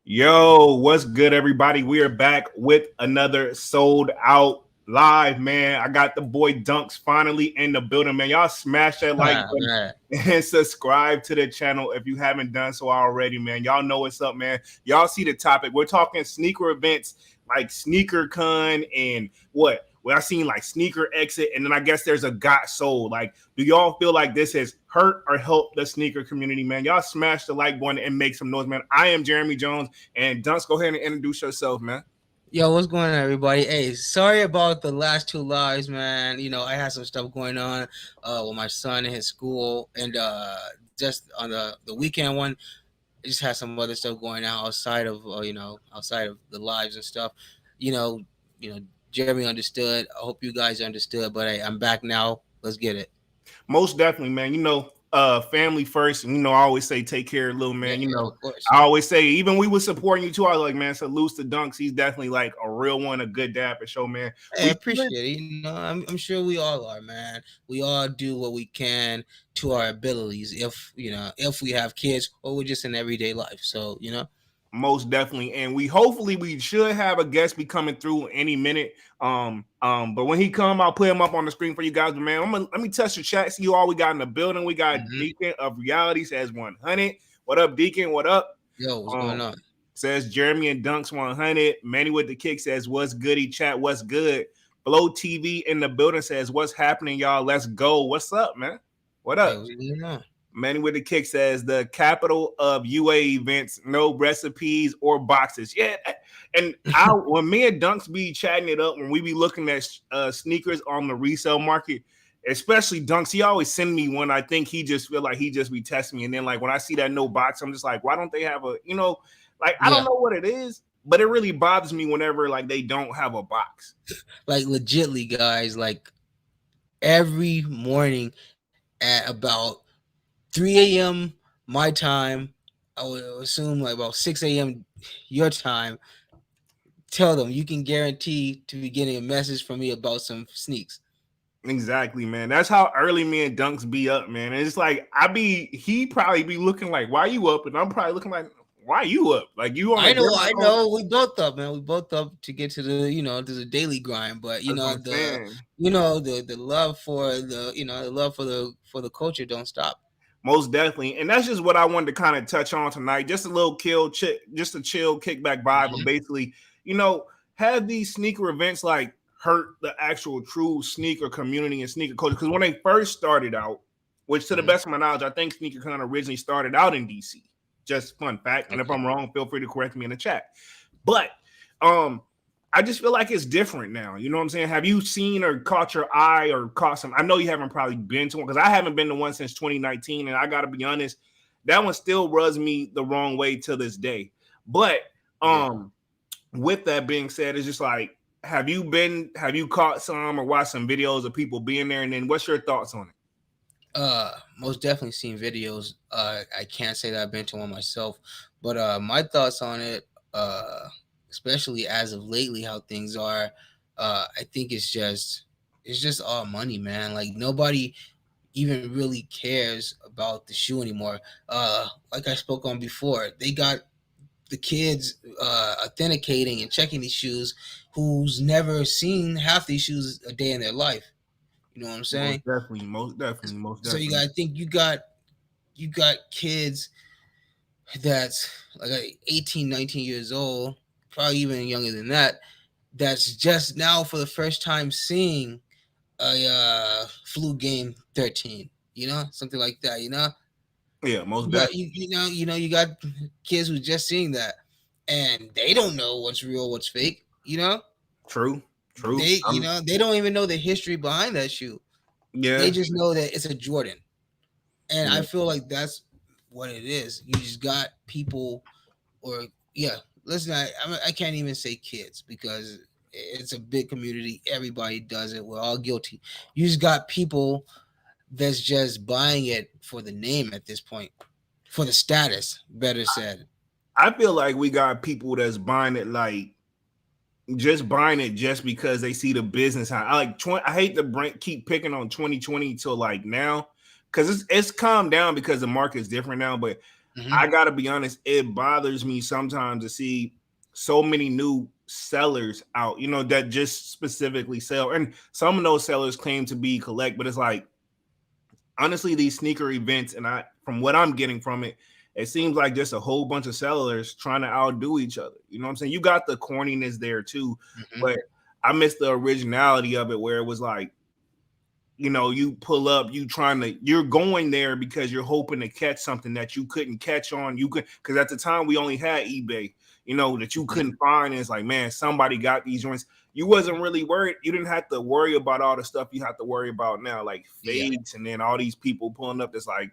Yo, what's good, everybody? We are back with another sold out live, man. I got the boy Dunks finally in the building, man. Y'all smash that like Ah, button man. and subscribe to the channel if you haven't done so already, man. Y'all know what's up, man. Y'all see the topic. We're talking sneaker events like SneakerCon and what? Well, I seen like sneaker exit, and then I guess there's a got sold. Like, do y'all feel like this has hurt or helped the sneaker community, man? Y'all smash the like button and make some noise, man. I am Jeremy Jones, and Dunce, go ahead and introduce yourself, man. Yo, what's going on, everybody? Hey, sorry about the last two lives, man. I had some stuff going on with my son and his school, and just on the weekend one, I just had some other stuff going on outside of the lives and stuff. You know, you know, Jeremy understood. I hope you guys understood, but hey, I'm back now. Let's get it. Most definitely, man. Family first. And, I always say take care of little Yeah, man. yeah, of course. I always say, even we was supporting you too. I was like, man, salute to Dunks. He's definitely like a real one, a good dad for sure, man. Hey, I We appreciate it. I'm sure we all are, man. We all do what we can to our abilities. If we have kids or we're just in everyday life. So. Most definitely, and we should have a guest be coming through any minute. But when he come, I'll put him up on the screen for you guys. But man, let me touch the chat. See you all we got in the building. We got hmm Deacon of Reality says 100. What up, Deacon? What up? Yo, what's going Um, on? says Jeremy and Dunks 100. Manny with the kick says what's goody chat. What's good? Blow TV in the building says what's happening, y'all. Let's go. What's up, man? What Hey, up? what's going on? Manny with the kick says the capital of UA events, no recipes or boxes. Yeah, and when me and Dunks be chatting it up, when we be looking at sneakers on the resale market, especially Dunks, he always send me one. I think he just feel like he just be testing me, and then like when I see that no box, I'm just like, why don't they have a, like I don't Yeah, know what it is, but it really bothers me whenever like they don't have a box. like legitly, guys. Like every morning at about 3 a.m. my time, I would assume like about 6 a.m. your time. Tell them you can guarantee to be getting a message from me about some sneaks. Exactly, man. That's how early me and Dunks be up, man. And it's like he probably be looking like, why you up? And I'm probably looking like, why you up? Like you on a I know, different I phone. know. We both up, man. We both up to get to the daily grind. But That's what I'm saying. the love for the culture don't stop. Most definitely. And that's just what I wanted to kind of touch on tonight. Just a little just a chill kickback vibe. But Mhm. basically, you know, have these sneaker events like hurt the actual true sneaker community and sneaker culture? Because when they first started out, which to the Mhm. best of my knowledge, I think SneakerCon originally started out in DC. Just fun fact. And if Okay. I'm wrong, feel free to correct me in the chat. But um, I just feel like it's different now. You know what I'm saying? Have you seen or caught your eye or caught some? I know you haven't probably been to one because I haven't been to one since 2019, and I got to be honest, that one still rubs me the wrong way to this day. But Yeah. um, with that being said, it's just like, have you caught some or watched some videos of people being there, and then what's your thoughts on it? Most definitely seen videos. I can't say that I've been to one myself, but my thoughts on it, especially as of lately, how things are, I think it's just all money, man. Like nobody even really cares about the shoe anymore. Like I spoke on before, they got the kids authenticating and checking these shoes who's never seen half these shoes a day in their life. You know what I'm Most saying? definitely, most definitely, most So you definitely. got to think you got kids that's like 18, 19 years old, probably even younger than that, that's just now for the first time seeing a flu game 13, something like that, Yeah, most you got definitely. you got kids who just seeing that, and they don't know what's real, what's fake. True, true. They don't even know the history behind that shoe. They Yeah, just know that it's a Jordan. And I yeah. feel like that's what it is. You just got people, or yeah, let's not. I can't even say kids because it's a big community. Everybody does it. We're all guilty. You just got people that's just buying it for the name at this point, for the status. Better said. I feel like we got people that's buying it like just buying it just because they see the business. I like I hate to keep picking on 2020 till like now because it's calmed down because the market's different now. But Hmm. I gotta be honest, it bothers me sometimes to see so many new sellers out, that just specifically sell. And some of those sellers claim to be collect, but it's like honestly, these sneaker events, and from what I'm getting from it, it seems like just a whole bunch of sellers trying to outdo each other. You know what I'm saying? You got the corniness there too, Hmm. but I miss the originality of it where it was like, you pull up, you're going there because you're hoping to catch something that you couldn't catch on. You could, because at the time we only had eBay, that you Hmm. couldn't find. And it's like, man, somebody got these joints. You wasn't really worried. You didn't have to worry about all the stuff you have to worry about now, like Yeah. fades, and then all these people pulling up that's like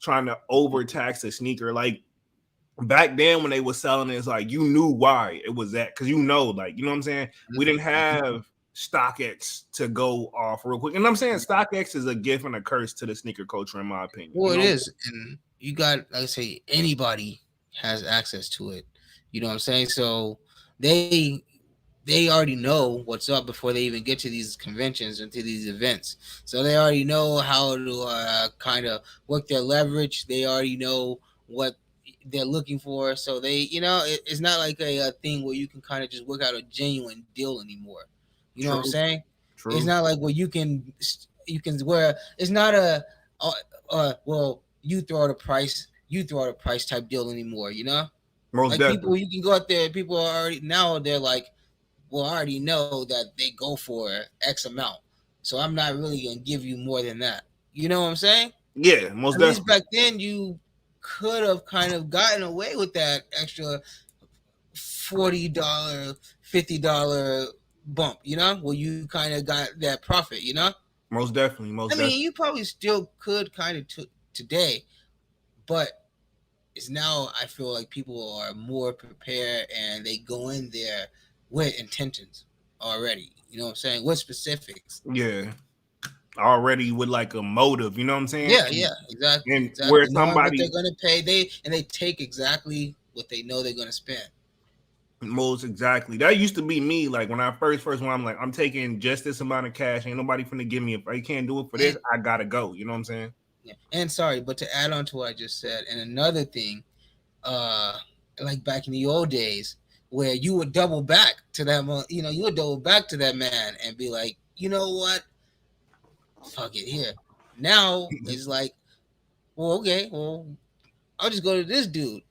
trying to overtax a sneaker. Like back then when they were selling it, it's like you knew why it was that, because like, you know what I'm saying? We didn't Hmm. have StockX to go off real quick. And I'm saying StockX is a gift and a curse to the sneaker culture, in my opinion. Well, it is, and you got, like I say, anybody has access to it. You know what I'm saying? So they already know what's up before they even get to these conventions and to these events. So they already know how to kind of work their leverage. They already know what they're looking for. So it's not like a thing where you can kind of just work out a genuine deal anymore. You know what I'm True, saying? It's true. not like where you can where it's not a well, you throw out a price type deal anymore. Most Like people, definitely. you can go out there. People are already now. They're like, well, I already know that they go for X amount, so I'm not really gonna give you more than that. You know what I'm saying? Yeah, most At least definitely. back then, you could have kind of gotten away with that extra $40, $50 bump. Where you kind of got that profit. Most definitely. I Most mean, definitely. you probably still could kind of today, but it's now I feel like people are more prepared and they go in there with intentions already. You know what I'm saying? With specifics. Yeah. Already with like a motive, you know what I'm saying? Yeah, yeah, exactly, And where exactly. Knowing what they're somebody gonna pay, they take exactly what they know they're gonna spend. most exactly. That used to be me. Like when I first when I'm like, I'm taking just this amount of cash. Ain't nobody finna give me, if I can't do it for this, And I gotta go. You know what I'm saying? yeah, and sorry, but to add on to what I just said, and another thing, uh, like back in the old days, where you would double back to you would double back to that man and be like, you know what, fuck it, here. Now it's like, well, okay, well, I'll just go to this dude.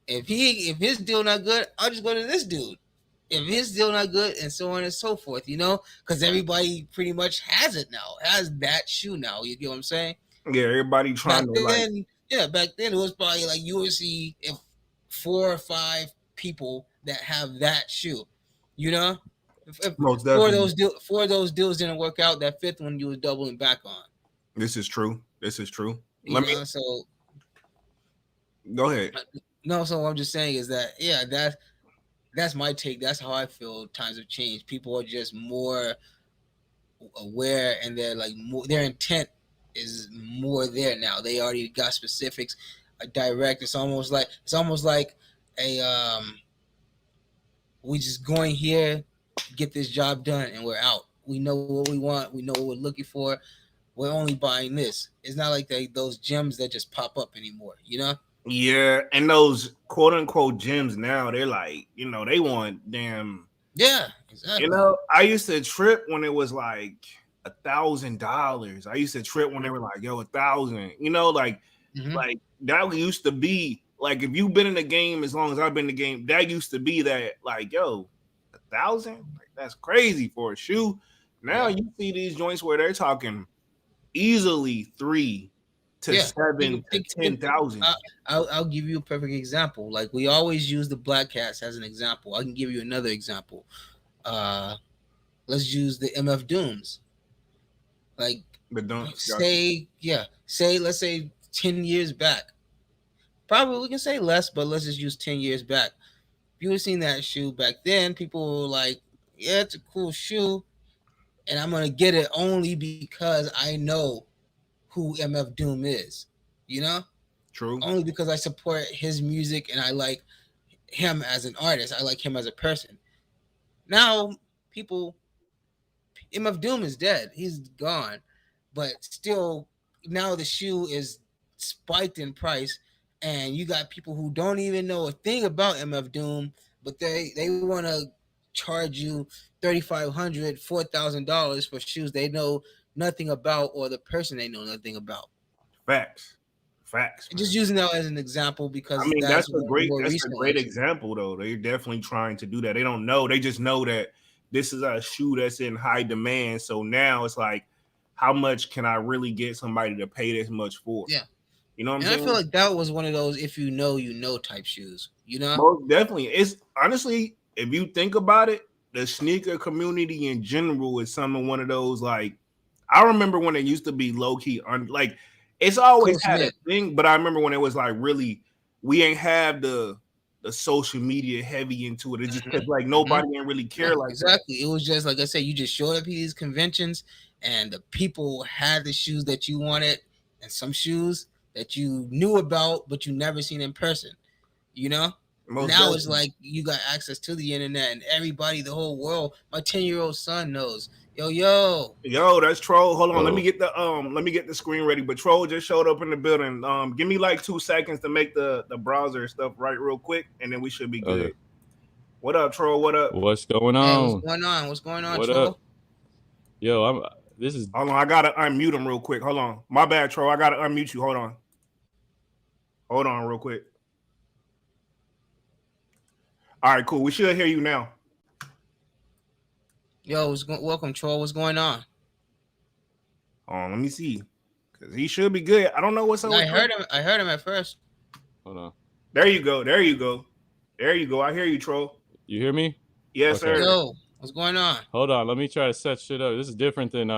If his deal not good, I'll just go to this dude. If his deal not good, and so on and so forth, because everybody pretty much has it now, has that shoe now. You get what I'm saying? Yeah, everybody Back trying to like then, yeah, back then it was probably like you would see if 4 or 5 people that have that shoe, you know. If most four of definitely. those deals didn't work out, that fifth one you was doubling back on. This is true. This is true. You Let me know, so go ahead. no, so what I'm just saying is that yeah, that's my take. That's how I feel. Times have changed. People are just more aware, and they're like more. Their intent is more there now. They already got specifics, direct. It's almost like a we just going here, get this job done, and we're out. We know what we want. We know what we're looking for. We're only buying this. It's not like those gems that just pop up anymore. Yeah, and those quote unquote gyms now, they're like, they want damn. Yeah, exactly. I used to trip when it was like $1,000. I used to trip when they were like, yo, 1,000. Mm-hmm. Like that used to be like if you've been in the game as long as I've been in the game, that used to be that like, yo, 1,000? Like that's crazy for a shoe. Now Yeah. you see these joints where they're talking easily three to Yeah, seven to think, 10,000. I'll give you a perfect example. Like we always use the Black Cats as an example. I can give you another example. Uh, let's use the MF Dooms. Like The dunks got you. say let's say 10 years back. Probably we can say less, but let's just use 10 years back. If you had seen that shoe back then, people were like, "Yeah, it's a cool shoe, and I'm gonna get it only because I know who MF Doom is." You know, True. only because I support his music and I like him as an artist. I like him as a person. Now, people, MF Doom is dead. He's gone. But still, now the shoe is spiked in price. and you got people who don't even know a thing about MF Doom, but they want to charge you $3,500, $4,000 for shoes they know nothing about, or the person they know nothing about. Facts, facts, Just man. using that as an example I because mean, that's one of the more that's a recent great ones. example though. They're definitely trying to do that. They don't know. They just know that this is a shoe that's in high demand. So now it's like, how much can I really get somebody to pay this much for? Yeah, You know what I'm and I feel saying? like that was one of those if you know type shoes. You know? Most definitely. It's honestly, if you think about it, the sneaker community in general is some of one of those like I remember when it used to be low key like it's always Close had a knit. thing, but I remember when it was like really we ain't have the social media heavy into it. It's just because like Hmm. nobody ain't really No, care like that. exactly. It was just like I said, you just showed up at these conventions, and the people had the shoes that you wanted, and some shoes that you knew about but you never seen in person. You know. Most Now it's definitely. like you got access to the internet, and everybody, the whole world. My 10-year-old son knows. Yo, yo. Yo, that's Troll. Hold on, Oh, let me get the screen ready. But Troll just showed up in the building. Give me like 2 seconds to make the browser stuff right real quick, and then we should be good. okay. What up, Troll? What up? What's going Hey, what's on? going on? What's going on, What up? Troll? Yo, I'm. This is Hold on, I gotta unmute him real quick. Hold on, my bad, Troll. I gotta unmute you. Hold on, real quick. All right, cool. We should hear you now. Yo, welcome, Troll. What's going on? Let me see, cause he should be good. I don't know what's up Yeah, with Troll. I heard him at first. hold on. There you go. There you go. There you go. I hear you, Troll. You hear me? Yes, Okay. sir. Yo, what's going on? Hold on. Let me try to set shit up. This is different than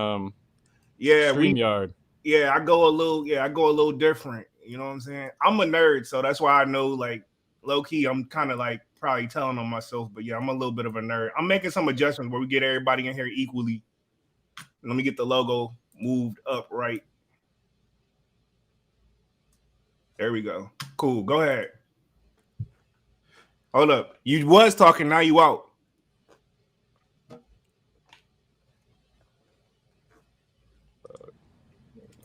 Yeah, StreamYard. I go a little different. You know what I'm saying? I'm a nerd, so that's why I know like low key. I'm kind of like probably telling on myself, but yeah, I'm a little bit of a nerd. I'm making some adjustments where we get everybody in here equally. Let me get the logo moved up right. There we go. Cool. Go ahead. Hold up. You was talking, now you out.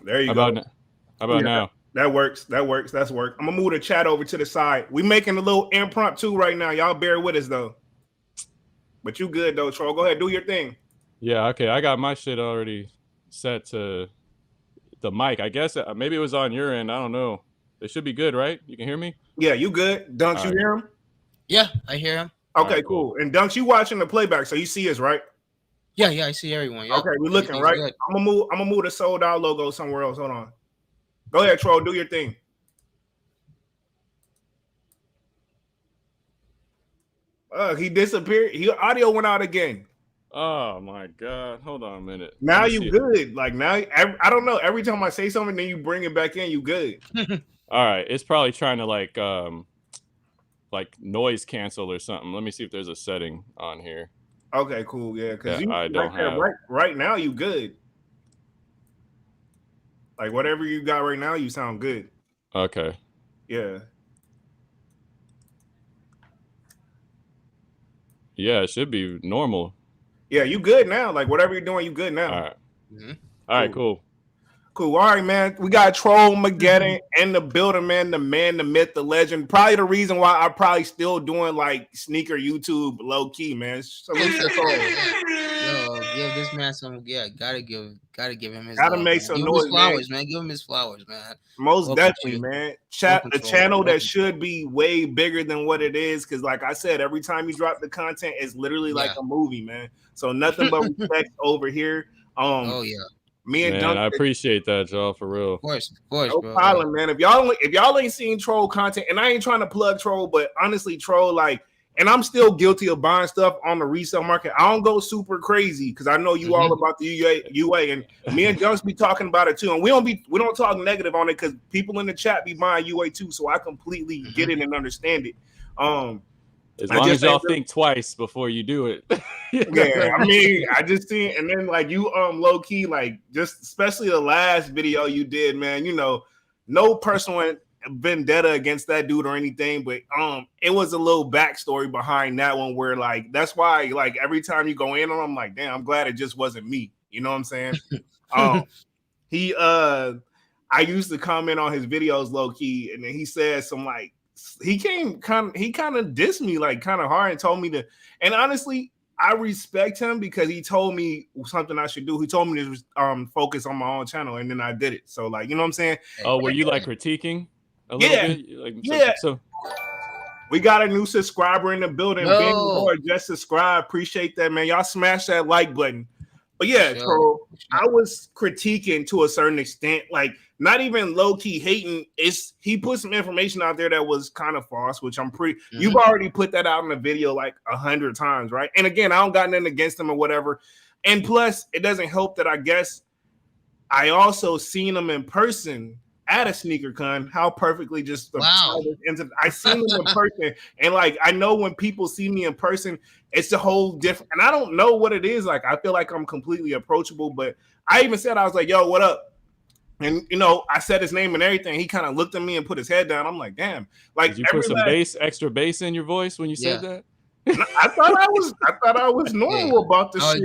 There you go. How about now? That works. That's work. I'm gonna move the chat over to the side. We making a little impromptu right now. Y'all bear with us though. But you good though, Troll. Go ahead, do your thing. Yeah. Okay. I got my shit already set to the mic. I guess maybe it was on your end. I don't know. It should be good, right? You can hear me? Yeah, you good. Dunks, you right. hear him? Yeah, I hear him. Okay, right, cool. And Dunks, you watching the playback, so you see us, right? Yeah, I see everyone. Yep. Okay, we looking right. Good. I'm gonna move the sold out logo somewhere else. Hold on. Go ahead, Troll. Do your thing. He disappeared. Audio went out again. Oh my god. Hold on a minute. Now you good. Like now, I don't know. Every time I say something, then you bring it back in. You good. All right. It's probably trying to like noise cancel or something. Let me see if there's a setting on here. Okay, cool. Yeah, because I don't have. Right now, you good. Like whatever you got right now, you sound good. Okay. Yeah. Yeah, it should be normal. Yeah, you good now. Like whatever you're doing, you good now. All right. Mm-hmm. All right, cool. Cool. All right, man. We got Troll Mageddon in the building, man. The man, the myth, the legend. Probably the reason why I'm probably still doing like sneaker YouTube low key, man. Salute to Troll. Yo, give this man some. Yeah, gotta give him his. Gotta love, make man. some give noise, him his flowers, man. Give him his flowers, man. Most Welcome definitely, man. Welcome, The channel that should be way bigger than what it is, because like I said, every time you drop the content, it's literally like a movie, man. So nothing but respect over here. Oh yeah. Me and man, Dunk, I appreciate that, y'all, for real. Of course, no bro. problem, man. If y'all ain't seen Troll content, and I ain't trying to plug Troll, but honestly, Troll, like, and I'm still guilty of buying stuff on the resale market. I don't go super crazy because I know you all about the UA, and me and Dunks be talking about it too. And we don't talk negative on it because people in the chat be buying UA too, so I completely get it and understand it. As long as y'all think twice before you do it. Yeah, I mean, I just seen, and then like you low key, like just especially the last video you did, man, you know, no personal vendetta against that dude or anything, but it was a little backstory behind that one where like that's why like every time you go in on him, I'm like, damn, I'm glad it just wasn't me. You know what I'm saying? He I used to comment on his videos low key, and then he said some like he kind of dissed me like kind of hard and told me to. And honestly, I respect him because he told me something I should do. He told me to focus on my own channel, and then I did it. So like, you know what I'm saying? Oh, were you like critiquing a little bit? Like, yeah. So we got a new subscriber in the building. No. Ben Lord, just subscribe. Appreciate that, man. Y'all smash that like button. But yeah, bro, I was critiquing to a certain extent, like not even low key hating. He put some information out there that was kind of false, which I'm pretty. You've already put that out in the video like 100 times, right? And again, I don't got nothing against him or whatever. And plus, it doesn't help that I guess I also seen him in person at a SneakerCon. How perfectly just I seen him in person, and like I know when people see me in person, it's a whole different. And I don't know what it is. Like I feel like I'm completely approachable, but I even said I was like, "Yo, what up?" And you know, I said his name and everything. He kind of looked at me and put his head down. I'm like, "Damn!" Like did you put some extra bass in your voice when you said that? I thought I was normal about this shit.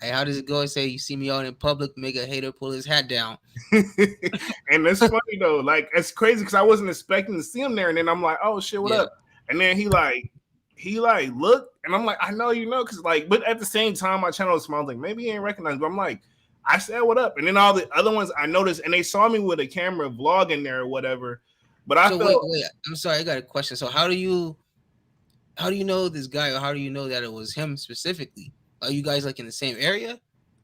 Hey, how does it go? Say you see me out in public, make a hater pull his hat down. And it's funny though, like it's crazy because I wasn't expecting to see him there, and then I'm like, "Oh shit, what up?" And then he looked, and I'm like, "I know you know," because like, but at the same time, my channel is small. I was like, maybe he ain't recognized, but I'm like, I said, "What up?" And then all the other ones I noticed, and they saw me with a camera vlogging there or whatever. But I felt, wait, I'm sorry, I got a question. So how do you know this guy, or how do you know that it was him specifically? Are you guys like in the same area?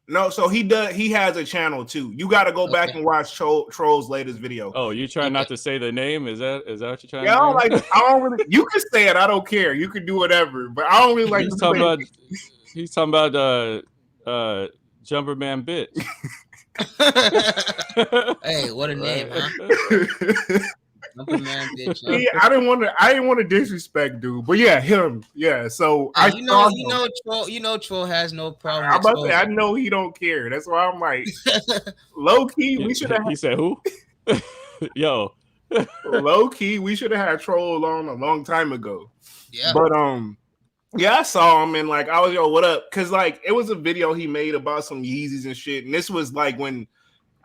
No, so he has a channel too. You got to go back and watch Troll's latest video. Oh, you trying not to say the name? Is that what you're trying? Yeah, I don't really. You can say it. I don't care. You can do whatever. But I don't really like. He's talking about Jumperman bitch. Hey, what a name, huh? Man, bitch, yeah, I didn't want to disrespect dude, but yeah, him, yeah. So Troll has no problem. I'm about to say, I know he don't care. That's why I'm like, low key, we should have. He said who? Yo, low key, we should have had Troll on a long time ago. Yeah, but yeah, I saw him and like I was what up? Because like it was a video he made about some Yeezys and shit, and this was like when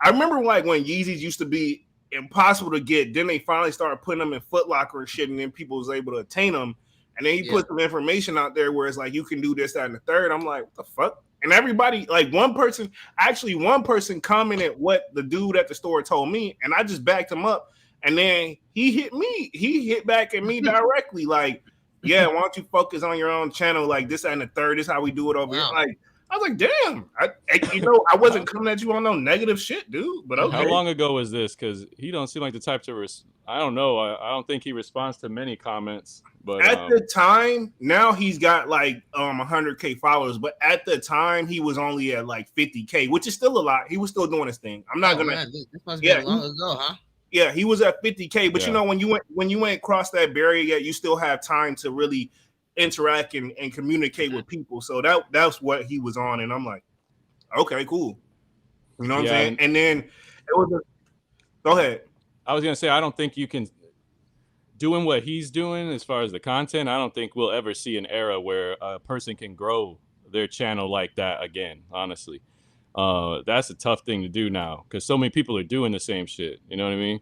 I remember like when Yeezys used to be impossible to get. Then they finally started putting them in Foot Locker and shit, and then people was able to attain them. And then he put some information out there where it's like you can do this, that, and the third. I'm like, what the fuck? And everybody, like one person commented what the dude at the store told me, and I just backed him up. And then he hit me. He hit back at me directly, like, yeah, why don't you focus on your own channel? Like this, that, and the third. This is how we do it over here. Like, I was like, damn, I wasn't coming at you on no negative shit, dude. But okay. How long ago was this? Because he don't seem like the type to. I don't know. I don't think he responds to many comments. But at the time, now he's got like 100K followers. But at the time, he was only at like 50K, which is still a lot. He was still doing his thing. I'm not gonna. Man, this must be long ago, huh? Yeah, he was at 50K. But you know, when you ain't crossed that barrier yet, you still have time to really interact and communicate with people. So that's what he was on, and I'm like, okay, cool. You know what I'm saying? And then it was go ahead. I was gonna say, I don't think you can doing what he's doing as far as the content. I don't think we'll ever see an era where a person can grow their channel like that again. Honestly, that's a tough thing to do now because so many people are doing the same shit. You know what I mean?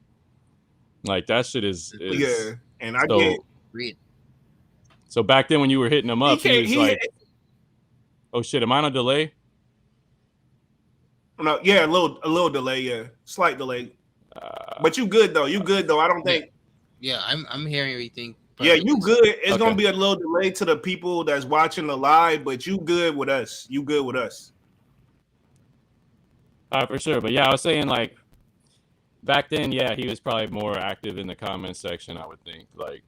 Like that shit is yeah. And I get. So back then when you were hitting him up, he was like, "Oh shit, am I on a delay?" No, yeah, a little delay, yeah, slight delay. But you good though. I don't think. Yeah, I'm hearing everything. Yeah, you good. It's gonna be a little delay to the people that's watching the live, but you good with us. You good with us. For sure. But yeah, I was saying like back then, yeah, he was probably more active in the comment section, I would think. Like,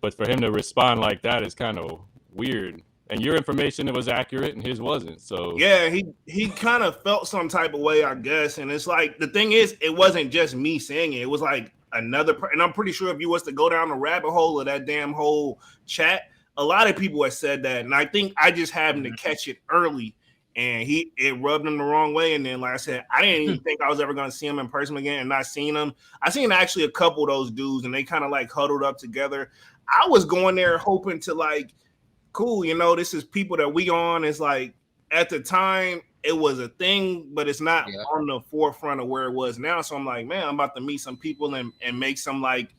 but for him to respond like that is kind of weird. And your information was accurate and his wasn't. So yeah, he kind of felt some type of way, I guess. And it's like the thing is, it wasn't just me saying it. It was like another, and I'm pretty sure if you was to go down the rabbit hole of that damn whole chat, a lot of people have said that. And I think I just happened to catch it early, and it rubbed him the wrong way. And then, like I said, I didn't even think I was ever going to see him in person again, and not seeing him. I seen actually a couple of those dudes, and they kind of like huddled up together. I was going there hoping to like, cool, you know, this is people that we on. It's like at the time it was a thing, but it's not Yeah. on the forefront of where it was now. So I'm like, man, I'm about to meet some people and make some like,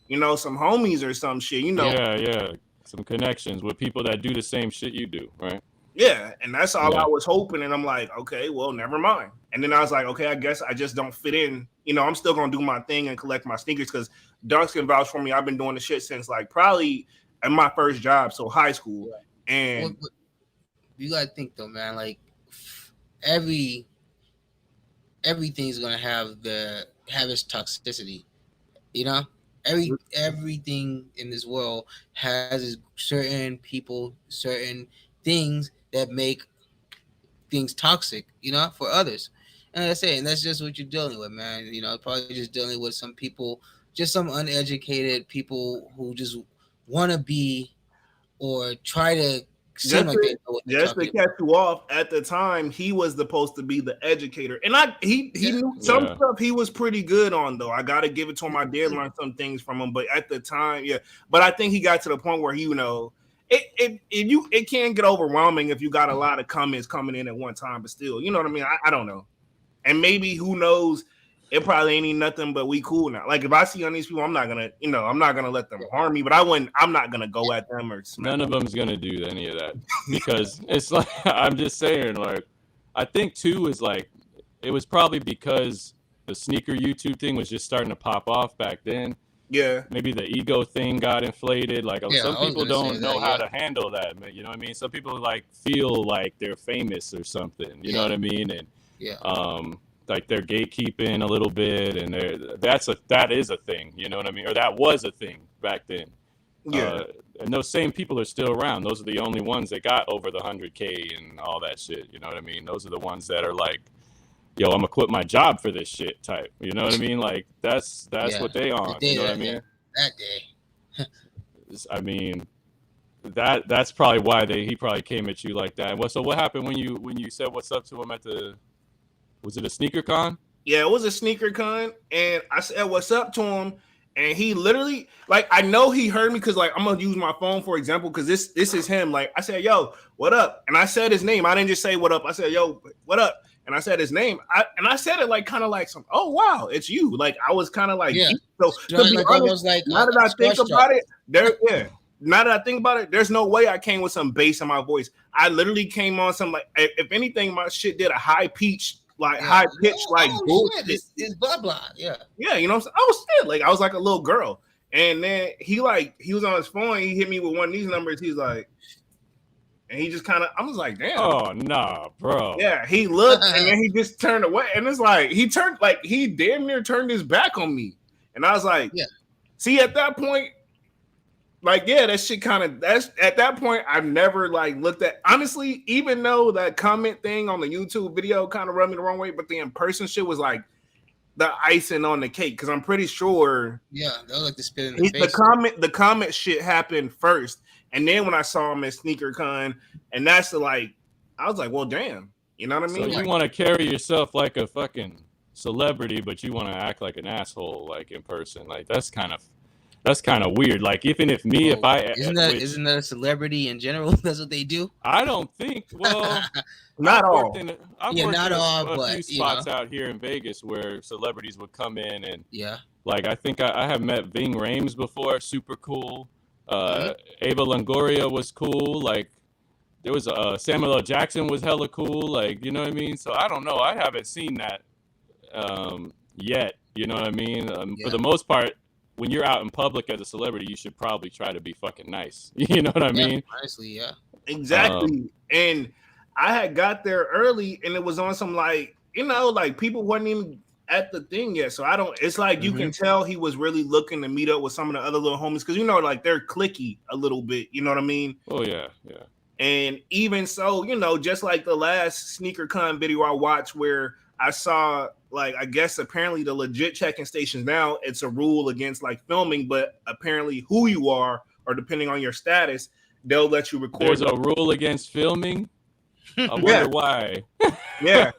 some homies or some shit, Yeah. Some connections with people that do the same shit you do, right? Yeah, and that's all Yeah. I was hoping. And I'm like, okay, well, never mind. And then I was like, okay, I guess I just don't fit in. I'm still gonna do my thing and collect my sneakers because Dunks can vouch for me. I've been doing the shit since like probably at my first job, so high school. Yeah. And You gotta think though, man. Like everything's gonna have its toxicity. Everything in this world has certain people, certain things that make things toxic, for others. And that's it. And that's just what you're dealing with, man. Probably just dealing with some people, just some uneducated people who just want to be or try to seem like they know what they're just to talking catch about. you off, at the time he was supposed to be the educator, and he knew some stuff he was pretty good on though. I gotta give it to him. I did learn some things from him, but at the time, but I think he got to the point where it can get overwhelming if you got a lot of comments coming in at one time, but still, you know what I mean? I don't know, and maybe who knows. It probably ain't even nothing, but we cool now. Like if I see on these people, I'm not gonna let them harm me, but I'm not gonna go at them or smack None of them's gonna do any of that because it's like I'm just saying. Like I think too is like it was probably because the sneaker YouTube thing was just starting to pop off back then. Yeah, maybe the ego thing got inflated. Like some people don't know how to handle that. You know what I mean? Some people like feel like they're famous or something. You know what I mean? And like they're gatekeeping a little bit, and that is a thing, you know what I mean? Or that was a thing back then. Yeah. And those same people are still around. Those are the only ones that got over the 100K and all that shit. You know what I mean? Those are the ones that are like, yo, I'm gonna quit my job for this shit type. You know what I mean? Like that's what they on. You know what I mean? That day. I mean, that's probably why he probably came at you like that. So what happened when you said what's up to him at was it a SneakerCon? Yeah, it was a SneakerCon, and I said what's up to him, and he literally, like, I know he heard me because, like, I'm gonna use my phone for example because this is him. Like, I said, "Yo, what up?" And I said his name. I didn't just say what up. I said, "Yo, what up?" And I said his name. I said it like kind of like some. Oh wow, it's you. Like I was kind of like So to be like honest, now that I think about it, now that I think about it, there's no way I came with some bass in my voice. I literally came on some like, if anything, my shit did a high pitch. Like high pitch, like bullshit. It's blah blah. Yeah, you know what I'm saying? I was shit. Like I was like a little girl. And then he was on his phone, he hit me with one of these numbers. He's like, and he just kind of, I was like, damn. Oh nah, bro. Yeah, he looked and then he just turned away. And it's like he damn near turned his back on me. And I was like, see, at that point, like, that shit that's at that point, I've never like looked at, honestly, even though that comment thing on the YouTube video kind of rubbed me the wrong way, but the in-person shit was like the icing on the cake. Cause I'm pretty sure that was like the spit in the face. The comment shit happened first. And then when I saw him at SneakerCon, and that's I was like, well, damn. You know what I mean? So you want to carry yourself like a fucking celebrity, but you want to act like an asshole, like in person. Like that's kind of weird. Like even if me, if I isn't that a celebrity in general? That's what they do. I don't think. Well, not all. Not all, but a few spots out here in Vegas where celebrities would come in and like I think I have met Ving Rhames before. Super cool. Ava Longoria was cool. Like there was Samuel L. Jackson was hella cool. Like you know what I mean. So I don't know. I haven't seen that yet. You know what I mean. For the most part, when you're out in public as a celebrity, you should probably try to be fucking nice. You know what I mean? Honestly, yeah. Exactly. And I had got there early, and it was on some like people wasn't even at the thing yet. So it's like you can tell he was really looking to meet up with some of the other little homies because like they're cliquey a little bit. You know what I mean? Oh yeah. And even so, just like the last SneakerCon video I watched where I saw, like, I guess apparently the legit check-in stations now, it's a rule against like filming, but apparently who you are or depending on your status, they'll let you record. There's a rule against filming? I wonder why. Yeah.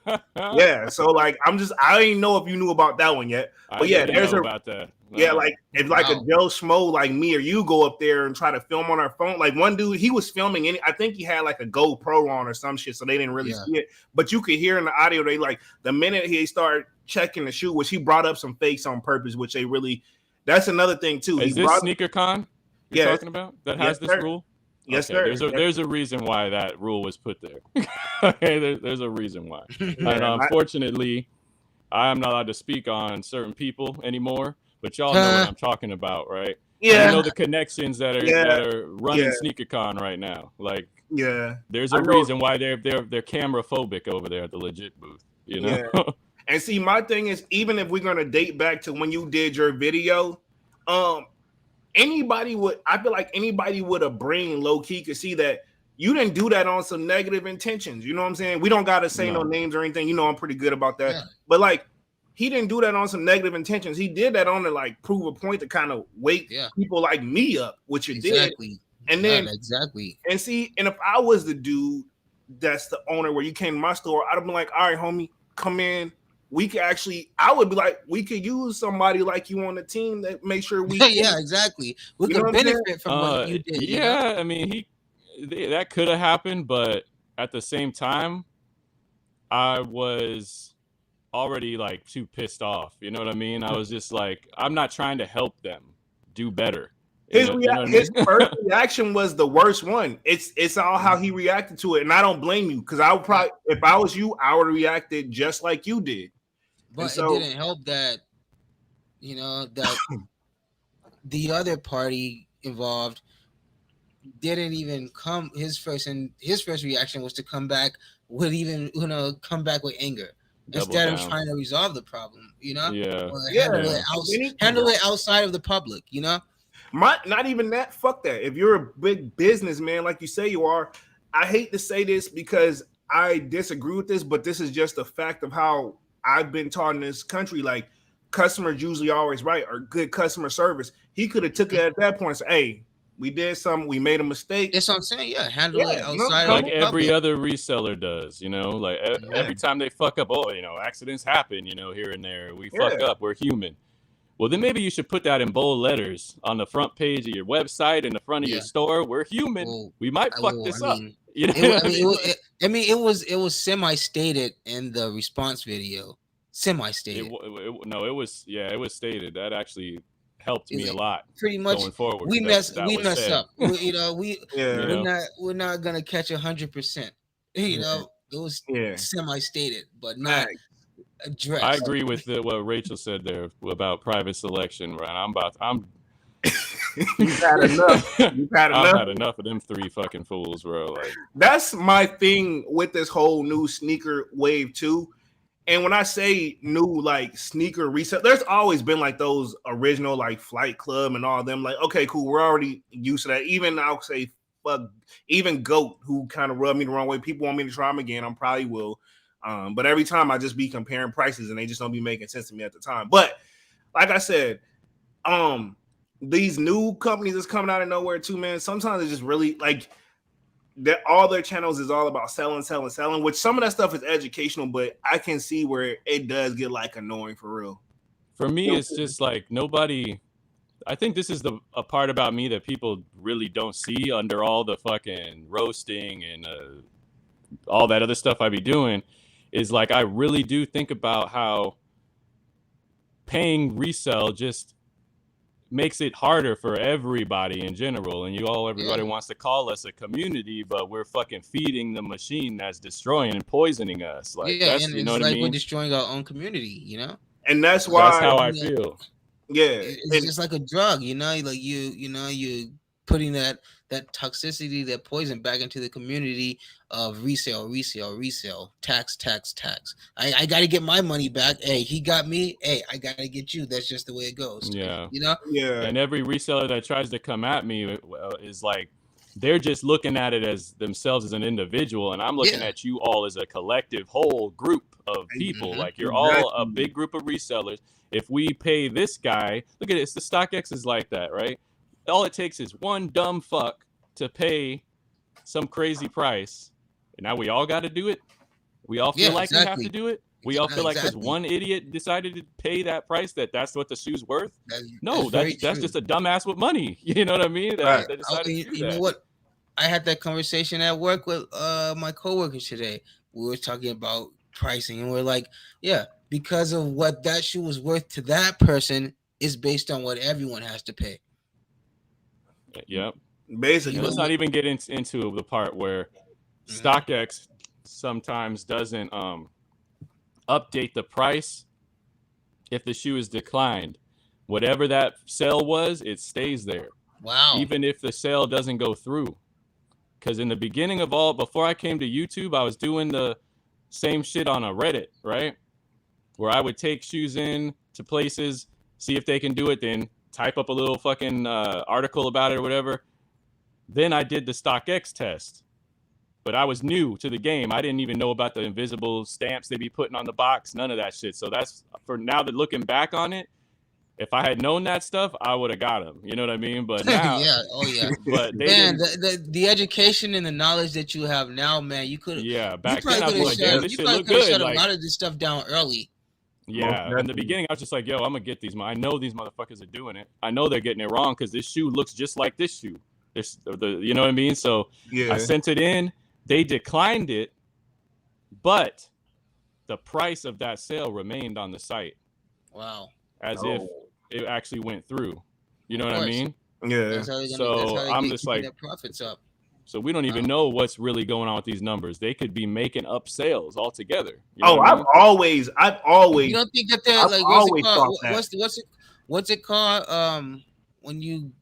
So like I didn't know if you knew about that one yet. But there's about that. Yeah, like if like a Joe Schmo like me or you go up there and try to film on our phone. Like one dude, he was filming I think he had like a GoPro on or some shit, so they didn't really see it. But you could hear in the audio, they like the minute he started checking the shoe, which he brought up some fakes on purpose, which they really. That's another thing too. Is this SneakerCon you're talking about that has this rule? Yes, sir. There's a reason why that rule was put there. Okay, there's a reason why. And unfortunately, I'm not allowed to speak on certain people anymore. But y'all know what I'm talking about, right? Yeah. You know the connections that are running SneakerCon right now. Like, there's a reason why they're camera phobic over there at the legit booth. You know. Yeah. And see, my thing is, even if we're gonna date back to when you did your video, I feel like anybody with a brain low key could see that you didn't do that on some negative intentions. You know what I'm saying? We don't gotta say no names or anything. You know, I'm pretty good about that. Yeah. But like, he didn't do that on some negative intentions. He did that on to like prove a point to kind of wake people like me up, which it did. And then and see, and if I was the dude that's the owner where you came to my store, I'd have been like, all right, homie, come in. We could actually, I would be like, we could use somebody like you on the team that make sure we. We could benefit from what you did. Yeah, I mean, that could have happened, but at the same time, I was already like too pissed off. You know what I mean? I was just like, I'm not trying to help them do better. His first reaction was the worst one. It's all how he reacted to it, and I don't blame you because I would probably, if I was you, I would have reacted just like you did. But it didn't help that, you know, that the other party involved didn't even come. His first reaction was to come back with anger. Instead of trying to resolve the problem, you know, handle it outside of the public, you know. Not even that. Fuck that. If you're a big businessman like you say you are, I hate to say this because I disagree with this, but this is just a fact of how I've been taught in this country. Like customers usually always right or good customer service. He could have took it at that point and said, "Hey, we did something. We made a mistake." That's what I'm saying. Yeah, handle it outside like every other reseller does. You know, like every time they fuck up, accidents happen. You know, here and there, we fuck up. We're human. Well, then maybe you should put that in bold letters on the front page of your website, in the front of your store. We're human. Well, we might fuck this up. You know it was semi-stated in the response video. Semi-stated. It was stated. That actually helped me a lot. Pretty much going forward. We mess up. We're not gonna catch 100%. You know, it was semi-stated, but not addressed. I agree with what Rachel said there about private selection. Right, You've had enough. I've had enough of them three fucking fools, bro. Like that's my thing with this whole new sneaker wave too. And when I say new, like sneaker resale, there's always been like those original, like Flight Club and all of them. Like, okay, cool, we're already used to that. Even I'll say, even GOAT, who kind of rubbed me the wrong way. People want me to try them again. I probably will. But every time I just be comparing prices and they just don't be making sense to me at the time. But like I said, these new companies that's coming out of nowhere too, man. Sometimes it's just really like that. All their channels is all about selling, which some of that stuff is educational, but I can see where it does get like annoying for real. For me, it's just like nobody. I think this is a part about me that people really don't see under all the fucking roasting and all that other stuff I be doing. Is like I really do think about how paying resale just makes it harder for everybody in general. And everybody wants to call us a community, but we're fucking feeding the machine that's destroying and poisoning us. Like that's, and you know it's what like I mean? We're destroying our own community, you know? And that's why that's how I feel. Yeah. It's just like a drug, you know, like you putting that toxicity, that poison back into the community of resale, tax. I got to get my money back. Hey, he got me. Hey, I got to get you. That's just the way it goes. Yeah. You know? Yeah. And every reseller that tries to come at me is like, they're just looking at it as themselves as an individual. And I'm looking at you all as a collective whole group of people. Like you're all a big group of resellers. If we pay this guy, look at it. The StockX is like that, right? All it takes is one dumb fuck to pay some crazy price. And now we all got to do it. We all feel like we have to do it. We all feel like because Exactly. one idiot decided to pay that price, that's what the shoe's worth. No, very that's true. just a dumbass with money. You know what I mean? Right. That decided to do You that. know what? I had that conversation at work with my coworkers today. We were talking about pricing, and we're like, yeah, because of what that shoe was worth to that person is based on what everyone has to pay. Yep. Basically, And let's not even get into the part where StockX sometimes doesn't update the price if the shoe is declined. Whatever that sale was, it stays there. Wow. Even if the sale doesn't go through. Because in the beginning before I came to YouTube, I was doing the same shit on a Reddit, right? Where I would take shoes in to places, see if they can do it, then type up a little fucking article about it or whatever. Then I did the StockX test. But I was new to the game. I didn't even know about the invisible stamps they be putting on the box, none of that shit. So that's, for now that looking back on it, if I had known that stuff, I would have got them. You know what I mean? But now, yeah, oh yeah. But they man, didn't. the education and the knowledge that you have now, man, you could. Yeah, You back then I probably was could like, have damn, this you shit probably look could have good. shut a Like, lot of this stuff down early. yeah, in the beginning, I was just like, yo, I'm gonna get these. I know these motherfuckers are doing it. I know they're getting it wrong because this shoe looks just like this shoe. You know what I mean? So yeah. I sent it in. They declined it, but the price of that sale remained on the site. Wow. As if it actually went through. You know what I mean? Yeah. That's how they're So I'm just like, their profits up. So we don't even know what's really going on with these numbers. They could be making up sales altogether. You Oh, know what I mean? I've always. You don't think that they're I've like always thought that. what's it called? When you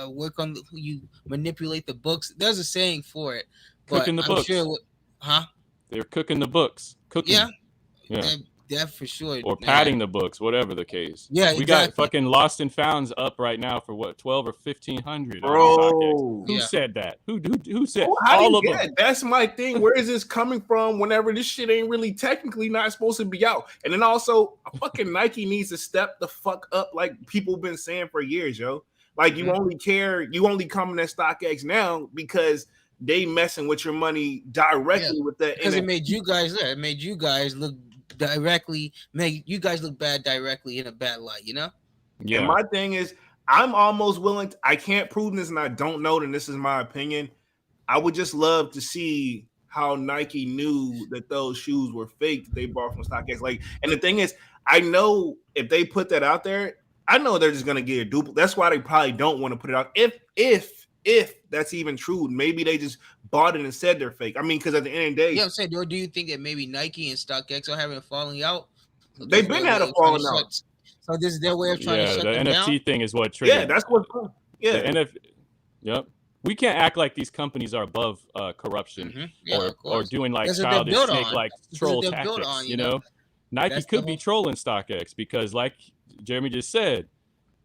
work on you manipulate the books. There's a saying for it. Cooking the books. Sure, They're cooking the books. Cooking. Yeah. That for sure. Or padding the books, whatever the case. Yeah, we got fucking Lost and Founds up right now for what, 12 or 1,500. Bro, who said that? Who said all of them? That's my thing. Where is this coming from? Whenever this shit ain't really technically not supposed to be out, and then also fucking Nike needs to step the fuck up, like people been saying for years, yo. Like you only coming at StockX now because they messing with your money directly with that. Because it made you guys look make you guys look bad directly in a bad light, you know? Yeah. And my thing is, I'm almost willing I can't prove this and I don't know, and this is my opinion. I would just love to see how Nike knew that those shoes were fake that they bought from StockX. Like, and the thing is, I know if they put that out there, I know they're just gonna get a duplicate. That's why they probably don't want to put it out. If that's even true, maybe they just bought it and said they're fake. I mean, because at the end of the day, I'm saying, or do you think that maybe Nike and StockX are having a falling out? So they've been had a falling out. So this is their way of trying to shut them down. The NFT thing is what triggered. Yeah, that's what. Yeah, the NFT. Yep. We can't act like these companies are above corruption or doing like childish like troll tactics. You know, Nike could be trolling StockX because, like Jeremy just said,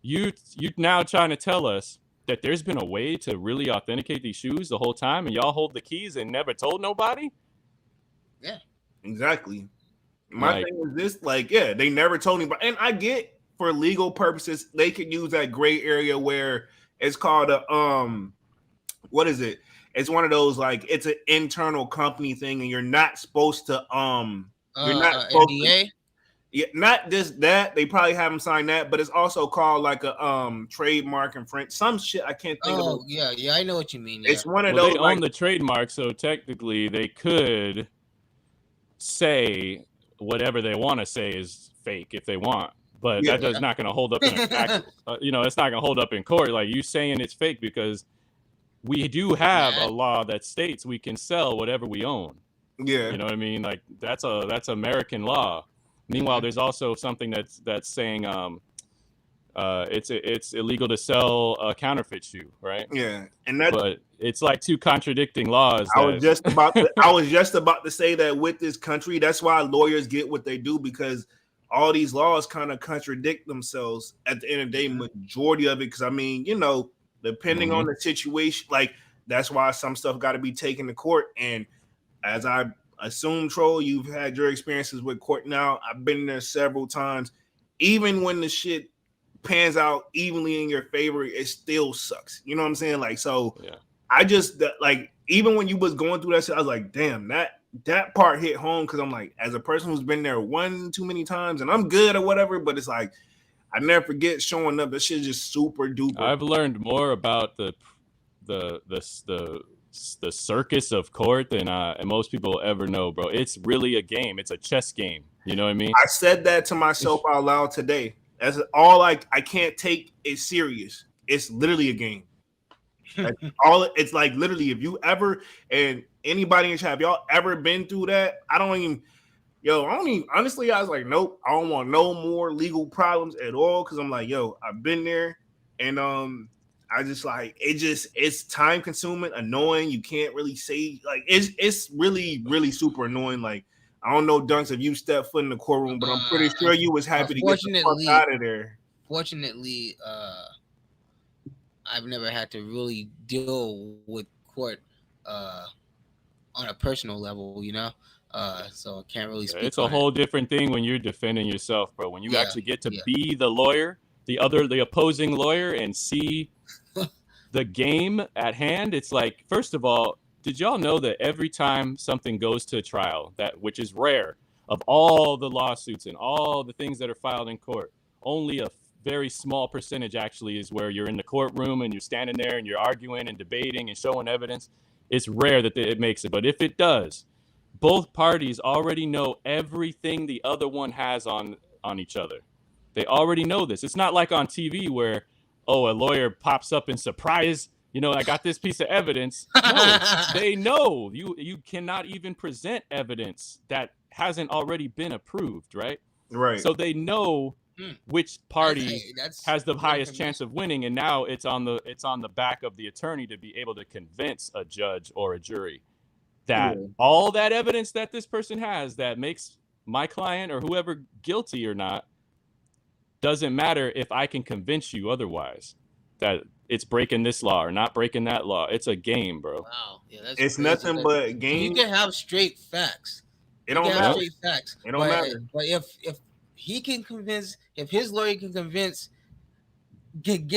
you now trying to tell us that there's been a way to really authenticate these shoes the whole time, and y'all hold the keys and never told nobody? Yeah, exactly. My thing is this, they never told anybody. And I get for legal purposes, they could use that gray area where it's called what is it? It's one of those, like, it's an internal company thing, and you're not supposed to, you're not supposed NDA? to. Yeah, not just that. They probably haven't signed that, but it's also called like a trademark in French. Some shit I can't think of. Oh, yeah, I know what you mean. It's one of those. They own the trademark, so technically they could say whatever they want to say is fake if they want, but that's not going to hold up in it's not going to hold up in court. Like, you saying it's fake because we do have a law that states we can sell whatever we own. Yeah, you know what I mean? Like, that's American law. Meanwhile, there's also something that's saying it's illegal to sell a counterfeit shoe, right? Yeah, but it's like two contradicting laws. I was just about to say that with this country, that's why lawyers get what they do, because all these laws kind of contradict themselves at the end of the day. Majority of it, because I mean, depending on the situation, like that's why some stuff got to be taken to court. And as I assume, Troll, you've had your experiences with court now. I've been there several times. Even when the shit pans out evenly in your favor, it still sucks. You know what I'm saying? Like, so I just, like, even when you was going through that shit, I was like, damn, that that part hit home because I'm like, as a person who's been there one too many times, and I'm good or whatever, but it's like I never forget showing up. That shit's just super duper. I've learned more about the circus of court than and most people ever know, bro. It's really a game. It's a chess game. You know what I mean? I said that to myself out loud today. That's all. I can't take it serious. It's literally a game. That's all. It's like literally, if you ever, and anybody in chat, have y'all ever been through that? I don't even. Honestly, I was like, nope, I don't want no more legal problems at all. Cause I'm like, yo, I've been there, and I just like it's time consuming, annoying. You can't really say like it's really, really super annoying. Like, I don't know, Dunks, if you stepped foot in the courtroom, but I'm pretty sure you was happy to get the fuck out of there. Fortunately, I've never had to really deal with court on a personal level, you know. So I can't really speak. It's a whole different thing when you're defending yourself, bro. When you actually get to be the lawyer, the opposing lawyer, and see the game at hand. It's like, first of all, did y'all know that every time something goes to trial, which is rare, of all the lawsuits and all the things that are filed in court, only a very small percentage actually is where you're in the courtroom and you're standing there and you're arguing and debating and showing evidence. It's rare that it makes it, but if it does, both parties already know everything the other one has on each other. They already know this. It's not like on TV where, oh, a lawyer pops up and surprise, I got this piece of evidence. No, they know you cannot even present evidence that hasn't already been approved, right? Right. So they know which party has the highest chance of winning, and now it's on the back of the attorney to be able to convince a judge or a jury that all that evidence that this person has that makes my client or whoever guilty or not doesn't matter if I can convince you otherwise that it's breaking this law or not breaking that law. It's a game, bro. Wow. Yeah, that's it's crazy. Nothing but a game. You can have straight facts. It don't matter. Straight facts. It don't matter. But if he can convince, if his lawyer can convince, can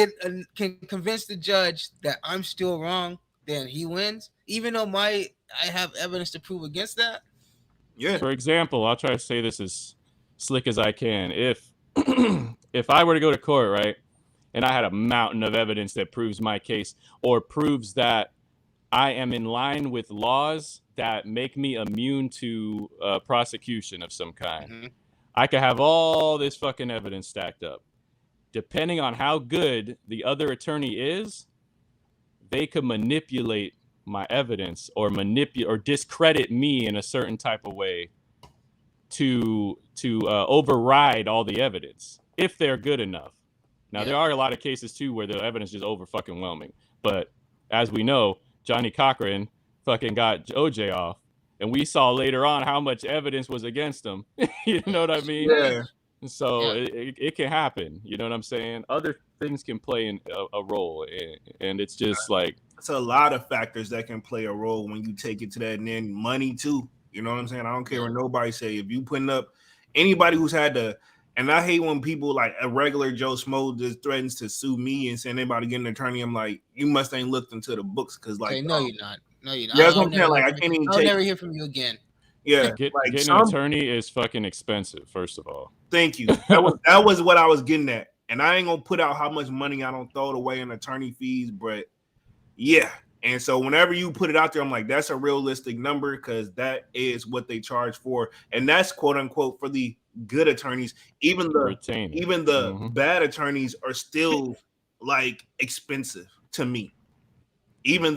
convince the judge that I'm still wrong, then he wins. Even though I have evidence to prove against that. Yeah. For example, I'll try to say this as slick as I can. If I were to go to court, right, and I had a mountain of evidence that proves my case or proves that I am in line with laws that make me immune to prosecution of some kind, I could have all this fucking evidence stacked up. Depending on how good the other attorney is, they could manipulate my evidence or discredit me in a certain type of way to override all the evidence if they're good enough. Now, there are a lot of cases too where the evidence is over fucking whelming, but as we know, Johnny Cochran fucking got OJ off, and we saw later on how much evidence was against him. You know what I mean? Yeah. So it can happen. You know what I'm saying? Other things can play a role, and it's just like it's a lot of factors that can play a role when you take it to that, and then money too. You know what I'm saying? I don't care what nobody say. If you putting up anybody who's had to, and I hate when people like a regular Joe Smo just threatens to sue me and saying anybody get an attorney. I'm like, you must ain't looked into the books because like, no, you're not. No, you're not. Yeah, that's what I'm saying. Like, I can't even. I'll never hear from you again. Yeah, getting an attorney is fucking expensive. First of all, thank you. That was what I was getting at, and I ain't gonna put out how much money I don't throw it away in attorney fees, but yeah. And so whenever you put it out there, I'm like, that's a realistic number because that is what they charge for, and that's quote unquote for the good attorneys. Even the bad attorneys are still like expensive to me. Even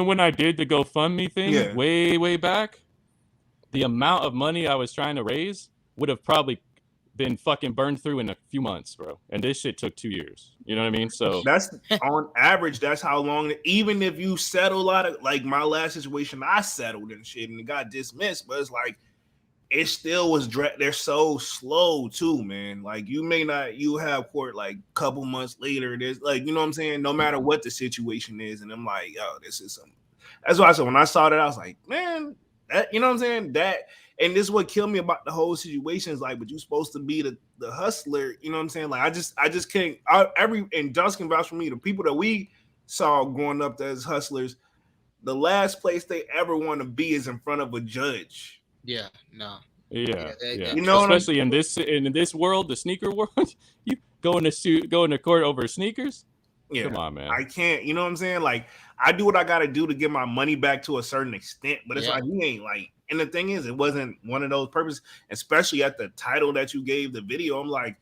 when I did the GoFundMe thing way back, the amount of money I was trying to raise would have probably been fucking burned through in a few months, bro. And this shit took 2 years. You know what I mean? So that's on average. That's how long. Even if you settle a lot of, like my last situation, I settled and shit and it got dismissed, but it's like it still was. They're so slow too, man. Like you have court like a couple months later. There's like, you know what I'm saying? No matter what the situation is, and I'm like, yo, this is something. That's why I said when I saw that, I was like, man, that, you know what I'm saying? That. And this is what killed me about the whole situation is like, but you're supposed to be the hustler, you know what I'm saying? Like, I just can't. And Johnson can vouch for me. The people that we saw growing up as hustlers, the last place they ever want to be is in front of a judge. Yeah, no. Yeah, yeah. You know what I'm Especially in this world, the sneaker world, you go into court over sneakers. Yeah, Come on, man. I can't. You know what I'm saying? Like, I do what I got to do to get my money back to a certain extent, but it's Yeah. like you ain't like. And the thing is, it wasn't one of those purposes. Especially at the title that you gave the video, I'm like,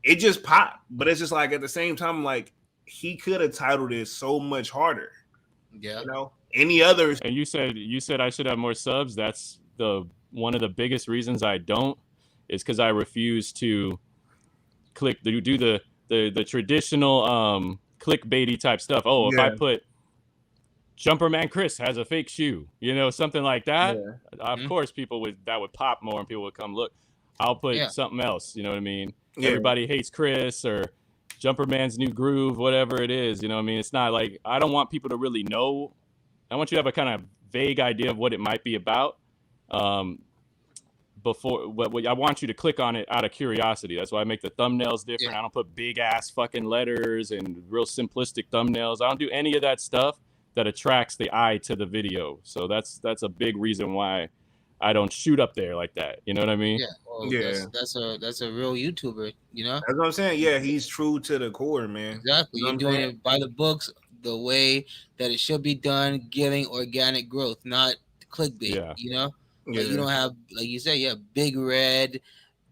it just popped. But it's just like at the same time, like he could have titled it so much harder. Yeah. You know, any others. And you said I should have more subs. That's one of the biggest reasons I don't, is because I refuse to do the traditional clickbaity type stuff. Oh, if I put Jumperman Chris has a fake shoe, something like that. Yeah. Of course, that would pop more and people would come look. I'll put something else. You know what I mean? Yeah. Everybody hates Chris or Jumperman's new groove, whatever it is. You know what I mean? It's not like, I don't want people to really know. I want you to have a kind of vague idea of what it might be about. Before I want you to click on it out of curiosity. That's why I make the thumbnails different. I don't put big ass fucking letters and real simplistic thumbnails. I don't do any of that stuff that attracts the eye to the video. So that's a big reason why I don't shoot up there like that. You know what I mean? Yeah. Well, that's a real YouTuber, That's what I'm saying. Yeah, he's true to the core, man. Exactly. You're doing it by the books, the way that it should be done, getting organic growth, not clickbait, Yeah. Like you don't have, like you said, big red,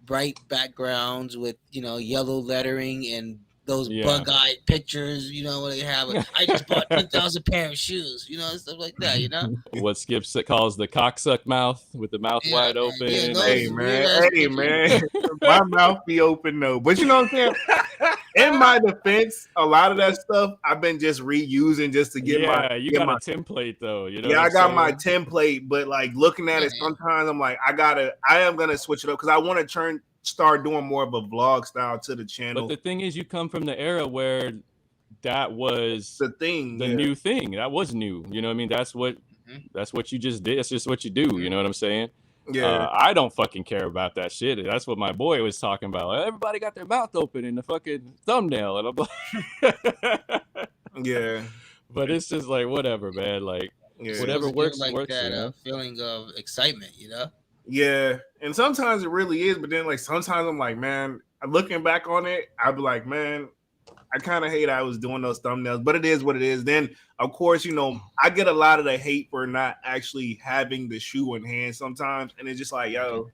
bright backgrounds with, yellow lettering and those bug-eyed pictures, where they have I just bought 10,000 pair of shoes, stuff like that, What Skip calls the cocksuck mouth with the mouth wide open. Yeah, hey, man. My mouth be open, though. But you know what I'm saying? In my defense, a lot of that stuff I've been just reusing just to get my... Yeah, you got a template, though. I got my template, but like looking at it, sometimes I'm like, I am going to switch it up because I want to start doing more of a vlog style to the channel. But the thing is, you come from the era where that was the thing, the new thing. That was new. You know what I mean? That's what you just did. It's just what you do. You know what I'm saying? Yeah. I don't fucking care about that shit. That's what my boy was talking about. Everybody got their mouth open in the fucking thumbnail, and I'm like, yeah. But it's just like whatever, man. Like whatever works. Like works. That feeling of excitement, Yeah, and sometimes it really is, but then like sometimes I'm like, man, looking back on it, I'd be like, man, I kind of hate I was doing those thumbnails, but it is what it is. Then of course, I get a lot of the hate for not actually having the shoe in hand sometimes, and it's just like, yo,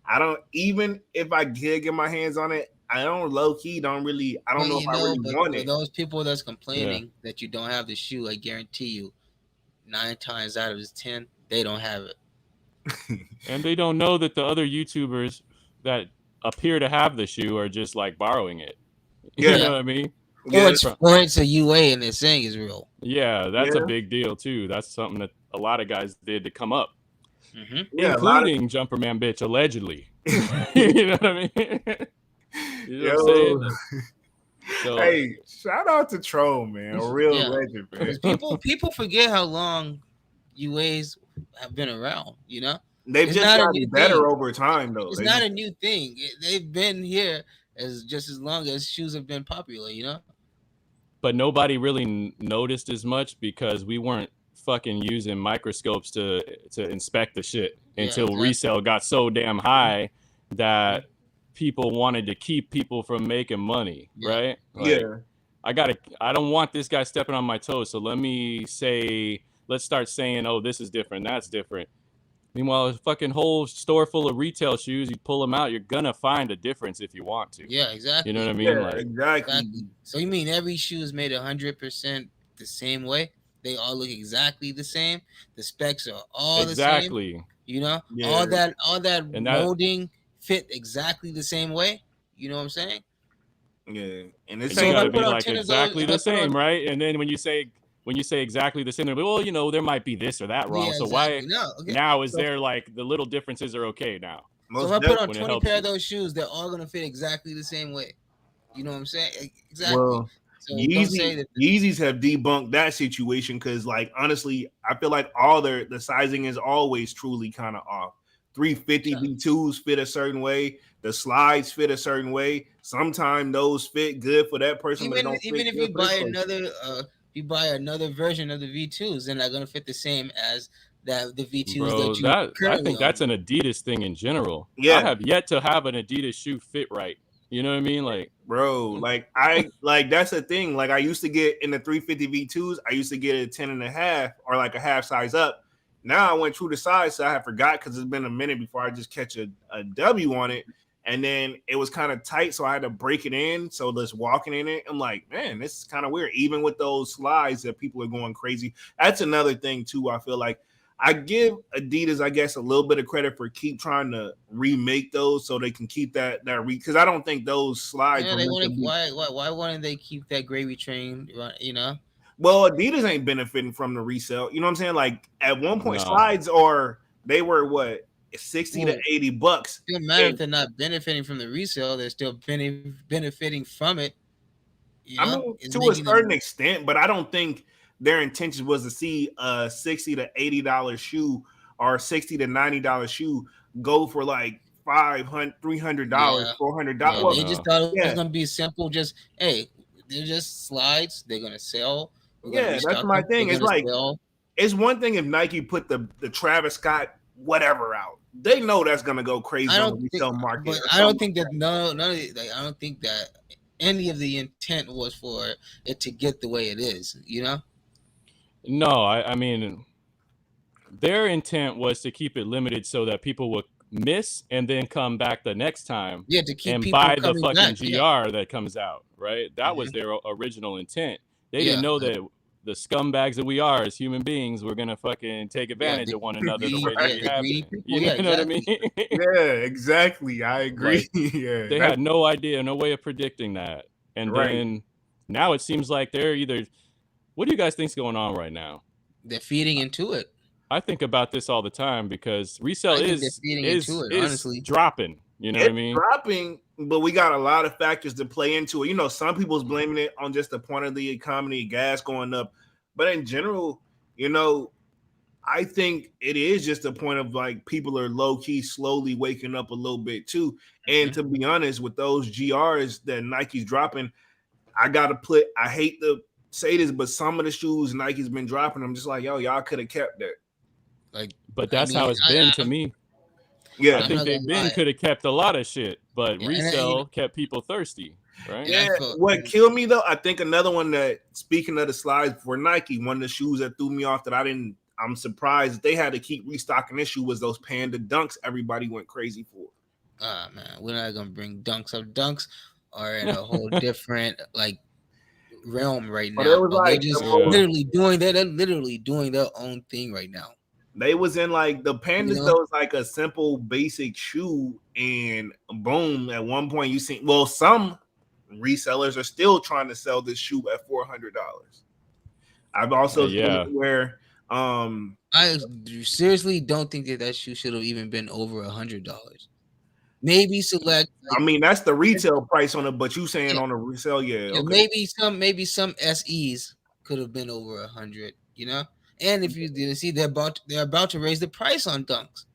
I don't, even if I did get my hands on it, I don't know if I really want it. Those people that's complaining that you don't have the shoe, I guarantee you, 9 times out of 10, they don't have it. And they don't know that the other YouTubers that appear to have the shoe are just like borrowing it. You know what I mean? Or it's a UA and they're saying it's real. Yeah, that's a big deal too. That's something that a lot of guys did to come up, including Jumperman bitch allegedly. You know what I mean? You know what I'm saying? So, hey, shout out to Troll, man, a real legend, man. People forget how long UAs have been around. They've just gotten better over time, though. It's not a new thing. They've been here just as long as shoes have been popular, But nobody really noticed as much because we weren't fucking using microscopes to inspect the shit until resale got so damn high that people wanted to keep people from making money, right? Like, I don't want this guy stepping on my toes, so let's start saying, oh, this is different, that's different. Meanwhile, a fucking whole store full of retail shoes, you pull them out, you're gonna find a difference if you want to. Yeah, exactly. You know what I mean? Yeah, exactly. So you mean every shoe is made 100% the same way? They all look exactly the same. The specs are all the same. All that molding fit exactly the same way. You know what I'm saying? Yeah, and it's gotta be like exactly the same, right? And then when you say exactly the same, well, there might be this or that wrong. So why now is there like the little differences are okay now? So if I put on 20 pair of those shoes, they're all gonna fit exactly the same way. You know what I'm saying? Exactly. Well, so Yeezys have debunked that situation because, like, honestly, I feel like all the sizing is always truly kind of off. 350 V2s fit a certain way. The slides fit a certain way. Sometimes those fit good for that person. Even if you buy another If you buy another version of the V2s, they're not gonna fit the same as the V2s Bro, that you I currently think own. that's an Adidas thing in general. I Yeah, have yet to have an Adidas shoe fit right. You know what I mean? Like, bro. Like that's the thing. Like I used to get in the 350 V2s, I used to get a 10 and a half or like a half size up. Now I went true to size, so I have forgot because it's been a minute before I just catch a W on it. And then it was kind of tight, so I had to break it in. So just walking in it, I'm like, man, this is kind of weird. Even with those slides that people are going crazy. That's another thing too. I feel like I give Adidas, I guess, a little bit of credit for keep trying to remake those so they can keep that because I don't think those slides Yeah, were they meant want to to. be. Why wouldn't they keep that gravy train? You know, Well, Adidas ain't benefiting from the resale. You know what I'm saying? Like at one point, no. slides they were what 60 to well, $80. it doesn't matter if And they're not benefiting from the resale. They're still benefiting from it. You I know, mean, it's to a making them. certain extent, but I don't think their intention was to see a $60 to $80 shoe or $60 to $90 shoe go for like $500, $300, Yeah, $400. yeah. Oh Well, They just no. thought it was yeah, gonna be simple. Just hey, they're just slides. They're gonna sell. We're gonna yeah, that's restock my them. They're thing. It's gonna like sell. it's one thing if Nike put the Travis Scott whatever out. They know that's gonna go I crazy on the don't think, resale market but or I don't something think like that none of the, like, I don't think that any of the intent was for it to get the way it is. You know. No, I mean, their intent was to keep it limited so that people would miss and then come back the next time Yeah, to keep and people buy the coming fucking back. Yeah. GR that comes out, right? That was Mhm. their original intent. They didn't Yeah. know that the scumbags that we are as human beings were gonna fucking take Yeah. advantage The of one another the greedy. way they Yeah, be the greedy happening. people. You Yeah, know what I mean? exactly. that. Yeah, exactly. I agree. Like, Yeah, they that's had no idea, no way of predicting that. And right. then now it seems like they're either. What do you guys think's going on right now? They're feeding into it. I think about this all the time because resale I think they're feeding into it. is Honestly. dropping. You know what I It's mean? dropping, but we got a lot of factors to play into it. You know, some people's blaming it on just the point of the economy, gas going up, but in general, you know, I think it is just a point of like people are low key slowly waking up a little bit too. And Mhm. to be honest, with those GRs that Nike's dropping, I hate to say this, but some of the shoes Nike's been dropping, I'm just like, yo, y'all could have kept that. Like, But I that's how mean, it's been to me. I Yeah. I'm think not they gonna been lie. could have kept a lot of shit, but Yeah, and you know, resale kept people thirsty, right? and I Yeah, felt what killed me though, I think another one that speaking of the slides for Nike, one of the shoes that threw me off that I'm surprised they had to keep restocking this shoe was those Panda Dunks everybody went crazy for. man, we're not gonna bring dunks up. Dunks are in a whole different like realm right But it now. was They're like just Yeah. they're literally doing their own thing right now. they was in like the You Pandas know, though is like a simple basic shoe and boom, at one point you see some resellers are still trying to sell this shoe at $400. I've also seen Yeah. it where I seriously don't think that shoe should have even been over $100. Maybe select like I mean that's the retail price on it, but you saying yeah, on the resale, yeah, yeah, okay. maybe some SEs could have been over 100. You know, and if you didn't see, they're about to raise the price on dunks.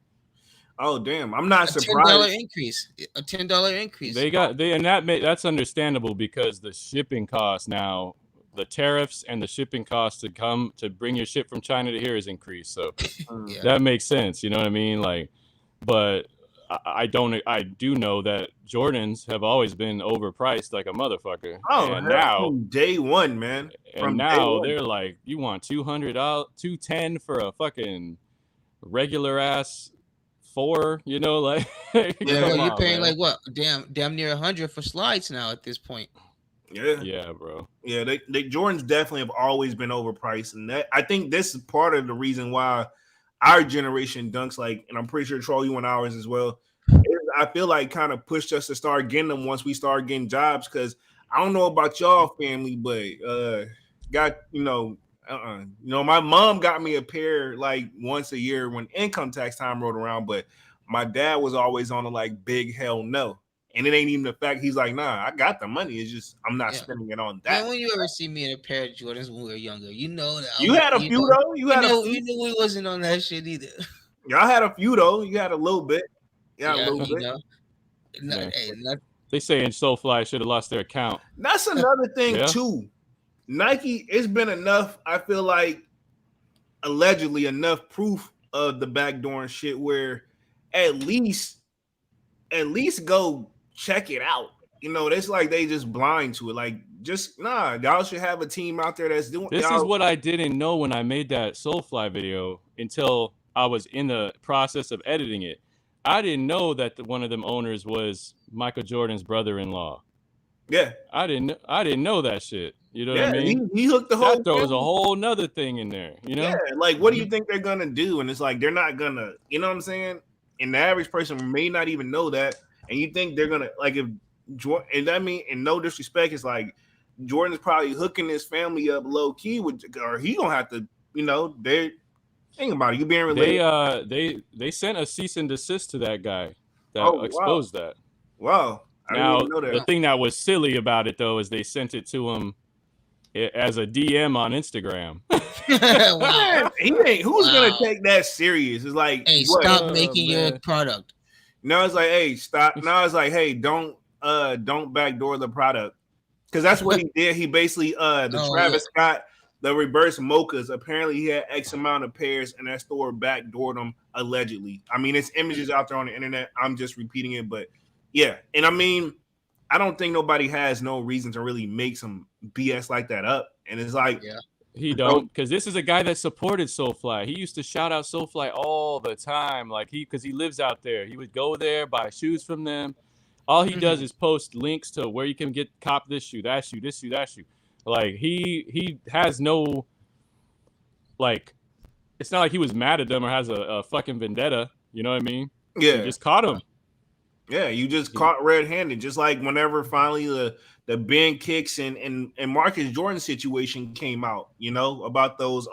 Oh damn, I'm not A $10 surprised. increase. A $10 increase. And that's understandable because the shipping costs now, the tariffs and the shipping costs to bring your ship from China to here is increased. So Yeah. that makes sense. You know what I mean? Like, but I do know that Jordans have always been overpriced like a motherfucker. Oh, And hell, now from day one, man. From day one. they're like, you want $210 for a fucking regular ass 4, you know, like Yeah, come you're on, paying man. like what? Damn near 100 for slides now at this point. Yeah. Yeah, bro. Yeah, they Jordans definitely have always been overpriced. And that I think this is part of the reason why our generation dunks like, and I'm pretty sure Troll, you and ours as well. I feel like kind of pushed us to start getting them once we start getting jobs. Cause I don't know about y'all family, but got my mom got me a pair like once a year when income tax time rolled around, but my dad was always on a like big hell no. And it ain't even the fact he's like, nah, I got the money. It's just I'm not Yeah. spending it on Man, that. when you ever see me in a pair of Jordans when we were younger, you know that You had a few though. You had a few. you know we wasn't on that shit either. Y'all had a few though. You had a little bit. Yeah, a Yeah, little you bit. know. Yeah. Hey, They saying SoFly should have lost their account. That's another thing Yeah. too. Nike, it's been enough. I feel like allegedly enough proof of the backdoor and shit where at least go check it out. You know, it's like they just blind to it. Like, just y'all should have a team out there that's doing. This is what I didn't know when I made that Soulfly video until I was in the process of editing it. I didn't know that one of them owners was Michael Jordan's brother-in-law. Yeah, I didn't know that shit. You know what I mean? He hooked the whole. That throws a whole nother thing in there. You know? Yeah, like what do you think they're gonna do? And it's like they're not gonna. You know what I'm saying? And the average person may not even know that. And you think they're gonna like if Jordan? And I mean, in no disrespect, it's like Jordan's probably hooking his family up low key with, or he gonna have to. You know, they think about it. You being related. They sent a cease and desist to that guy that exposed that. Wow. Now, the thing that was silly about it, though, is they sent it to him as a DM on Instagram. Wow. Who's going to take that serious? It's like, hey, stop making your product. No, it's like, hey, stop. Now it's like, hey, don't backdoor the product. Because that's what he did. He basically, Travis Scott, the reverse mochas, apparently he had X amount of pairs and that store backdoored them, allegedly. I mean, it's images out there on the internet. I'm just repeating it, but yeah, and I mean, I don't think nobody has no reason to really make some BS like that up. And it's like, he don't, because this is a guy that supported Soulfly. He used to shout out Soulfly all the time, like because he lives out there. He would go there, buy shoes from them. All he does is post links to where you can cop this shoe, that shoe, this shoe, that shoe. Like he has no, like, it's not like he was mad at them or has a fucking vendetta. You know what I mean? Yeah, you just caught him. Yeah, you just caught red-handed, just like whenever finally the Ben Kicks and Marcus Jordan situation came out, you know, about those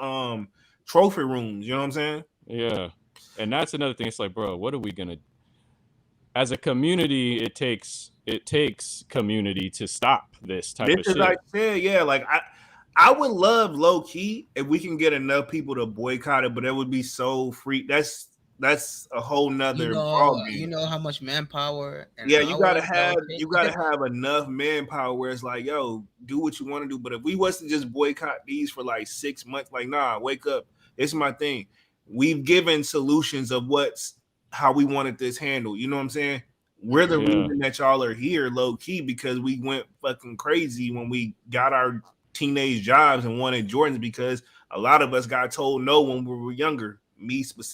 trophy rooms, you know what I'm saying? Yeah. And that's another thing. It's like, bro, what are we gonna, as a community, it takes community to stop this type of shit. Like I said, yeah, like I would love low key if we can get enough people to boycott it, but it would be so free. That's a whole nother ballgame. You know how much manpower. And you gotta have enough manpower where it's like, yo, do what you want to do. But if we was to just boycott these for like 6 months, like, nah, wake up. It's my thing. We've given solutions of how we wanted this handled. You know what I'm saying? We're the reason that y'all are here, low key, because we went fucking crazy when we got our teenage jobs and wanted Jordans, because a lot of us got told no when we were younger.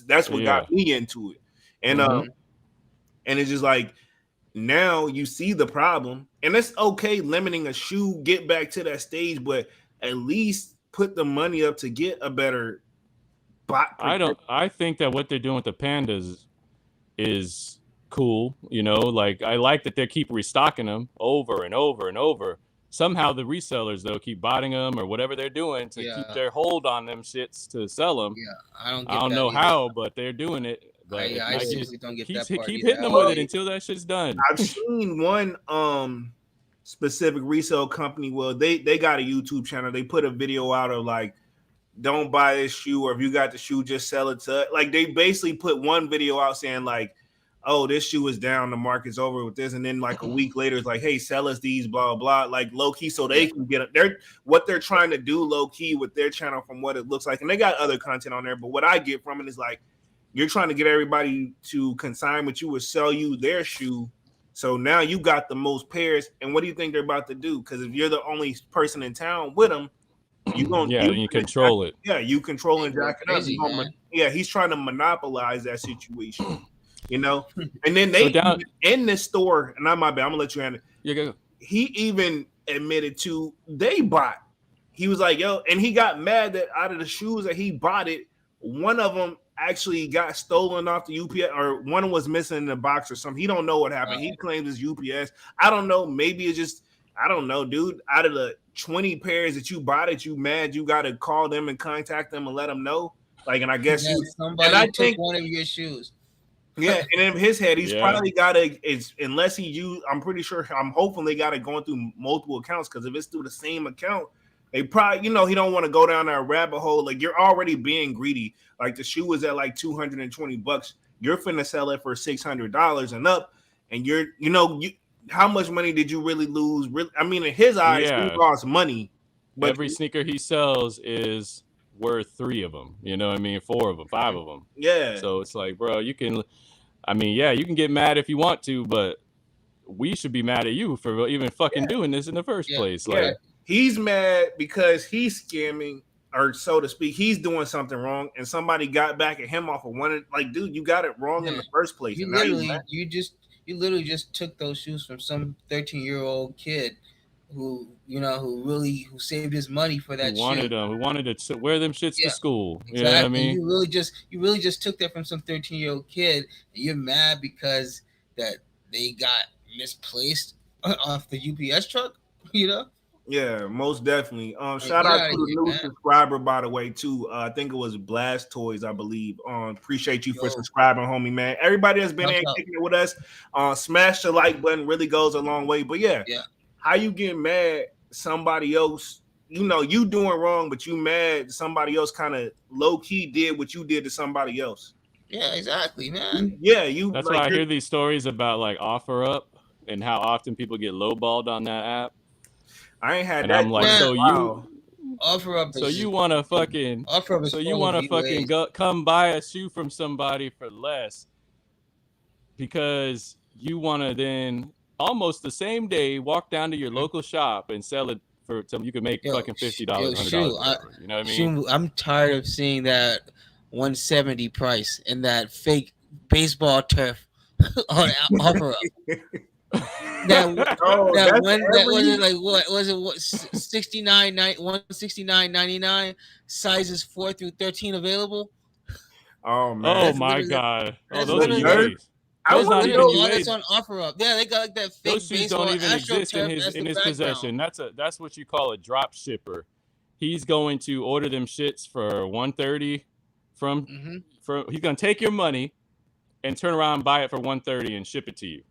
That's what got me into it. And and it's just like, now you see the problem, and it's okay limiting a shoe, get back to that stage, but at least put the money up to get a better bot. I think that what they're doing with the pandas is cool. You know, like, I like that they keep restocking them over and over and over. Somehow the resellers, though, keep buying them or whatever they're doing to keep their hold on them shits to sell them. Yeah, I don't know how, but they're doing it. But I seriously don't get that part. Keep hitting them with it until that shit's done. I've seen one specific resale company. Well, they got a YouTube channel. They put a video out of like, don't buy this shoe, or if you got the shoe, just sell it to. Like, they basically put one video out saying like, oh, this shoe is down, the market's over with this, and then like a week later, it's like, hey, sell us these, blah blah, like low key, so they can get it. What they're trying to do low key with their channel, from what it looks like, and they got other content on there. But what I get from it is like, you're trying to get everybody to consign with you or sell you their shoe. So now you got the most pairs, and what do you think they're about to do? Because if you're the only person in town with them, you control it. Yeah, you control and jack it up. Crazy, He's trying to monopolize that situation. You know, and then they in this store, and my bad, I'm gonna let you handle it. Yeah, go. He even admitted to they bought. He was like, yo, and he got mad that out of the shoes that he bought it, one of them actually got stolen off the UPS, or one was missing in the box or something. He don't know what happened. He claims it's UPS. I don't know. Maybe it's just, I don't know, dude. Out of the 20 pairs that you bought it, you mad, you got to call them and contact them and let them know. Like, and I guess somebody took one of your shoes. Yeah, and in his head, he's probably got unless he used, I'm pretty sure, I'm hoping they got it going through multiple accounts, because if it's through the same account, they probably, he don't want to go down that rabbit hole. Like, you're already being greedy. Like, the shoe is at like $220. You're finna sell it for $600 and up, and how much money did you really lose? Really, I mean, in his eyes, he lost money. But every sneaker he sells is worth 3 of them. You know what I mean? 4 of them, 5 of them. yeah, So it's like, bro, you can. I mean, yeah, you can get mad if you want to, but we should be mad at you for even fucking doing this in the first place. yeah, Like, he's mad because he's scamming, or so to speak. He's doing something wrong, and somebody got back at him off of one. Like, dude, you got it wrong in the first place, You and now literally just took those shoes from some 13-year-old kid who who saved his money for that shoe. who wanted to wear them shits to school. Exactly. You know what I mean? You really just took that from some 13-year-old kid, and you're mad because that they got misplaced off the UPS truck. You know? Yeah, most definitely. Shout out to the new subscriber, by the way, too. I think it was Blast Toys, I believe. Appreciate you for subscribing, homie, man. Everybody that's been in kicking it with us, smash the like button, really goes a long way. But yeah, how you get mad somebody else, you doing wrong, but you mad somebody else kind of low-key did what you did to somebody else. Yeah, exactly, man. That's why I hear these stories about like OfferUp and how often people get lowballed on that app. I ain't had and that. I'm like, OfferUp. So you want to fucking OfferUp. So you want to fucking come buy a shoe from somebody for less because you want to then almost the same day walk down to your local shop and sell it for something you can make fucking $50, $100. You know what I mean? I'm tired of seeing that 170 price and that fake baseball turf on OfferUp. That was it, like what was it, 169.99 sizes 4 through 13 available. Oh man. Oh my god. Oh, those are UAs. Those not even UAs on OfferUp. Yeah, they got like that fake those shoes don't even exist in his possession. That's what you call a drop shipper. He's going to order them shits for 130 from he's gonna take your money and turn around and buy it for 130 and ship it to you.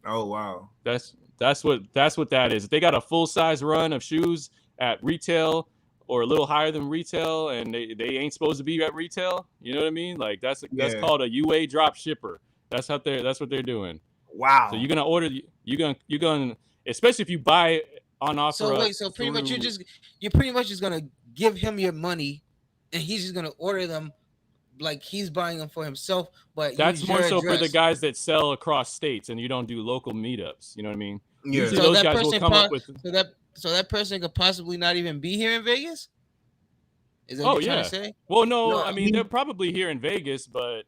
Oh wow. That's what that is. If they got a full size run of shoes at retail or a little higher than retail and they ain't supposed to be at retail, you know what I mean? Like that's called a UA drop shipper. That's what they're doing. Wow. So you're gonna order you're gonna especially if you buy it on OfferUp. So pretty much you're pretty much just gonna give him your money and he's just gonna order them like he's buying them for himself, but that's more so for the guys that sell across states and you don't do local meetups. You know what I mean? Yeah. Usually those guys will come up with. So that person could possibly not even be here in Vegas. Is that what you're trying to say? Well, no, I mean they're probably here in Vegas, but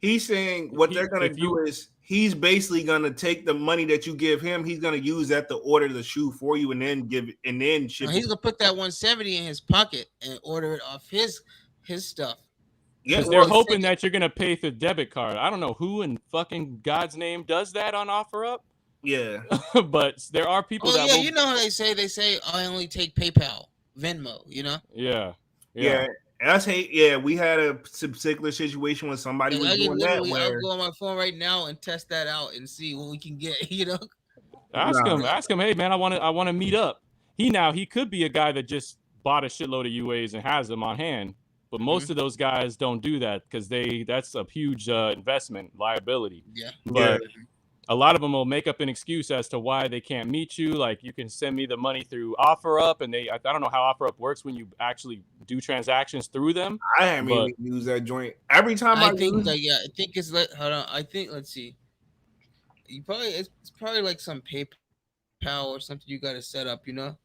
he's saying what they're gonna do is he's basically gonna take the money that you give him. He's gonna use that to order the shoe for you and then ship. He's gonna put that 170 in his pocket and order it off his stuff. Yeah, they're hoping that you're gonna pay through debit card. I don't know who in fucking God's name does that on OfferUp. Yeah, but there are people that. You know how they say I only take PayPal, Venmo. You know. Yeah. We had a particular situation when somebody was doing that. I'll go on my phone right now and test that out and see what we can get. You know. Ask him. Hey man, I want to meet up. He could be a guy that just bought a shitload of UAs and has them on hand. But most of those guys don't do that because that's a huge investment liability. Yeah. But a lot of them will make up an excuse as to why they can't meet you. Like you can send me the money through OfferUp, and I don't know how OfferUp works when you actually do transactions through them. I haven't even used that joint. Every time I think it's hold on. I think let's see. It's probably like some PayPal or something you got to set up. You know.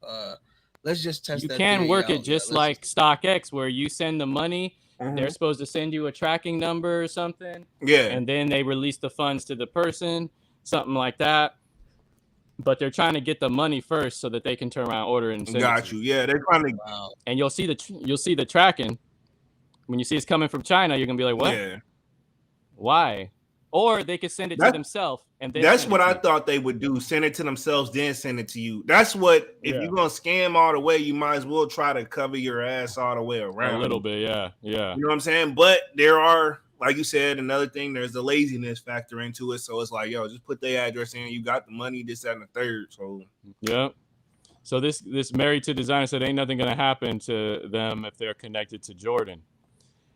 Let's just test. You can work it just like StockX, where you send the money. They're supposed to send you a tracking number or something. Yeah. And then they release the funds to the person, something like that. But they're trying to get the money first so that they can turn around, order, and send Got you. Yeah, they're trying to. Wow. And you'll see the tracking. When you see it's coming from China, you're gonna be like, "What? Yeah. Why?" Or they could send it to themselves, and that's what I thought they would do: send it to themselves, then send it to you. That's what if you're gonna scam all the way, you might as well try to cover your ass all the way around. A little bit, yeah. You know what I'm saying? But there are, like you said, another thing. There's the laziness factor into it. So it's like, yo, just put their address in. You got the money, this, that, and the third. So yeah. So this Married to Designer said ain't nothing gonna happen to them if they're connected to Jordan.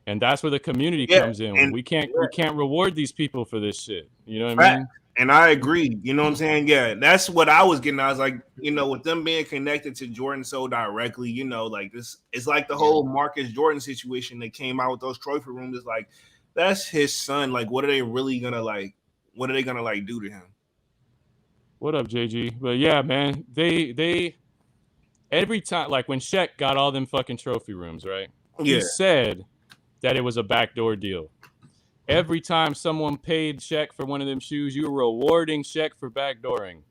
And that's where the community comes in. We can't reward these people for this shit. You know what I mean? And I agree. You know what I'm saying? Yeah, that's what I was getting. I was like, with them being connected to Jordan so directly, like this, it's like the whole Marcus Jordan situation that came out with those trophy rooms. Is like, that's his son. Like, what are they really gonna like? What are they gonna like do to him? What up, JG? But yeah, man, they every time, like when Shaq got all them fucking trophy rooms, right? Yeah. He said that it was a backdoor deal. Every time someone paid Shaq for one of them shoes, you were rewarding Shaq for backdooring.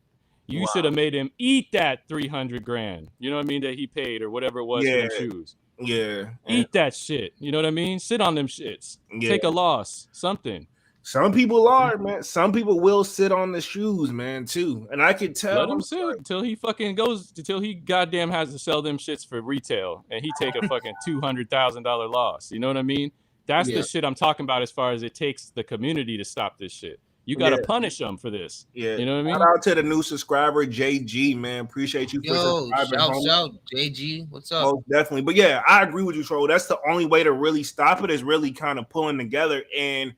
You should have made him eat that 300 grand. You know what I mean? That he paid or whatever it was for them shoes. Yeah. Eat that shit. You know what I mean? Sit on them shits. Yeah. Take a loss. Something. Some people are, man. Some people will sit on the shoes, man, too. And I could tell. Let him sit until he fucking goes, until he goddamn has to sell them shits for retail and he take a fucking $200,000 loss. You know what I mean? That's the shit I'm talking about as far as it takes the community to stop this shit. You got to punish them for this. Yeah. You know what I mean? Shout out to the new subscriber, JG, man. Appreciate you for subscribing. Shout, JG. What's up? Most definitely. But yeah, I agree with you, Troll. That's the only way to really stop it is really kind of pulling together. And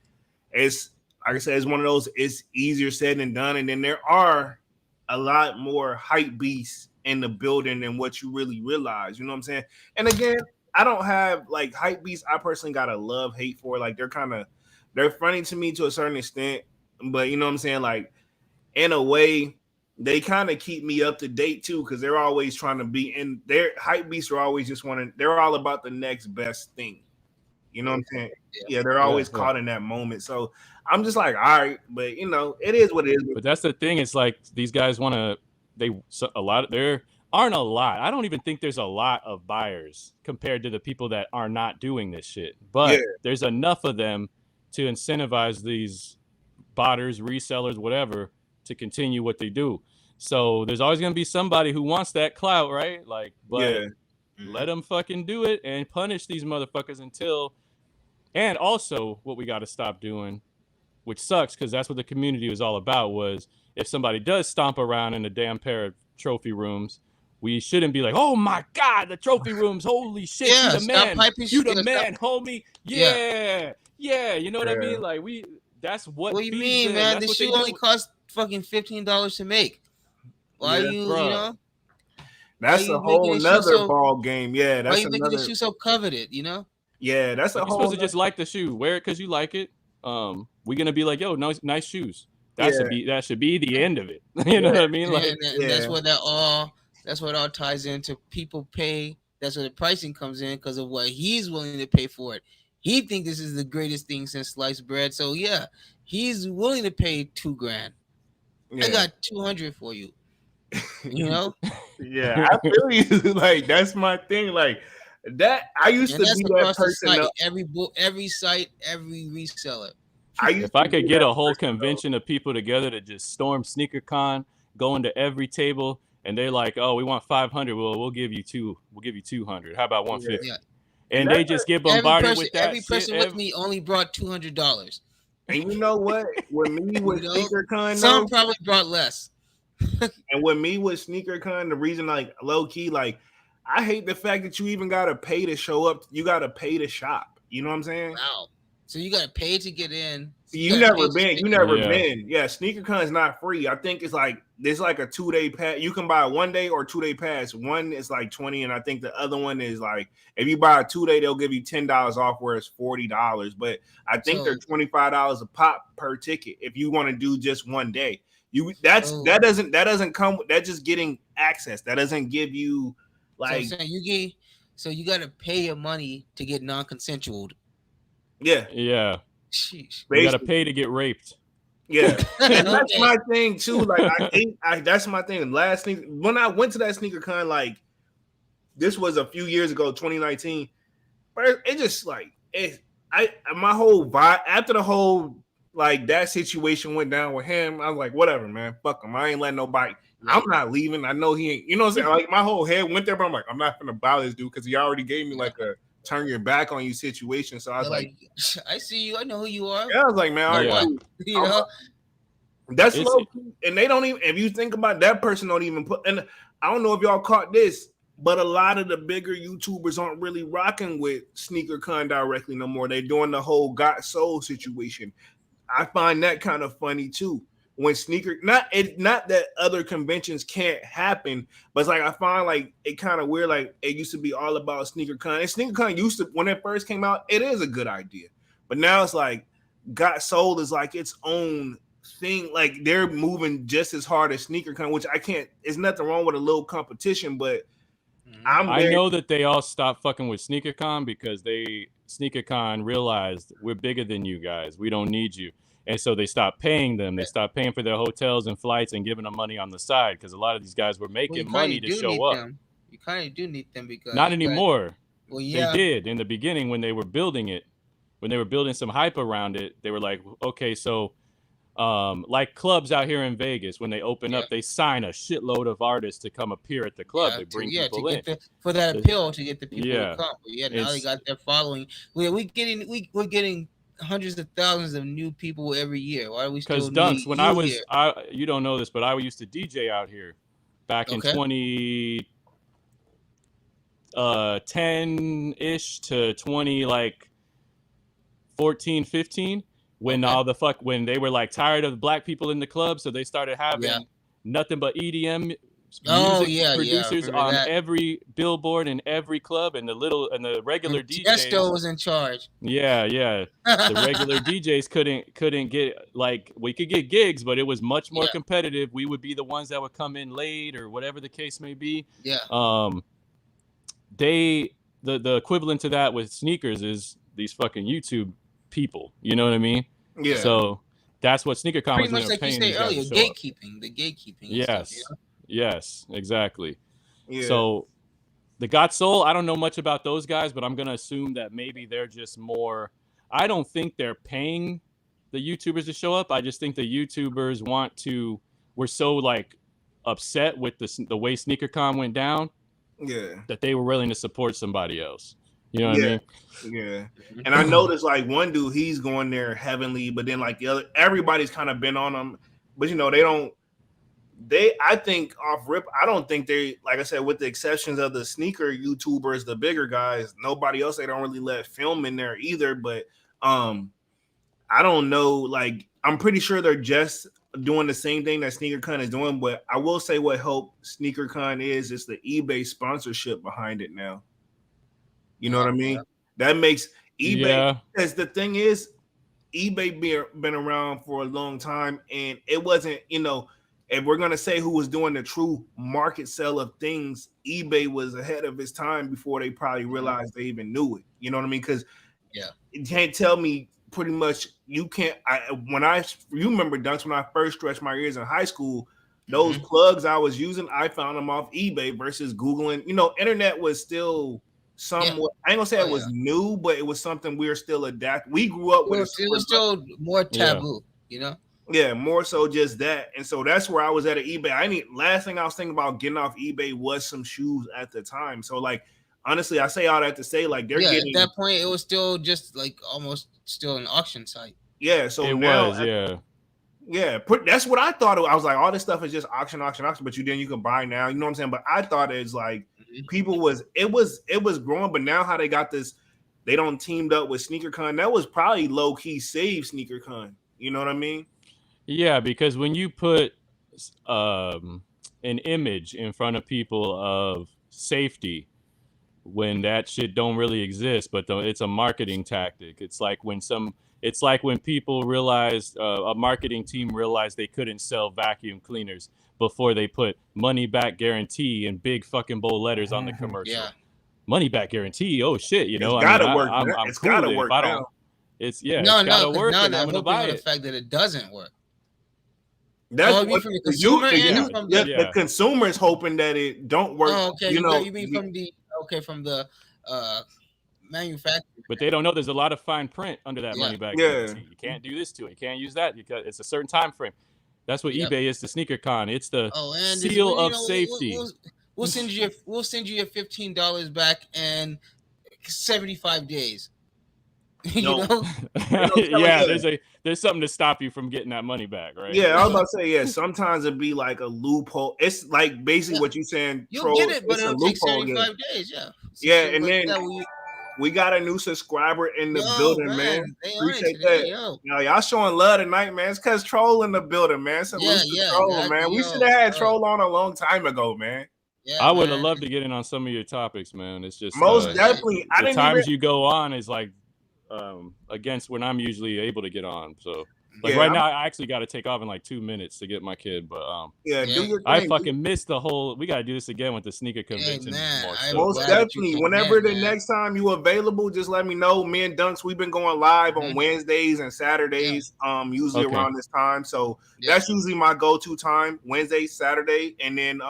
it's, like I said, it's one of those, it's easier said than done. And then there are a lot more hype beasts in the building than what you really realize. You know what I'm saying? And again, I don't have like hype beasts. I personally got a love hate for. Like they're funny to me to a certain extent, but you know what I'm saying? Like in a way, they kind of keep me up to date too, because they're always trying to be in their hype beasts are always just they're all about the next best thing. You know what I'm saying? Yeah, they're always caught in that moment. So I'm just like, all right, but it is what it is. But that's the thing. It's like these guys want to. There aren't a lot. I don't even think there's a lot of buyers compared to the people that are not doing this shit. But there's enough of them to incentivize these botters, resellers, whatever, to continue what they do. So there's always going to be somebody who wants that clout, right? Like, but let them fucking do it and punish these motherfuckers until. And also, what we got to stop doing, which sucks because that's what the community was all about, was if somebody does stomp around in a damn pair of trophy rooms, we shouldn't be like, oh my God, the trophy rooms, holy shit, you the man, homie. Yeah, you know what I mean? Like that's what. What do you mean, man? The shoe only cost fucking $15 to make. Why are you, That's a whole nother ball game. Yeah, that's why you making the shoe so coveted, Yeah, that's a whole. You're supposed to just like the shoe, wear it because you like it. We're gonna be like, yo, nice shoes. That should be the end of it. You know what I mean? Like, that's what that's what all ties into. People pay. That's where the pricing comes in because of what he's willing to pay for it. He thinks this is the greatest thing since sliced bread. So yeah, he's willing to pay $2,000. I got 200 for you. Yeah, I feel you. Like that's my thing. Like that, I used to be that person. Every site, every reseller. If I could get a whole convention of people together to just storm SneakerCon, go into every table, and they're like, "Oh, we want 500. Well, we'll give you 200. How about 150?" Yeah. And they just get bombarded with that. Every person with me only brought $200. And you know what? With me with SneakerCon, some probably brought less. And with me with SneakerCon, the reason, like low key, like I hate the fact that you even gotta pay to show up. You gotta pay to shop. You know what I'm saying? Wow. So you gotta pay to get in. You never been. Yeah, SneakerCon is not free. I think it's like there's like a 2-day pass. You can buy a 1-day or 2-day pass. One is like $20, and I think the other one is like if you buy a 2-day, they'll give you $10 off, where it's $40. But I think they're $25 a pop per ticket if you want to do just 1 day. That doesn't come. That's just getting access. That doesn't give you like. So you got to pay your money to get non-consensual. Yeah. Sheesh. You got to pay to get raped. Yeah, and that's my thing too. Like that's my thing. When I went to that SneakerCon, like this was a few years ago, 2019. But it just like my whole vibe after the whole like that situation went down with him. I was like, whatever, man, fuck him. I ain't letting nobody. I'm not leaving. I know he ain't. You know what I'm saying? Like my whole head went there, but I'm like, I'm not gonna buy this dude because he already gave me like a turn your back on you situation. So I was like, I see you. I know who you are. Yeah, I was like, man, all right, that's low key. And they don't even, if you think about that person, don't even put, and I don't know if y'all caught this, but a lot of the bigger YouTubers aren't really rocking with SneakerCon directly no more. They're doing the whole Got Soul situation. I find that kind of funny too. when not that other conventions can't happen, but it's like I find like it kind of weird. Like it used to be all about SneakerCon, and SneakerCon used to, when it first came out, it is a good idea, but now it's like Got Sold is like its own thing. Like they're moving just as hard as SneakerCon, which I can't. There's nothing wrong with a little competition, but I know that they all stopped fucking with SneakerCon because SneakerCon realized we're bigger than you guys. We don't need you. And so they stopped paying them. They stopped paying for their hotels and flights and giving them money on the side because a lot of these guys were making money to show up. You kind of do need them because not anymore. Well, yeah, they did in the beginning when they were building it. When they were building some hype around it, they were like, okay, so like clubs out here in Vegas, when they open up, they sign a shitload of artists to come appear at the club. They bring people in for that appeal to get the people to come. But now they got their following. We're getting hundreds of thousands of new people every year. Why are we still? Because Dunks, when you don't know this, but I used to DJ out here back in 2010-ish to 2014, 15. When when they were like tired of black people in the club, so they started having nothing but EDM producers on every billboard in every club, and the regular DJs. Chesto was in charge. Yeah. The regular DJs couldn't get, like, we could get gigs, but it was much more competitive. We would be the ones that would come in late or whatever the case may be. Yeah. The equivalent to that with sneakers is these fucking YouTube people. You know what I mean? Yeah. So that's what SneakerCon was like you said earlier, gatekeeping. Yes. Stuff, Yes, exactly. Yeah. So the Got Soul, I don't know much about those guys, but I'm going to assume that maybe they're just more, I don't think they're paying the YouTubers to show up. I just think the YouTubers were so like upset with the way SneakerCon went down that they were willing to support somebody else. You know what I mean? Yeah. And I noticed like one dude, he's going there heavenly, but then like the other, everybody's kind of been on them, but I think off rip, I don't think they, like I said, with the exceptions of the sneaker YouTubers, the bigger guys, nobody else, they don't really let film in there either. But I don't know, like I'm pretty sure they're just doing the same thing that SneakerCon is doing. But I will say what helped SneakerCon is the eBay sponsorship behind it now. You know what I mean? That makes eBay, because the thing is, eBay been around for a long time, and it wasn't, if we're going to say who was doing the true market sell of things, eBay was ahead of its time before they probably realized they even knew it. You know what I mean? Because you can't tell me pretty much, you can't, you remember, Dunks, when I first stretched my ears in high school, those plugs I was using, I found them off eBay versus Googling. Internet was still somewhat, I ain't gonna say it was new, but it was something we were still adapting. We grew up with it was still more taboo, Yeah, more so just that. And so that's where I was at eBay. Last thing I was thinking about getting off eBay was some shoes at the time. So like honestly, I say all that to say like they're getting, at that point it was still just like almost still an auction site. Yeah, so that's what I thought. I was like, all this stuff is just auction, but you can buy now. You know what I'm saying? But I thought it's like it was growing, but now how they got this, they don't teamed up with SneakerCon. That was probably low key save SneakerCon. You know what I mean? Yeah, because when you put an image in front of people of safety, when that shit don't really exist, but it's a marketing tactic. It's like when people realized, a marketing team realized they couldn't sell vacuum cleaners before they put money back guarantee in big fucking bold letters on the commercial. Yeah. Money back guarantee. Oh shit, it's gotta work. It's gotta work. It's gotta work. No, I'm gonna buy it. The fact that it doesn't work. That's what from the consumer the consumer is hoping that it don't work. Oh, okay. You mean from the manufacturer. But they don't know there's a lot of fine print under that money back guarantee. You can't do this to it. You can't use that because it's a certain time frame. That's what eBay is to SneakerCon. It's the seal of safety. We'll send you your $15 back in 75 days. There's something to stop you from getting that money back, right? Yeah, I was about to say, sometimes it'd be like a loophole. It's like basically what you're saying. You'll get it, but it'll take 75 days. And then We got a new subscriber in the Yo, building, man. man. They on it Appreciate today, that. yo. Y'all showing love tonight, man. It's because Troll in the building, man. Salute to Troll, man. We should have had Troll on a long time ago, man. Yeah, I would have loved to get in on some of your topics, man. It's just most definitely. The times you go on is like against when I'm usually able to get on. So like right now, I actually got to take off in like 2 minutes to get my kid. But do your thing. I fucking missed the whole. We got to do this again with the sneaker convention. Most definitely. Whenever the next time you available, just let me know. Me and Dunks, we've been going live on Wednesdays and Saturdays. Usually around this time. So that's usually my go-to time. Wednesday, Saturday, and then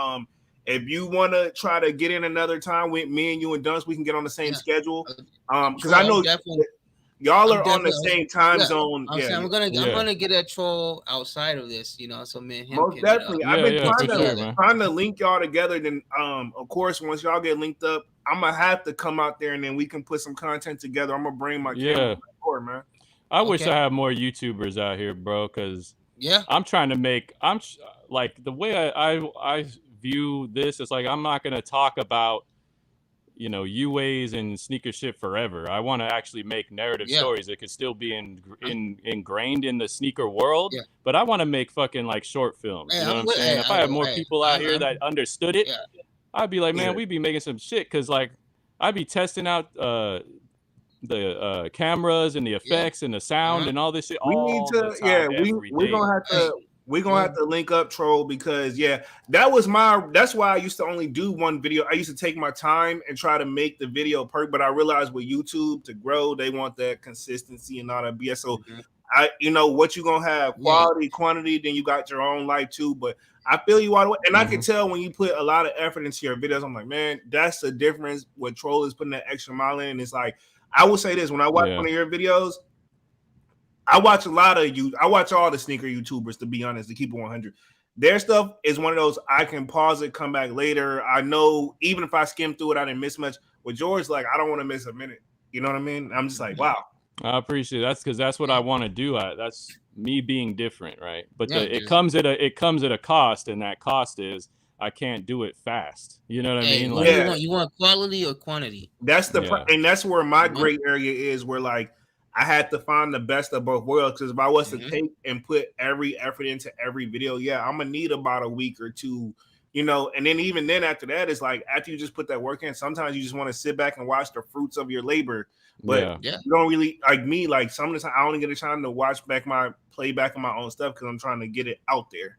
if you want to try to get in another time with me and you and Dunks, we can get on the same schedule. Because I know y'all are on the same time zone. I'm gonna get a Troll outside of this, you know. So me and him. Most definitely. I've been trying to link y'all together. Then, of course, once y'all get linked up, I'm gonna have to come out there and then we can put some content together. I'm gonna bring my camera forward, man. I wish I had more YouTubers out here, bro. Because I'm trying to make. Like the way I view this, it's like I'm not gonna talk about, you know, UAs and sneaker shit forever. I want to actually make narrative stories that could still be ingrained in the sneaker world, but I want to make fucking like short films. You know what I'm saying? If I had more people out here that understood it, I'd be like, man, we'd be making some shit. Cause like I'd be testing out the cameras and the effects and the sound and all this shit. We're gonna have to link up, Troll, because that's why I used to only do one video. I used to take my time and try to make the video perfect, but I realized with YouTube to grow, they want that consistency and all that BS. So what you gonna have, quality, quantity, then you got your own life too. But I feel you all the way, and I can tell when you put a lot of effort into your videos. I'm like, man, that's the difference. What Troll is putting that extra mile in. And it's like, I will say this: when I watch one of your videos, I watch a lot of you. I watch all the sneaker YouTubers, to be honest, to keep it 100. Their stuff is one of those I can pause it, come back later. I know even if I skim through it, I didn't miss much. With George, like I don't want to miss a minute. You know what I mean? I'm just like, wow. I appreciate it. That's because that's what I want to do. That's me being different, right? But it comes at a cost, and that cost is I can't do it fast. You know what I mean? Like, you want quality or quantity? That's and that's where my gray area is. Where like I had to find the best of both worlds, because if I was to take and put every effort into every video, I'm gonna need about a week or two, you know. And then even then after that, it's like after you just put that work in, sometimes you just want to sit back and watch the fruits of your labor. But you don't really like me. Like some of the time, I only get a time to watch back my playback of my own stuff because I'm trying to get it out there,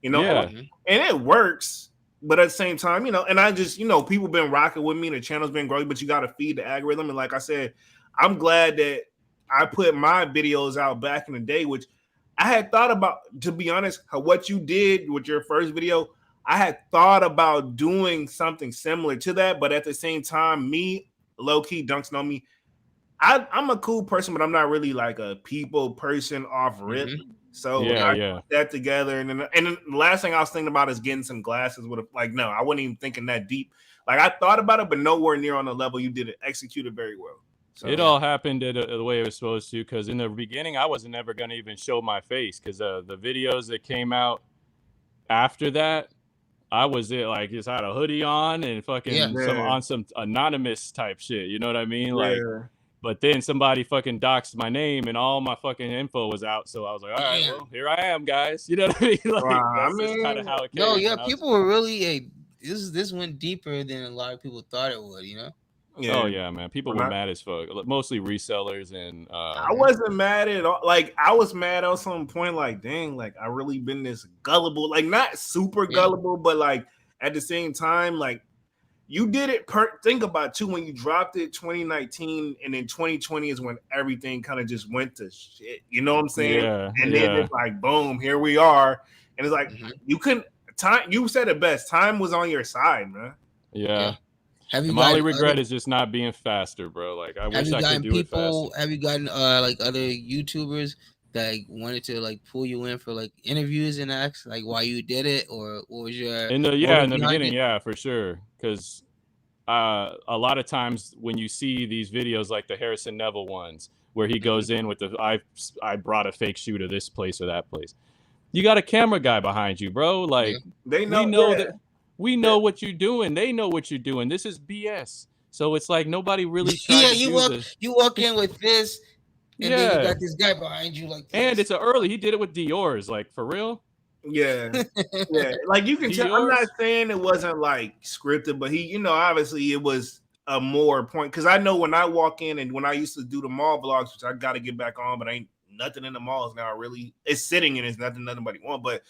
you know. And it works. But at the same time, you know, and I just, you know, people been rocking with me. The channel's been growing, but you got to feed the algorithm. And like I said, I'm glad that I put my videos out back in the day, which I had thought about, to be honest, what you did with your first video. I had thought about doing something similar to that, but at the same time, me, low-key, Dunks know me, I'm a cool person, but I'm not really like a people person off rip. So I put that together. And then the last thing I was thinking about is getting some glasses with no, I wasn't even thinking that deep. Like I thought about it, but nowhere near on the level you did it. Executed very well. So, it all happened the way it was supposed to, because in the beginning, I wasn't ever going to even show my face, because the videos that came out after that, I was like just had a hoodie on and fucking some anonymous type shit. You know what I mean? Like, but then somebody fucking doxed my name and all my fucking info was out. So I was like, all right, well, here I am, guys. You know what I mean? Like, that's kind of how it came. People were really this went deeper than a lot of people thought it would, you know? Oh yeah, man. People were mad as fuck. Mostly resellers, and I wasn't mad at all. Like I was mad at some point, like, dang, like I really been this gullible, like not super gullible, but like at the same time, like you did it think about too, when you dropped it 2019 and then 2020 is when everything kind of just went to shit. You know what I'm saying? And then it's like boom, here we are. And it's like you couldn't you said it best. Time was on your side, man. My only regret is just not being faster, bro. Like I wish I could do it faster. Have you gotten like other YouTubers that wanted to like pull you in for like interviews and ask like why you did it, or what was your in the beginning, for sure. Because a lot of times when you see these videos like the Harrison Neville ones where he goes in with I brought a fake shoe to this place or that place, you got a camera guy behind you, bro. Like we know that. We know what you're doing. They know what you're doing. This is BS. So it's like nobody really tried Yeah, to do the you walk in with this, and then you yeah. got this guy behind you like And this. it's early. He did it with Dior's, like for real. Yeah. Yeah. Like you can tell, I'm not Dior's. saying it wasn't like scripted, but he, obviously it was a more point. Cause I know when I walk in and when I used to do the mall vlogs, which I got to get back on, but ain't nothing in the malls now really. It's sitting and it's nothing nobody want. But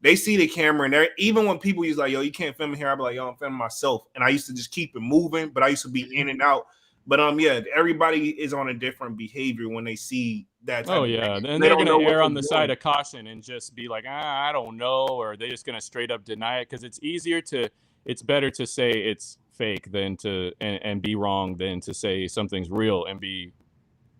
they see the camera and they're even when people use like, yo, you can't film here, I'll be like, yo, I'm filming myself. And I used to just keep it moving, but I used to be in and out. But yeah, everybody is on a different behavior when they see that type Oh of yeah, thing. and They they're don't gonna know what err they're on the side doing. of caution and just be like, I don't know, or they're just gonna straight up deny it because it's better to say it's fake than to and be wrong than to say something's real and be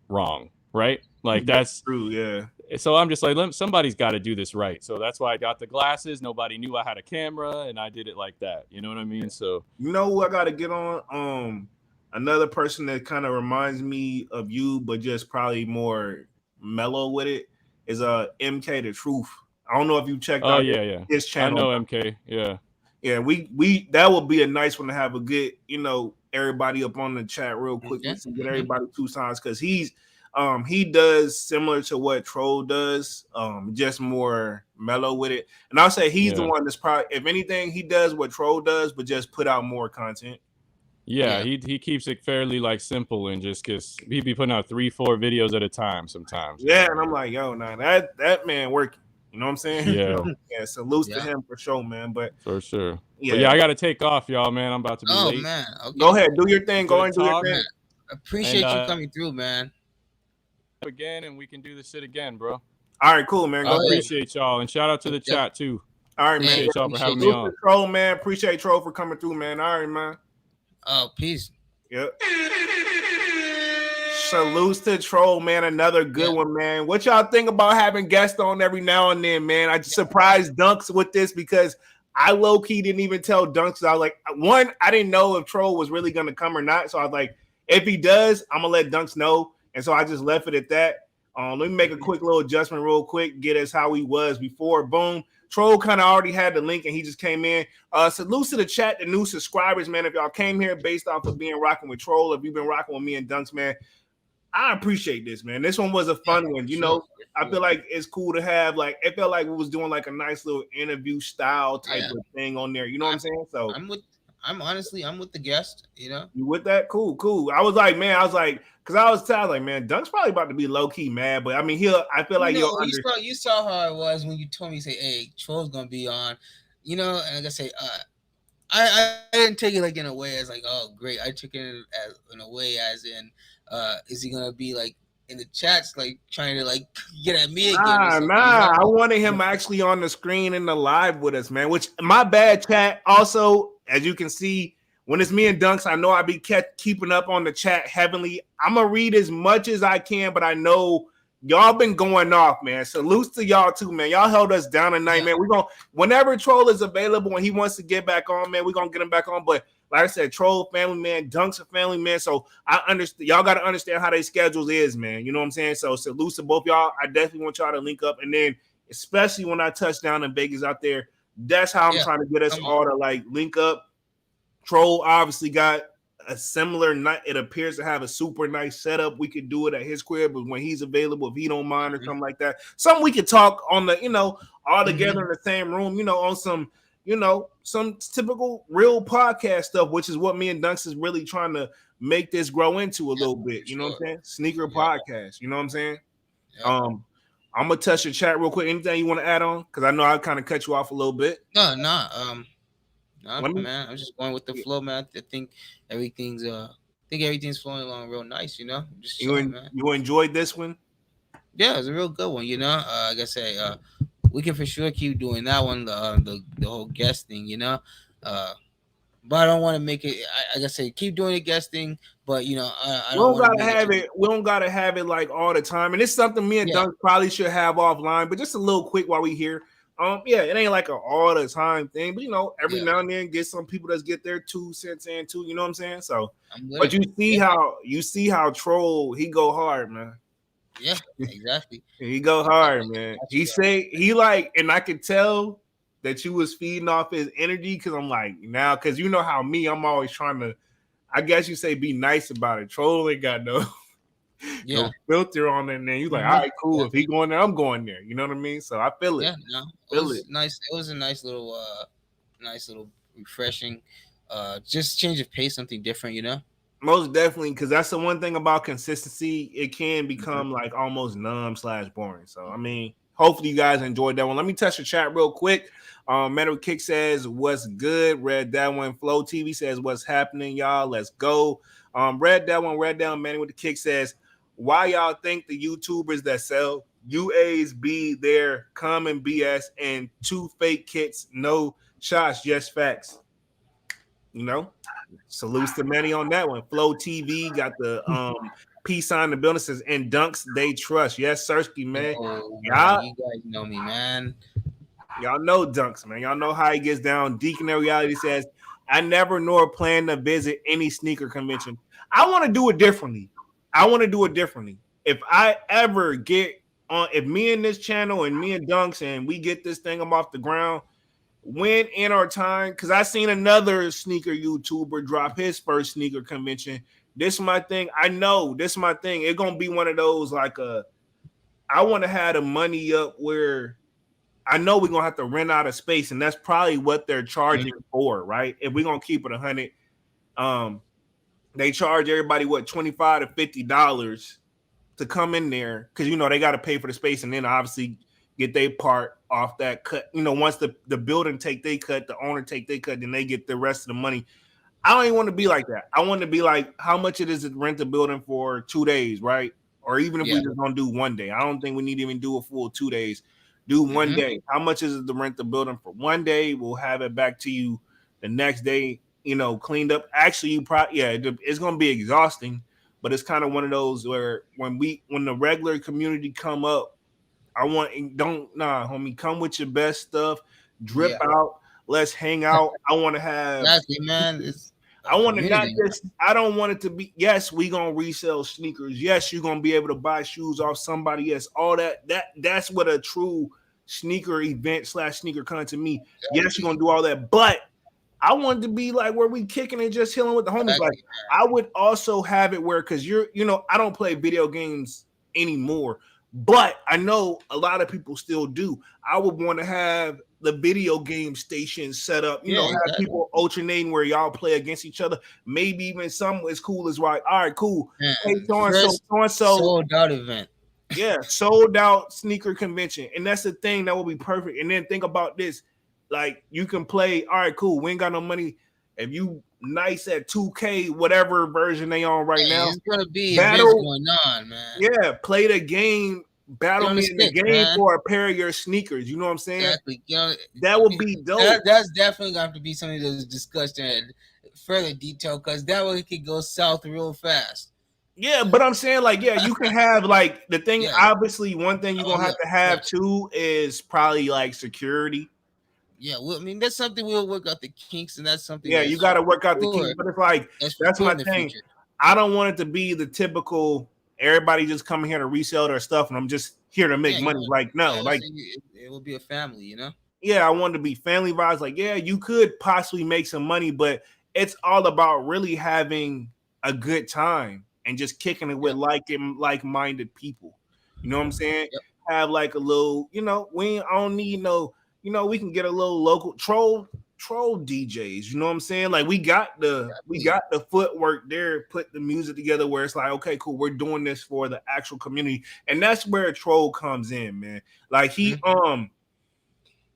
wrong, right? Like that's true, yeah. So I'm just like, somebody's got to do this right. So that's why I got the glasses. Nobody knew I had a camera, and I did it like that. You know what I mean? So you know who I got to get on? Another person that kind of reminds me of you, but just probably more mellow with it is MK the Truth. I don't know if you checked out yeah, his I channel. know MK. Yeah, we that would be a nice one to have a good, everybody up on the chat real quickly to get everybody 2 sides because he does similar to what Troll does, just more mellow with it. And I'll say he's the one that's probably, if anything, he does what Troll does, but just put out more content. Yeah, he keeps it fairly like simple and just because he'd be putting out 3-4 videos at a time sometimes. Yeah, and I'm like, yo, nah, that man working. You know what I'm saying? Yeah. Yeah, salutes to him for sure, man. But for sure. Yeah, but I got to take off, y'all, man. I'm about to be late. Oh man, okay. Go ahead, do your thing. Go and do your thing. Man, appreciate you coming through, man. Again, and we can do this shit again, bro. All right, cool, man. I appreciate y'all, and shout out to the chat too. All right, man. Appreciate y'all for having me on. Troll, man. Appreciate Troll for coming through, man. All right, man. Oh, peace. Yep. Salutes to Troll, man. Another good one, man. What y'all think about having guests on every now and then, man? I just surprised Dunks with this because I low-key didn't even tell Dunks. I was like, one, I didn't know if Troll was really going to come or not. So I was like, if he does, I'm going to let Dunks know. And so I just left it at that. Let me make a quick little adjustment real quick, get us how he was before. Boom. Troll kind of already had the link and he just came in. Salute to the chat, the new subscribers, man. If y'all came here based off of being rocking with Troll, if you've been rocking with me and Dunks, man, I appreciate this, man. This one was a fun one. I feel like it's cool to have, like, it felt like we was doing like a nice little interview style type of thing on there. You know what I'm saying? So I'm with the guest, You with that? Cool. I was like, because I was like, man, Dunk's probably about to be low key mad, but I mean, I feel like you saw how it was when you told me, say, hey, Troll's gonna be on, and like I say, I didn't take it like in a way as like, oh great. I took it in a way as in, is he gonna be like in the chats like trying to like get at me again? I wanted him actually on the screen in the live with us, man. Which my bad, chat. Also, as you can see, when it's me and Dunks, I know I be keeping up on the chat heavily. I'm gonna read as much as I can, but I know y'all been going off, man. Salutes to y'all too, man. Y'all held us down tonight, man. We're gonna, whenever Troll is available and he wants to get back on, man, we're gonna get him back on. But like I said, Troll family man, Dunk's a family man. So I understand, y'all gotta understand how their schedules is, man. You know what I'm saying? So salutes to both y'all. I definitely want y'all to link up, and then especially when I touch down in Vegas out there, that's how I'm trying to get us all to like link up. Troll obviously got a similar night. It appears to have a super nice setup. We could do it at his crib, but when he's available, if he don't mind or something like that, something we could talk on the, all together in the same room, on some, some typical real podcast stuff, which is what me and Dunks is really trying to make this grow into a little bit. You know what I'm saying? Sneaker podcast. You know what I'm saying? I'm gonna touch your chat real quick. Anything you want to add on? Because I know I kind of cut you off a little bit. No, man. I'm just going with the flow, man. I think everything's flowing along real nice. Just chilling, man. You enjoyed this one? Yeah, it's a real good one. Like I say, we can for sure keep doing that one. The whole guest thing, But I don't want to make it. Like I say, keep doing the guest thing. But I don't we don't gotta have it. We don't gotta have it like all the time. And it's something me and Dunk probably should have offline. But just a little quick while we here. It ain't like an all the time thing, but every now and then get some people that get their 2 cents in too. You know what I'm saying? So, but you see how Troll he go hard, man. Yeah, exactly. He go hard, man. He say he like, and I could tell that you was feeding off his energy because I'm like now because you know how I'm always trying to I guess you say be nice about it. Troll ain't got no Yeah. no filter on it, and then you like, all Hmm. right, cool. If he Definitely. going there, I'm going there. You know what I mean? So I feel it. Yeah. No, it Feel it. was nice. It was a nice little refreshing, just change of pace, something different. You know. Most definitely, because that's the one thing about consistency. It can Hmm. become like almost numb slash boring. So I mean, hopefully you guys enjoyed that one. Let me touch the chat real quick. Metal Kick says what's good. Read that one. Flow TV says what's happening, y'all. Let's go. Read that one. Read down. Manny with the kick says why y'all think the YouTubers that sell UAs be there common BS and two fake kits, no shots, just facts. You know. Salutes to Manny on that one. Flow TV got the peace sign in the building says and dunks they trust. Yes, Sersky, man. Oh man, Y'all, you guys know me, man. y'all know dunks, man. Y'all know how he gets down. Deacon in reality says, I never nor plan to visit any sneaker convention. I want to do it differently. I want to do it differently. If I ever get on, if me and this channel and me and Dunks and we get this thing off the ground, when in our time, because I seen another sneaker YouTuber drop his first sneaker convention. This is my thing. I know this is my thing. It's gonna be one of those like I want to have the money up where I know we're gonna have to rent out a space, and that's probably what they're charging for, right? If we're gonna keep it 100, um, they charge everybody what $25 to $50 to come in there because they got to pay for the space and then obviously get their part off that cut. Once the building take they cut, the owner take they cut, then they get the rest of the money. I don't even want to be like that. I want to be like how much it is to rent a building for 2 days, right? Or even if we Yeah. just gonna do one day. I don't think we need to even do a full 2 days. Do one Hmm. day. How much is it to rent the building for one day? We'll have it back to you the next day, cleaned up. Actually, you probably it's gonna be exhausting, but it's kind of one of those where when the regular community come up, I want don't nah, homie, come with your best stuff, drip Yeah. out, let's hang out. I want to have Exactly, man. It's I a want to not community. just. I don't want it to be. Yes, we gonna resell sneakers. Yes, you're gonna be able to buy shoes off somebody. Yes, all that. That's what a true sneaker event slash sneaker con to me. Yes, you're gonna do all that, but I wanted to be like where we kicking and just chilling with the homies. Like Exactly. I would also have it where because I don't play video games anymore, but I know a lot of people still do. I would want to have the video game station set up, Yeah, have exactly. people alternating where y'all play against each other. Maybe even some as cool as like, all right, cool. Hey, Man, so and so, first so and so, sold out event. yeah, sold out sneaker convention. And that's the thing that will be perfect. And then think about this. Like you can play, all right, cool. We ain't got no money. If you nice at 2K, whatever version they on right Hey, now, it's gonna be events battle, going on, man. yeah, play the game, Get battle on the me in the sticks, game man. for a pair of your sneakers. You know what I'm saying? Exactly. You know, That I would mean, be dope. that's definitely going to have to be something that's discussed in further detail because that way it could go south real fast. Yeah, but I'm saying like, yeah, you can have like the thing. Yeah. Obviously, one thing you're Oh gonna yeah. have to have Yes. too is probably like security. Yeah. Well, I mean, that's something we'll work out the kinks, and that's something Yeah, you that's got to work out the sure. kinks. But it's like That's for that's sure my in the thing. future. I don't want it to be the typical everybody just coming here to resell their stuff and I'm just here to make Yeah. You money. know. Like no, Yeah. like It will be a family. You know. yeah, I want to be family vibes. Like yeah, you could possibly make some money, but it's all about really having a good time and just kicking it with Yep. like-minded people. You know what I'm saying? Yep. Have like a little, I don't need no, we can get a little local troll DJs. You know what I'm saying? Like we got the footwork there, put the music together where it's like, okay, cool, we're doing this for the actual community. And that's where troll comes in, man. Like he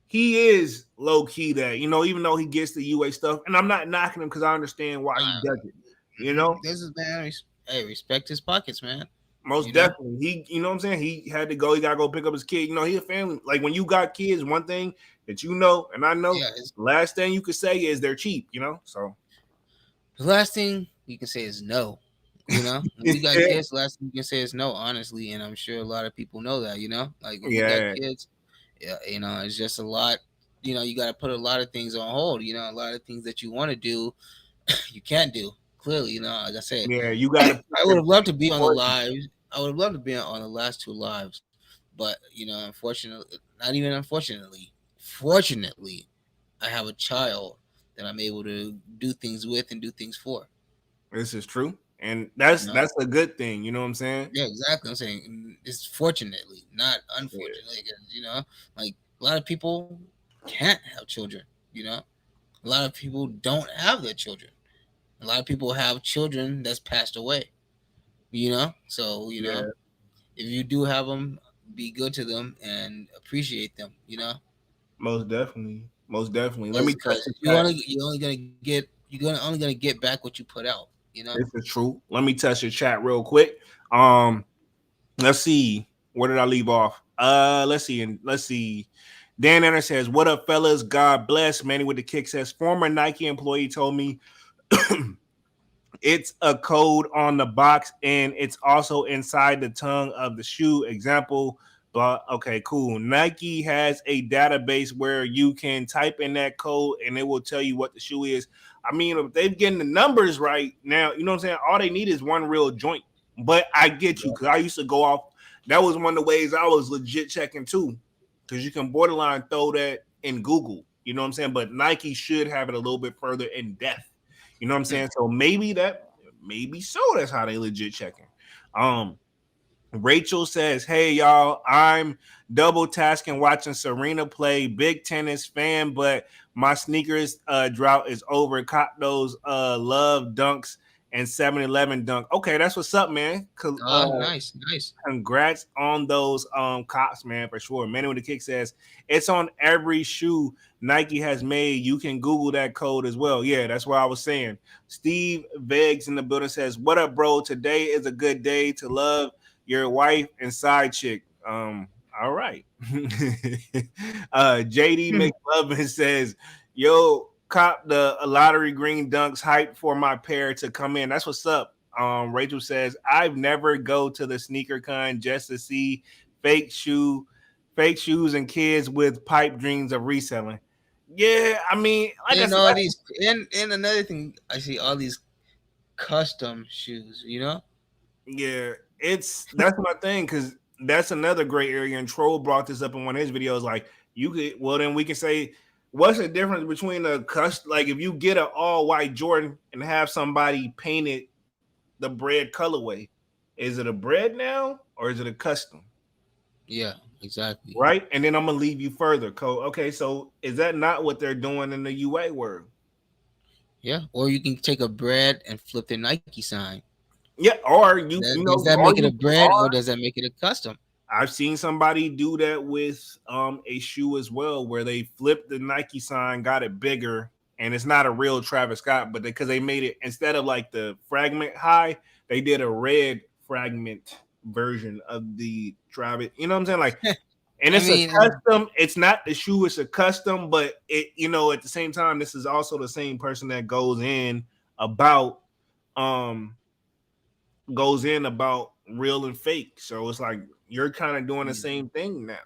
is low key that, even though he gets the UA stuff, and I'm not knocking him because I understand why he does it. You know, This is man. Hey, respect his pockets, man. most You know. definitely. What I'm saying? He had to go, he gotta go pick up his kid. He a family. Like when you got kids, one thing that and I know, Yeah. the last thing you could say is they're cheap, so The last thing you can say is no. You know, when you got yeah, kids, the last thing you can say is no, honestly. And I'm sure a lot of people know that, you know, like when you got yeah, kids, yeah, it's just a lot, you got to put a lot of things on hold, a lot of things that you want to do, you can't do. Clearly, like I said, yeah. You gotta put I would your have loved to be on the priorities. lives. I would have loved to be on the last two lives, but unfortunately, not even unfortunately, fortunately, I have a child that I'm able to do things with and do things for. This is true, and You know? that's a good thing. You know what I'm saying? Yeah, exactly. I'm saying it's fortunately, not Yeah. unfortunately. 'Cause, like a lot of people can't have children. You know, a lot of people don't have their children. A lot of people have children that's passed away. So Yeah. if you do have them, be good to them and appreciate them. Most definitely. Most definitely. Let me touch Because the you chat. only you're only gonna get back what you put out. This is true. Let me touch the chat real quick. Um, let's see. Where did I leave off? Let's see. And let's see. Dan Enner says, "What up, fellas? God bless." Manny with the kick says, "Former Nike employee told me it's a code on the box and it's also inside the tongue of the shoe. Example, but okay, cool. Nike has a database where you can type in that code and it will tell you what the shoe is. I mean, if they've getting the numbers right now, you know what I'm saying? All they need is one real joint. But I get you because I used to go off. That was one of the ways I was legit checking too, because you can borderline throw that in Google. You know what I'm saying? But Nike should have it a little bit further in depth. You know what I'm saying? So maybe so that's how they legit checking. Um, Rachel says, "Hey y'all, I'm double tasking watching Serena play. Big tennis fan, but my sneakers drought is over. Cop those love dunks and 7-Eleven dunk. Okay, that's what's up, man. Nice, nice. Congrats on those cops, man, for sure. Manny with the kick says it's on every shoe Nike has made. You can Google that code as well. Yeah, that's what I was saying. Steve Vegs in the building says, "What up, bro? Today is a good day to love your wife and side chick." All right. JD McLovin says, "Yo, cop the lottery green dunks hype for my pair to come in." That's what's up. Rachel says, "I've never go to the SneakerCon just to see fake shoe, fake shoes and kids with pipe dreams of reselling." Yeah, I mean, like I And said, all these, and another thing, I see all these custom shoes. yeah, that's my thing because that's another great area. And Troll brought this up in one of his videos. Like, you could, well, then we can say, what's the difference between a custom, like if you get an all white Jordan and have somebody paint it the bread colorway, is it a bread now or is it a custom? Yeah, exactly. Right? And then I'm gonna leave you further. Okay, so is that not what they're doing in the UA world? Yeah, or you can take a bread and flip the Nike sign. Yeah, or you know, Does that or make it you a bread, or does that make it a custom? I've seen somebody do that with a shoe as well, where they flipped the Nike sign, got it bigger, and it's not a real Travis Scott, but because they made it instead of like the fragment high, they did a red fragment version of the Travis. You know what I'm saying? Like, and I it's a mean, custom. It's not the shoe; it's a custom. But it, at the same time, this is also the same person that about, um, goes in about real and fake. So it's like you're kind of doing the same thing now.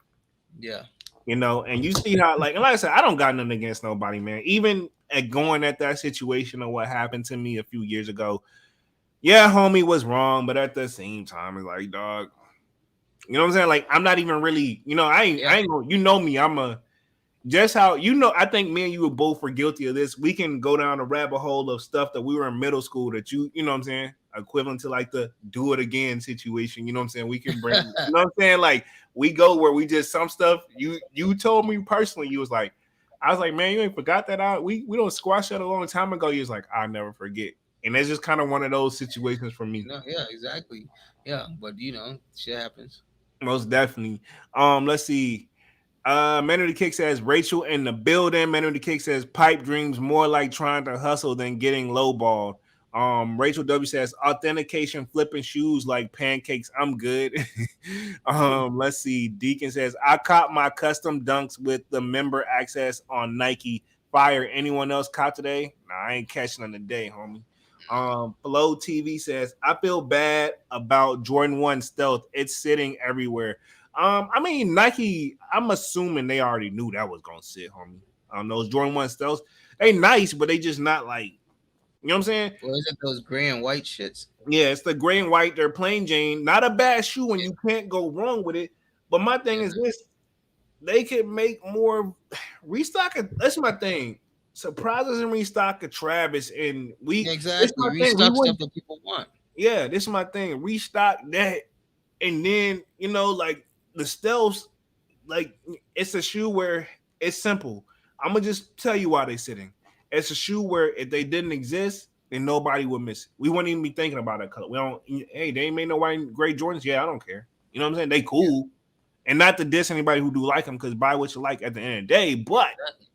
yeah, And you see how, like I said, I don't got nothing against nobody, man. Even at going at that situation or what happened to me a few years ago, yeah, homie was wrong, but at the same time, it's like, dog, you know what I'm saying? Like, I'm not even really, yeah, I ain't, me, I'm a, just how, I think me and you were both were guilty of this. We can go down a rabbit hole of stuff that we were in middle school that you know what I'm saying, equivalent to like the do it again situation. You know what I'm saying? We can bring, you know what I'm saying? Like, we go where we just some stuff you told me personally, you was like, I was like, man, you ain't forgot that out. We don't squash that a long time ago. You was like, I'll never forget. And that's just kind of one of those situations for me. no, yeah, exactly, yeah. But shit happens. Most definitely. Let's see. Man of the Kick says Rachel in the building. Man of the Kick says pipe dreams more like trying to hustle than getting lowballed. Rachel W says authentication flipping shoes like pancakes. I'm good. Let's see. Deacon says I caught my custom dunks with the member access on Nike. Fire. Anyone else caught today? Nah, I ain't catching on the day, homie. Flow TV says I feel bad about Jordan 1 Stealth. It's sitting everywhere. I mean, Nike, I'm assuming they already knew that was gonna sit, homie. Those Jordan 1 Stealths, they nice, but they just not like, you know what I'm saying? Or is it those gray and white shits? Yeah, it's the gray and white. They're plain Jane. Not a bad shoe, and you can't go wrong with it. But my thing is this: they could make more restock. That's my thing. surprises and restock of Travis, and Yeah, this is exactly. my thing. We Restock would stuff that people want. yeah, this is my thing. Restock that, and then like the stealths, like it's a shoe where it's simple. I'm gonna just tell you why they sitting. It's a shoe where if they didn't exist, then nobody would miss it. We wouldn't even be thinking about that color. We don't. Hey, they ain't made no white gray Jordans. Yeah, I don't care. You know what I'm saying? They Yeah, cool, and not to diss anybody who do like them, because buy what you like at the end of the day. But exactly.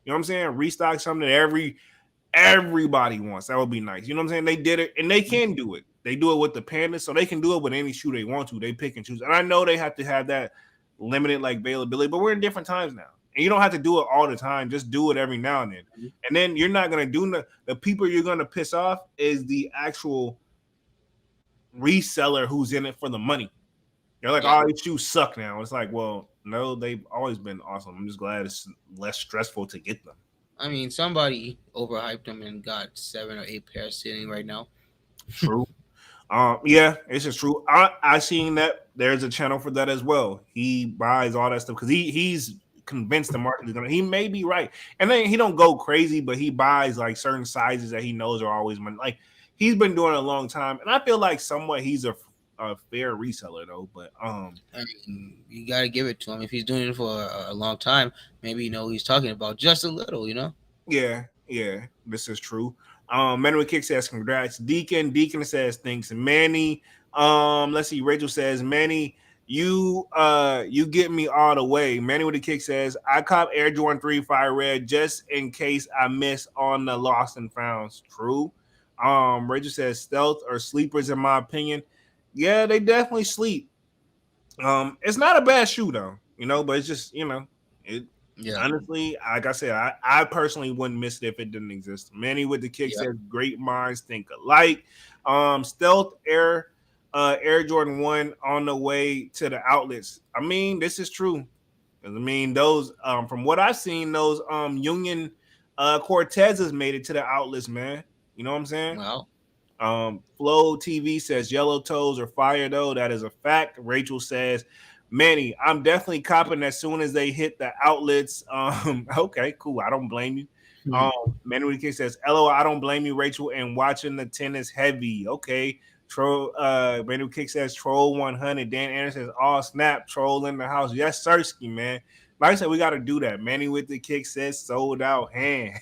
you know what I'm saying? Restock something that everybody wants. That would be nice. You know what I'm saying? They did it, and they can do it. They do it with the Pandas, so they can do it with any shoe they want to. They pick and choose. And I know they have to have that limited like availability, but we're in different times now. And you don't have to do it all the time. Just do it every now and then. Mhm. And then you're not gonna do the people you're gonna piss off is the actual reseller who's in it for the money. They're like, Yeah. oh, these shoes suck now. It's like, well, no, they've always been awesome. I'm just glad it's less stressful to get them. I mean, somebody overhyped them and got 7 or 8 pairs sitting right now. True. Yeah, it's just true. I seen that there's a channel for that as well. He buys all that stuff because he's convinced the market is gonna. He may be right, and then he don't go crazy, but he buys like certain sizes that he knows are always money. Like he's been doing it a long time, and I feel like somewhat he's a fair reseller though. But I mean, you got to give it to him. If he's doing it for a long time, maybe you know what he's talking about just a little, you know? yeah, this is true. Manuel Kick says congrats. Deacon says thanks. Manny, let's see. Rachel says, Manny, you get me all the way. Manny with the kick says, I cop Air Jordan 3 Fire Red just in case I miss on the lost and founds. True. Rachel says stealth or sleepers, in my opinion. Yeah, they definitely sleep. It's not a bad shoe though, but it's just it Yeah, honestly, like I said, I personally wouldn't miss it if it didn't exist. Manny with the kick yeah. says great minds think alike. Stealth Air Jordan 1 on the way to the outlets. I mean, this is true. I mean, those from what I've seen, those Union Cortezes made it to the outlets, man. You know what I'm saying? Wow. Flow TV says yellow toes are fire though. That is a fact. Rachel says, Manny, I'm definitely copping as soon as they hit the outlets. Okay, cool. I don't blame you. Hmm. Manny King says, LO, I don't blame you, Rachel, and watching the tennis heavy. Okay. Troll Manny Kick says troll 100. Dan Anderson says, all snap, troll in the house. Yes, Sirski, man. Like I said, we got to do that. Manny with the kick says sold out hand.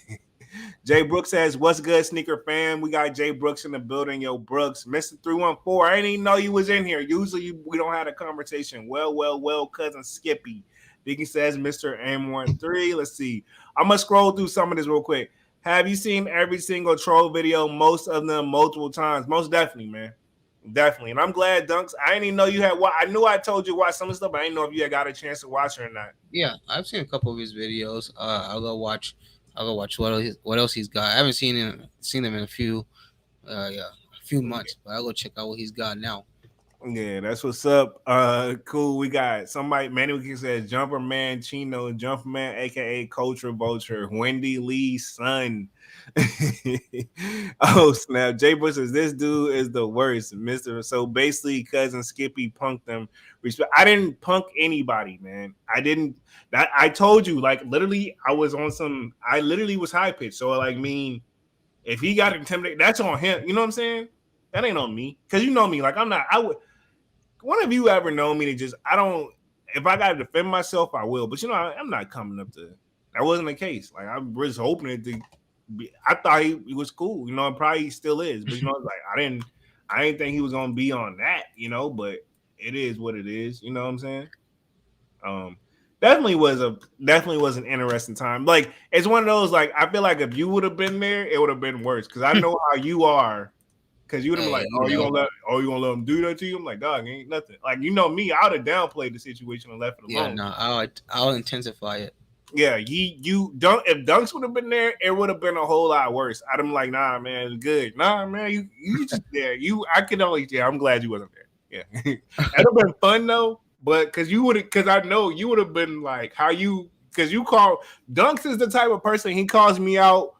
Jay Brooks says, what's good, sneaker fan? We got Jay Brooks in the building. Yo, Brooks, Mr. 314. I didn't even know you was in here. Usually we don't have a conversation. Well, cousin Skippy. Dicky says, Mr. M13. Let's see. I'm going to scroll through some of this real quick. Have you seen every single troll video, most of them multiple times? Most definitely, man. Definitely. And I'm glad, Dunks. I didn't even know you had I knew I told you watch some of the stuff, but I didn't know if you had got a chance to watch it or not. Yeah, I've seen a couple of his videos. I'll go watch. I'll go watch what else he's got. I haven't seen him in a few months, but I'll go check out what he's got now. Yeah, that's what's up. Cool. We got somebody. Manny says Jumper Man Chino, Jumper Man, aka Culture Vulture, Wendy Lee's son. Oh snap! Jay Bush says this dude is the worst, Mister. So basically, cousin Skippy punked them. Respect. I didn't punk anybody, man. I didn't. That I told you, like literally, I was on some. I literally was high pitched. So like, if he got intimidated, that's on him. You know what I'm saying? That ain't on me. Cause you know me. Like I'm not. I would. One of you ever known me to just I don't if I gotta defend myself, I will. But I'm not coming up to that wasn't the case. Like I was hoping it to be I thought he was cool, and probably he still is. But it's like I didn't think he was gonna be on that, but it is what it is, you know what I'm saying? Definitely was an interesting time. Like it's one of those like I feel like if you would have been there, it would have been worse because I know how you are. Because you would have been like, you gonna let him do that to you? I'm like, dog, ain't nothing. Like me, I would have downplayed the situation and left it alone. Yeah, no, I'll intensify it. Yeah, you don't. If Dunks would have been there, it would have been a whole lot worse. I'd have been like, nah, man, it's good. Nah, man, you just there. I could only. Yeah, I'm glad you wasn't there. Yeah, it'd have been fun though. But because I know you would have been like because you call Dunks is the type of person he calls me out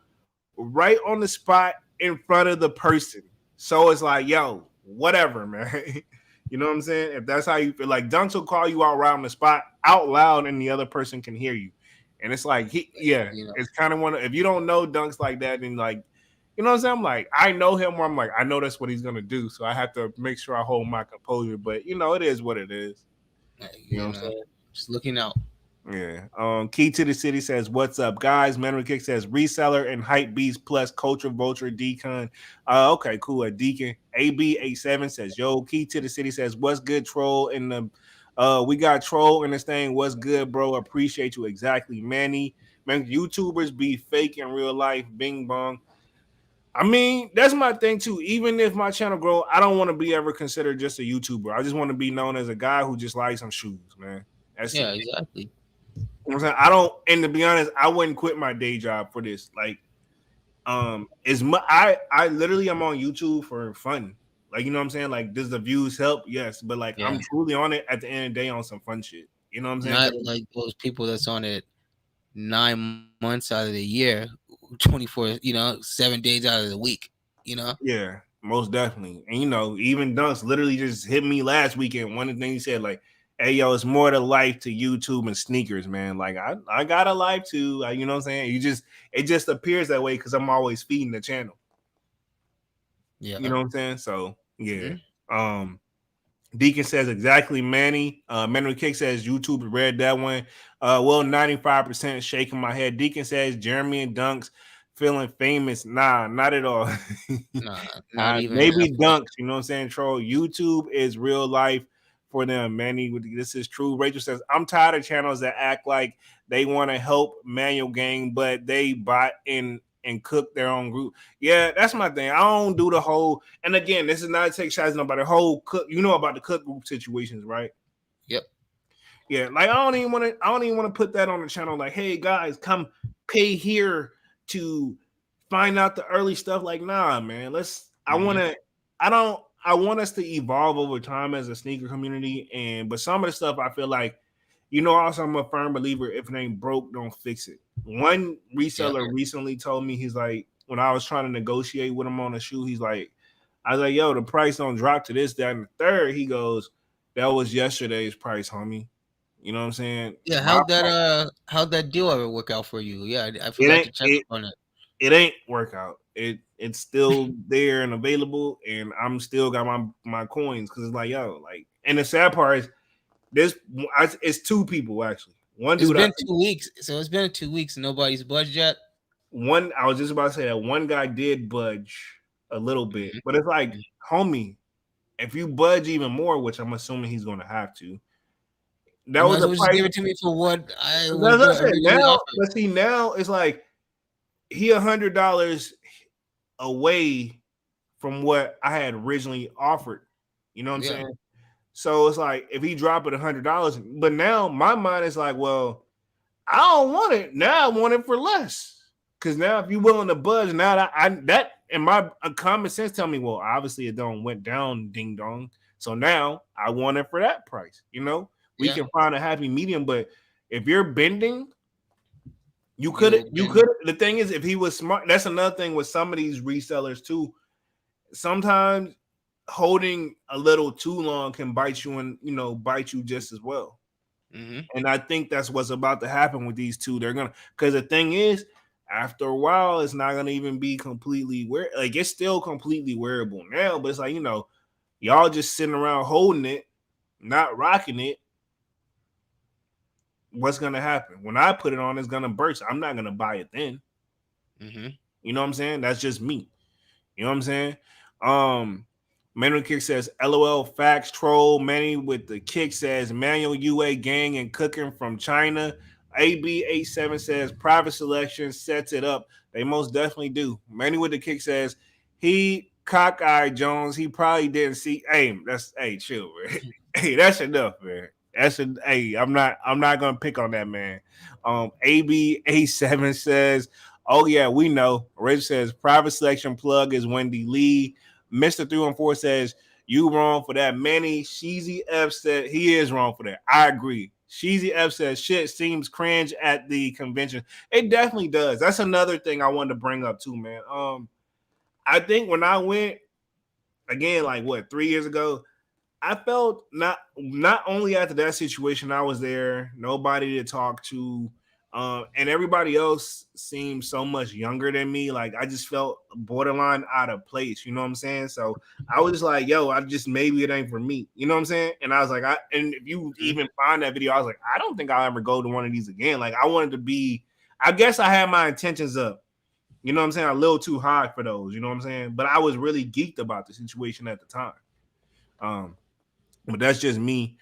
right on the spot in front of the person. So it's like, yo, whatever, man. You know what I'm saying? If that's how you feel, like Dunks will call you out right on the spot out loud and the other person can hear you. And it's like You know, it's kind of one of, if you don't know dunks like that, then like, you know what I'm saying? I'm like, I know him where I'm like, I know that's what he's gonna do. So I have to make sure I hold my composure. But you know, it is what it is. You know what I'm saying? just looking out. Yeah. Key to the City says, "What's up, guys?" Memory Kick says, "Reseller and Hype Beast plus Culture Vulture Decon." Okay, cool. A Deacon. AB87 says, "Yo." Key to the City says, "What's good, troll?" In the we got troll in this thing. What's good, bro? Appreciate you. Exactly, Manny. Man, YouTubers be fake in real life. Bing bong. I mean, that's my thing too. Even if my channel grow, I don't want to be ever considered just a YouTuber. I just want to be known as a guy who just likes some shoes, man. That's Yeah, it. exactly. You know what I'm saying? I don't, and to be honest, I wouldn't quit my day job for this. Like, as much I literally am on YouTube for fun. Like, you know what I'm saying? Like, does the views help? Yes, but like, Yeah, I'm truly on it at the end of the day on some fun shit. You know what I'm saying? not like those people that's on it 9 months out of the year, 24, 7 days out of the week. You know. Yeah, most definitely. And you know, even Dunks literally just hit me last weekend. One of the things he said, like, "Hey, yo, it's more to life to YouTube and sneakers, man. Like, I got a life too. You know what I'm saying? It just appears that way because I'm always feeding the channel. Yeah. You know what I'm saying? So yeah. Mm-hmm. Deacon says exactly, Manny. Manny Kick says YouTube read that one. Well, 95% shaking my head. Deacon says Jeremy and Dunks feeling famous. Nah, not at all. Nah, not even an Maybe FY. Dunks, you know what I'm saying? Troll. YouTube is real life for them, Manny. This is true. Rachel says, I'm tired of channels that act like they want to help Manual Gang, but they bot in and cook their own group. Yeah, that's my thing. I don't do the whole, and again, this is not to take shots about the whole cook. You know about the cook group situations, right? Yep. Yeah, like I don't even want to put that on the channel. Like, hey guys, come pay here to find out the early stuff. Like, nah, man. Mm-hmm. I want us to evolve over time as a sneaker community. But some of the stuff I feel like, you know, also I'm a firm believer, if it ain't broke, don't fix it. One Yeah. reseller recently told me, he's like, when I was trying to negotiate with him on a shoe, he's like, I was like, yo, the price don't drop to this, that, and the third. He goes, that was yesterday's price, homie. You know what I'm saying? Yeah. How'd that deal ever work out for you? Yeah, I It forgot ain't to check it up on it. it ain't workout. It's still there and available, and I'm still got my coins because it's like, yo, like, and the sad part is this. It's two people actually. One It's dude, been 2 weeks, so it's been 2 weeks. And nobody's budged yet. one I was just about to say that one guy did budge a little bit, but it's like, Mm-hmm. homie, if you budge even more, which I'm assuming he's going to have to, that You might was as a well just price. give it to me for what I That's was what I going said. originally Now, offered. let's see. Now it's like he $100 away from what I had originally offered. You know what I'm Yeah. saying? So it's like if he drop it $100, but now my mind is like, well, I don't want it. Now I want it for less. Because now if you're willing to budge, now that and my common sense tell me, well, obviously it don't went down, ding dong. So now I want it for that price. You know, we Yeah. can find a happy medium. But if you're bending, You'll you bend. could. The thing is, if he was smart, that's another thing with some of these resellers too. Sometimes holding a little too long can bite you and bite you just as well. Mm-hmm. And I think that's what's about to happen with these two. They're gonna, because the thing is, after a while, it's not gonna even be completely wear. Like, it's still completely wearable now, but it's like, y'all just sitting around holding it, not rocking it. What's gonna happen when I put it on? It's gonna burst. I'm not gonna buy it then. Mm-hmm. You know what I'm saying? That's just me. You know what I'm saying? Manuel Kick says, LOL facts troll. Manny with the kick says, Manual UA gang and cooking from China. AB87 says, private selection sets it up. They most definitely do. Manny with the kick says, he cockeyed Jones. He probably didn't see. Hey, chill, man. Hey, that's enough, man. Hey, I'm not gonna pick on that man. AB87 says, oh yeah, we know. Rich says private selection plug is Wendy Lee. Mr. 314 says you wrong for that. Manny Sheezy F said he is wrong for that. I agree. Sheezy F says shit seems cringe at the convention. It definitely does. That's another thing I wanted to bring up too, man. I think when I went again, like what 3 years ago, I felt not only after that situation, I was there, nobody to talk to. And everybody else seemed so much younger than me. Like I just felt borderline out of place. You know what I'm saying? So I was just like, yo, I just maybe it ain't for me. You know what I'm saying? And I was like, and if you Mhm. even find that video, I was like, I don't think I'll ever go to one of these again. Like I wanted to be, I guess I had my intentions up. You know what I'm saying? A little too high for those. You know what I'm saying? But I was really geeked about the situation at the time. Um, but that's just me.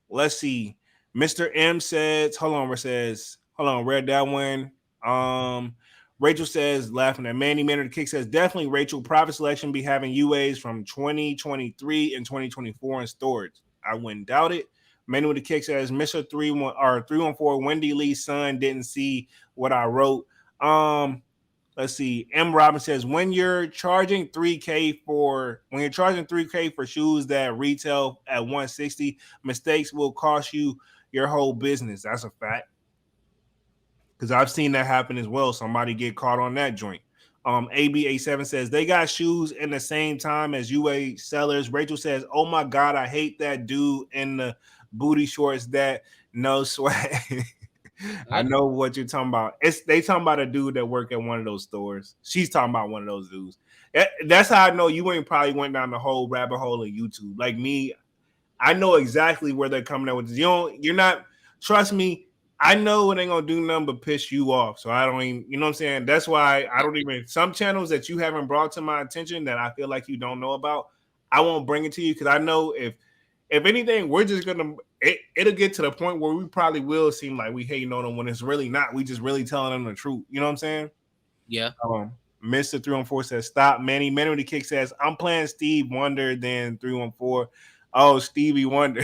Let's see. Mr. M says, hold on, read that one. Um, Rachel says, laughing at Manny Manor the Kick says, definitely Rachel, private selection be having UAs from 2023 and 2024 in storage. I wouldn't doubt it. Manny with the Kick says, Mr. 314 Wendy Lee's son didn't see what I wrote. Um, Let's see. M. Robin says when you're charging 3K for shoes that retail at 160, mistakes will cost you your whole business. That's a fact. Because I've seen that happen as well. Somebody get caught on that joint. ABA7 says they got shoes in the same time as UA sellers. Rachel says, "Oh my god, I hate that dude in the booty shorts that no sweat." I What? know what you're talking about. It's they talking about a dude that work at one of those stores. She's talking about one of those dudes. That's how I know you ain't probably went down the whole rabbit hole of YouTube. Like me, I know exactly where they're coming at with this. You're not. Trust me. I know it ain't gonna do nothing but piss you off. So I don't even. You know what I'm saying? That's why I don't even. Some channels that you haven't brought to my attention that I feel like you don't know about, I won't bring it to you because I know if anything, we're just gonna it'll get to the point where we probably will seem like we hating on them when it's really not. We just really telling them the truth. You know what I'm saying? Yeah. Mr. 314 says stop. Manny with the Kick says I'm playing Steve Wonder. Then 314. Oh, Stevie Wonder.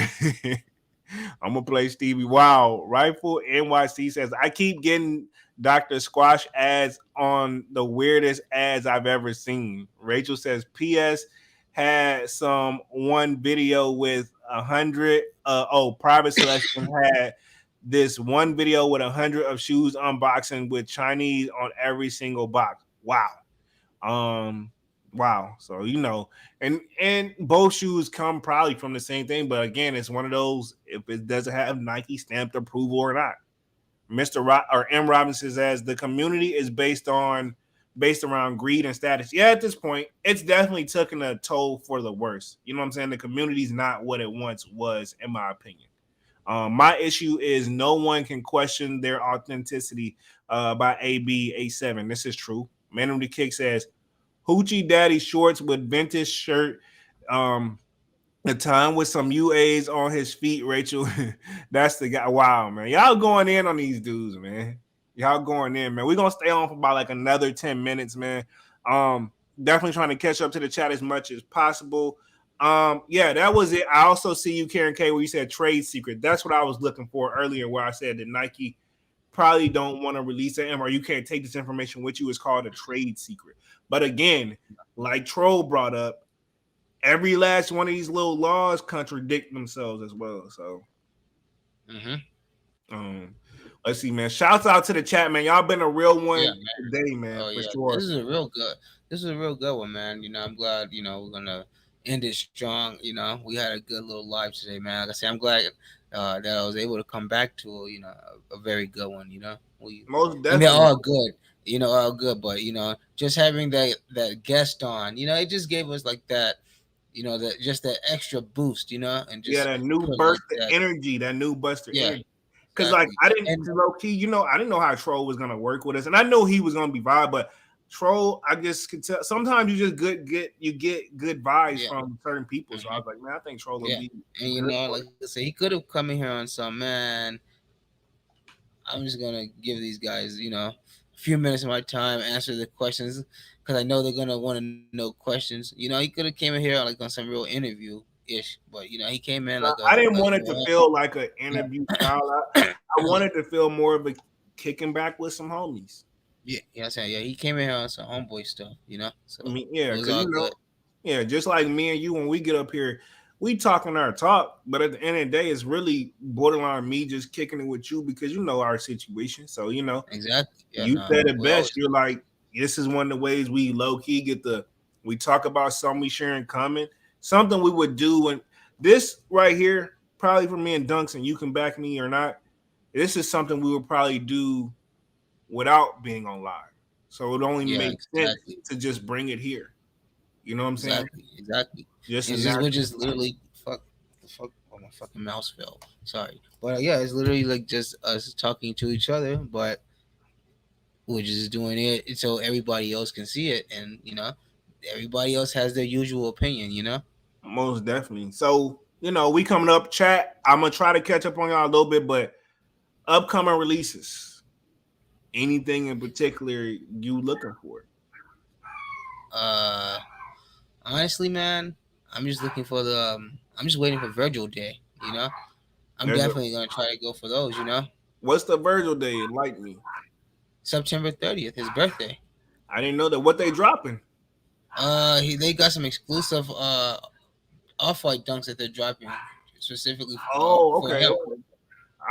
I'm gonna play Stevie. Wow. Rifle NYC says I keep getting Dr. Squash ads on the weirdest ads I've ever seen. Rachel says PS had some one video with 100 private selection had this one video with 100 of shoes unboxing with Chinese on every single box. Wow. Um, wow. So and both shoes come probably from the same thing, but again, it's one of those if it doesn't have Nike stamped approval or not. Or M. Robinson says the community is based around greed and status. Yeah, at this point, it's definitely taken a toll for the worse. You know what I'm saying? The community's not what it once was, in my opinion. My issue is no one can question their authenticity by AB87. This is true. Man of the Kick says Hoochie Daddy shorts with vintage shirt. The time with some UAs on his feet, Rachel. That's the guy. Wow, man. Y'all going in on these dudes, man. Y'all going in, man. We're gonna stay on for about like another 10 minutes, man. Definitely trying to catch up to the chat as much as possible. Yeah, that was it. I also see you, Karen K, where you said trade secret. That's what I was looking for earlier, where I said that Nike probably don't want to release it, or you can't take this information with you. It's called a trade secret. But again, like Troll brought up, every last one of these little laws contradict themselves as well. So, Mm-hmm. um, let's see, man. Shouts out to the chat, man. Y'all been a real Yeah, one man. today, man, Oh for yeah, this sure. is a real good. This is a real good one, man. I'm glad. We're gonna end it strong. We had a good little live today, man. Like I say, I'm glad that I was able to come back to a very good one. Most They're definitely. all good. All good. But just having that guest on, it just gave us like that. That just that extra boost. And Yeah, just that new put burst like of that. energy, that new buster Yeah, energy. Because like exactly. I didn't And low key, I didn't know how Troll was gonna work with us, and I know he was gonna be vibe, but Troll, I just could tell. Sometimes you just get good vibes yeah. from certain people. So I Hmm. was like, man, I think Troll will Yeah. be And good for like it. I said, he could have come in here on some man. I'm just gonna give these guys, a few minutes of my time, answer the questions, because I know they're gonna want to know questions. He could have came in here like on some real interview ish, but he came in like a I didn't like want it to more. feel like an interview style. I wanted to feel more of a kicking back with some homies. Yeah, I'm saying, yeah, he came in here on some homeboy stuff, I so mean, it yeah, was because all good. yeah, just like me and you when we get up here, we talking our talk, but at the end of the day, it's really borderline me just kicking it with you because you know our situation. So Exactly. Yeah, you no, said it we best. always. You're like, this is one of the ways we low key we talk about something we share in common, something we would do, and this right here, probably for me and Dunks, and you can back me or not. this is something we would probably do without being on live. So it only Yeah, makes sense exactly. to just bring it here. You know what I'm saying? Exactly. Just a It's just we're natural. just literally fuck. Oh, my fucking mouse fell. Sorry, but yeah, it's literally like just us talking to each other, but we're just doing it so everybody else can see it, and everybody else has their usual opinion. Most definitely. So, we coming up, chat. I'm gonna try to catch up on y'all a little bit, but upcoming releases. Anything in particular you looking for? Uh, Honestly, man, I'm just looking for the. I'm just waiting for Virgil Day. I'm There's a definitely gonna try to go for those. What's the Virgil Day? Enlighten me. September 30th, his birthday. I didn't know that. What they dropping? They got some exclusive off-white dunks that they're dropping specifically Oh, for okay, him. okay.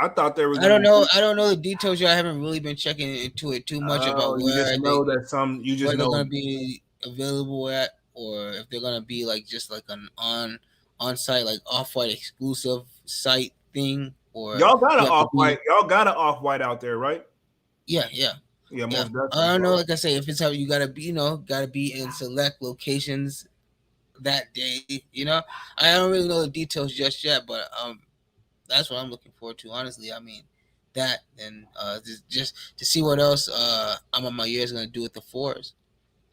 I thought they were I gonna don't be. know. I don't know the details yet. I haven't really been checking into it too much Oh, about you just know that some. You just where they're know gonna be available at, or if they're gonna be like just like an on-site like off-white exclusive site thing, or y'all got an you have to off be. white. Y'all got an off white out there, right? Yeah, yeah, Yeah, yeah. most I definitely. don't know. So Like I say, if it's how you gotta be, gotta be in select locations that day. I don't really know the details just yet, but that's what I'm looking forward to. Honestly, I mean, that and just to see what else I'm on my years gonna do with the fours,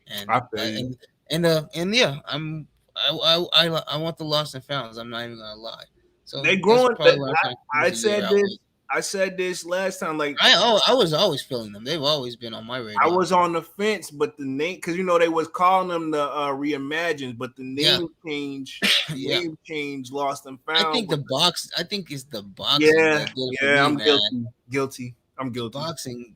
and I feel that you. and yeah, I want the lost and founds. I'm not even gonna lie. So They that's growing. probably what I'm trying to I close the year said out this. with. I said this last time. Like I was always feeling them. They've always been on my I radar. was on the fence, but the name, because they was calling them the reimagined, but the Yeah, yeah. name change, lost and I found. think the box. I think it's the boxing Yeah, that did it for yeah, me, I'm man. guilty. I'm The guilty. boxing,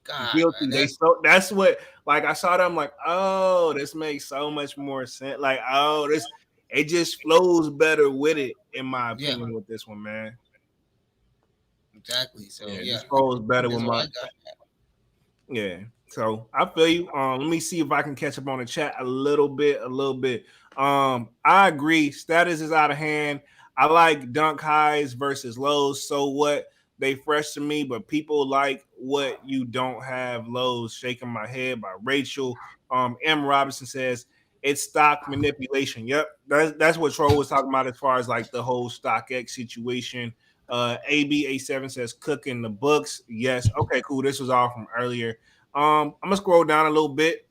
God, Guilty. man, They that's so that's what like I saw them like, oh, this makes so much more sense. Like, oh, this it just flows better with it, in my yeah, opinion, with this one, man. exactly. So Yeah, it yeah, just flows better with that's what my I got. yeah. So I feel you. Let me see if I can catch up on the chat a little bit, a little bit. I agree. Status is out of hand. I like dunk highs versus lows. So what? They fresh to me, but people like what you don't have. Lows. Shaking my head by Rachel. M. Robinson says it's stock manipulation. Yep, that's what Troll was talking about as far as like the whole StockX situation. AB87 says cooking the books. Yes. Okay, cool. This was all from earlier. I'm gonna scroll down a little bit.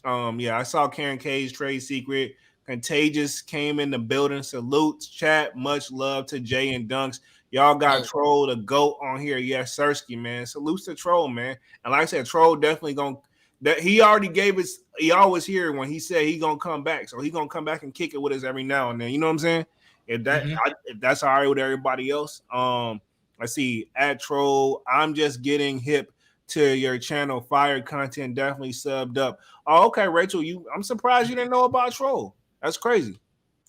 Yeah, I saw Karen K's trade secret. Contagious came in the building. Salutes, chat. Much love to Jay and Dunks. Y'all got Yo, Troll the GOAT on here. Yes, Sirski, man. Salutes to Troll, man. And like I said, Troll definitely gonna that he already gave us he always here when he said he gonna come back. So he gonna come back and kick it with us every now and then. You know what I'm saying? hmm If that's all right with everybody else. I see at Troll. I'm just getting hip to your channel. Fire content definitely subbed up. Oh, okay, Rachel. I'm surprised you didn't know about Troll. That's crazy.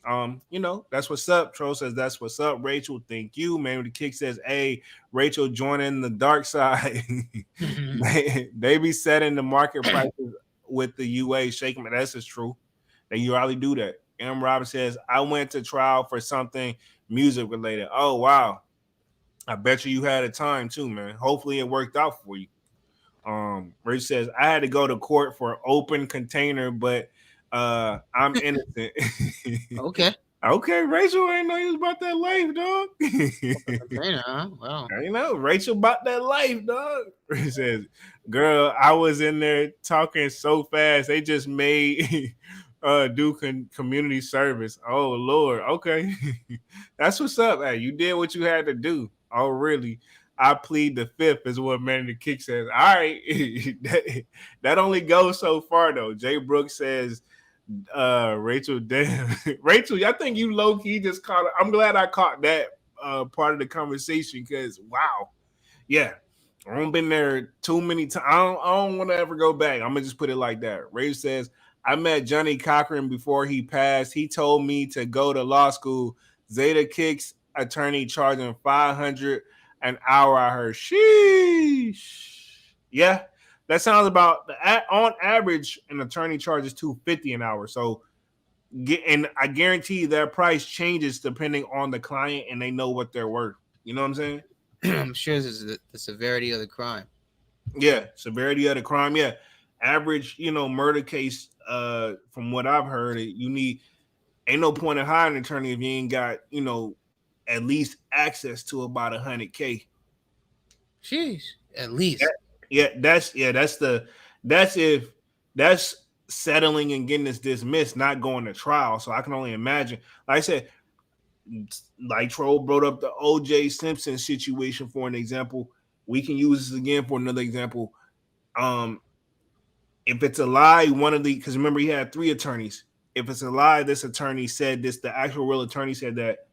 That's what's up. Troll says that's what's up. Rachel, thank you. Man, the kick says, hey, Rachel joining the dark side. they be setting the market prices with the UA shaking. That's just true. They usually do that. M. Robin says, I went to trial for something music related. Oh, wow. I bet you had a time too, man. Hopefully it worked out for you. Rich says I had to go to court for open container, but I'm innocent. Okay. Okay, Rachel, I ain't know you was about that life, dog. Container, huh? Wow. I know Rachel about that life, dog. Rich says, girl, I was in there talking so fast, they just made do community service. Oh Lord, okay. That's what's up. Hey, you did what you had to do. Oh, really? I plead the fifth, is what Manny the Kick says. All right. that only goes so far though. Jay Brooks says, Rachel, damn. Rachel, I think you low key just caught it. I'm glad I caught that part of the conversation because wow. Yeah. I don't been there too many times. I don't want to ever go back. I'm gonna just put it like that. Ray says, I met Johnny Cochran before he passed. He told me to go to law school. Zeta Kicks attorney charging $500 an hour. I heard, sheesh. Yeah, that sounds about on average. An attorney charges $250 an hour. So, and I guarantee that price changes depending on the client, and they know what they're worth. You know what I'm saying? I'm sure this is the severity of the crime. Yeah, severity of the crime. Yeah, average, murder case. From what I've heard, you need ain't no point in hiring an attorney if you ain't got at least access to about 100K. Jeez, at least. That's if that's settling and getting this dismissed, not going to trial. So I can only imagine. Like I said, like Troll brought up the OJ Simpson situation for an example. We can use this again for another example. Um, if it's a lie, one of the because remember he had three attorneys. If it's a lie, this attorney said this. The actual real attorney said that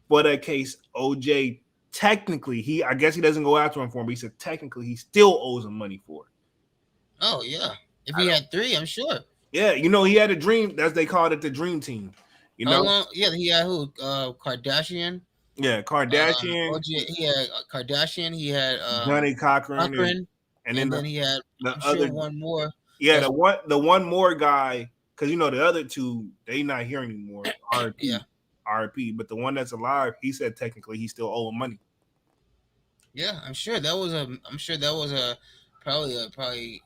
for that case, OJ technically I guess he doesn't go after him for him, but he said technically he still owes him money for it. Oh yeah, if he had three, I'm sure. Yeah, he had a dream. That's they called it the dream team. How long? Yeah, he had who? Kardashian. Yeah, Kardashian. OJ, he had Kardashian. He had Johnny Cochran, Cochran, and then he had the I'm other sure one more. yeah the one more guy because the other two they not here anymore. R.P. Yeah. R.P. But the one that's alive, he said technically he still owe him money. Yeah, I'm sure that was a probably a $1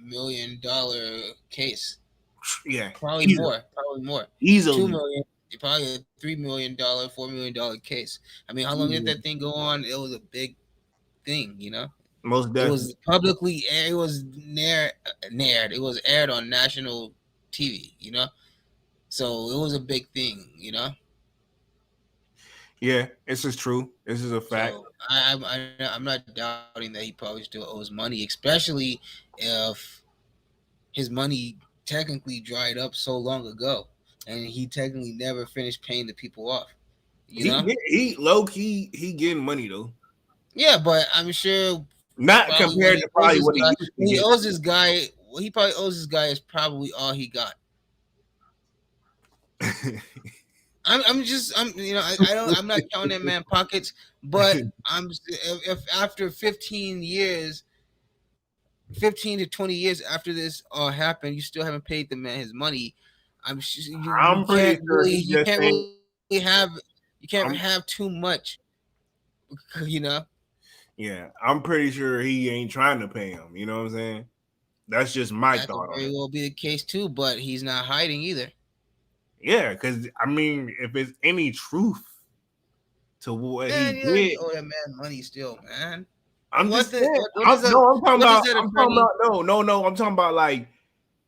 million case. Yeah, Probably more. Easily. 2 million, probably a $3 million, $4 million case. I mean, how long did that thing go on? It was a big thing, Most definitely. It was publicly aired. It was It was aired on national TV, So it was a big thing, Yeah, this is true. This is a fact. So I'm not doubting that he probably still owes money, especially if his money technically dried up so long ago, and he technically never finished paying the people off. He low key he getting money though. Yeah, but I'm sure not compared to probably what he used to he get. owes this guy. What he probably owes this guy is probably all he got. I'm not counting that man pockets, but if after 15 years, 15 to 20 years after this all happened, you still haven't paid the man his money. I'm pretty sure you can't really have too much, Yeah, I'm pretty sure he ain't trying to pay him. You know what I'm saying? That's just my that thought. Could very well be the case too, but he's not hiding either. Yeah, because I mean, if it's any truth to what he did, you owe that man money still, man. I'm talking about. I'm talking about like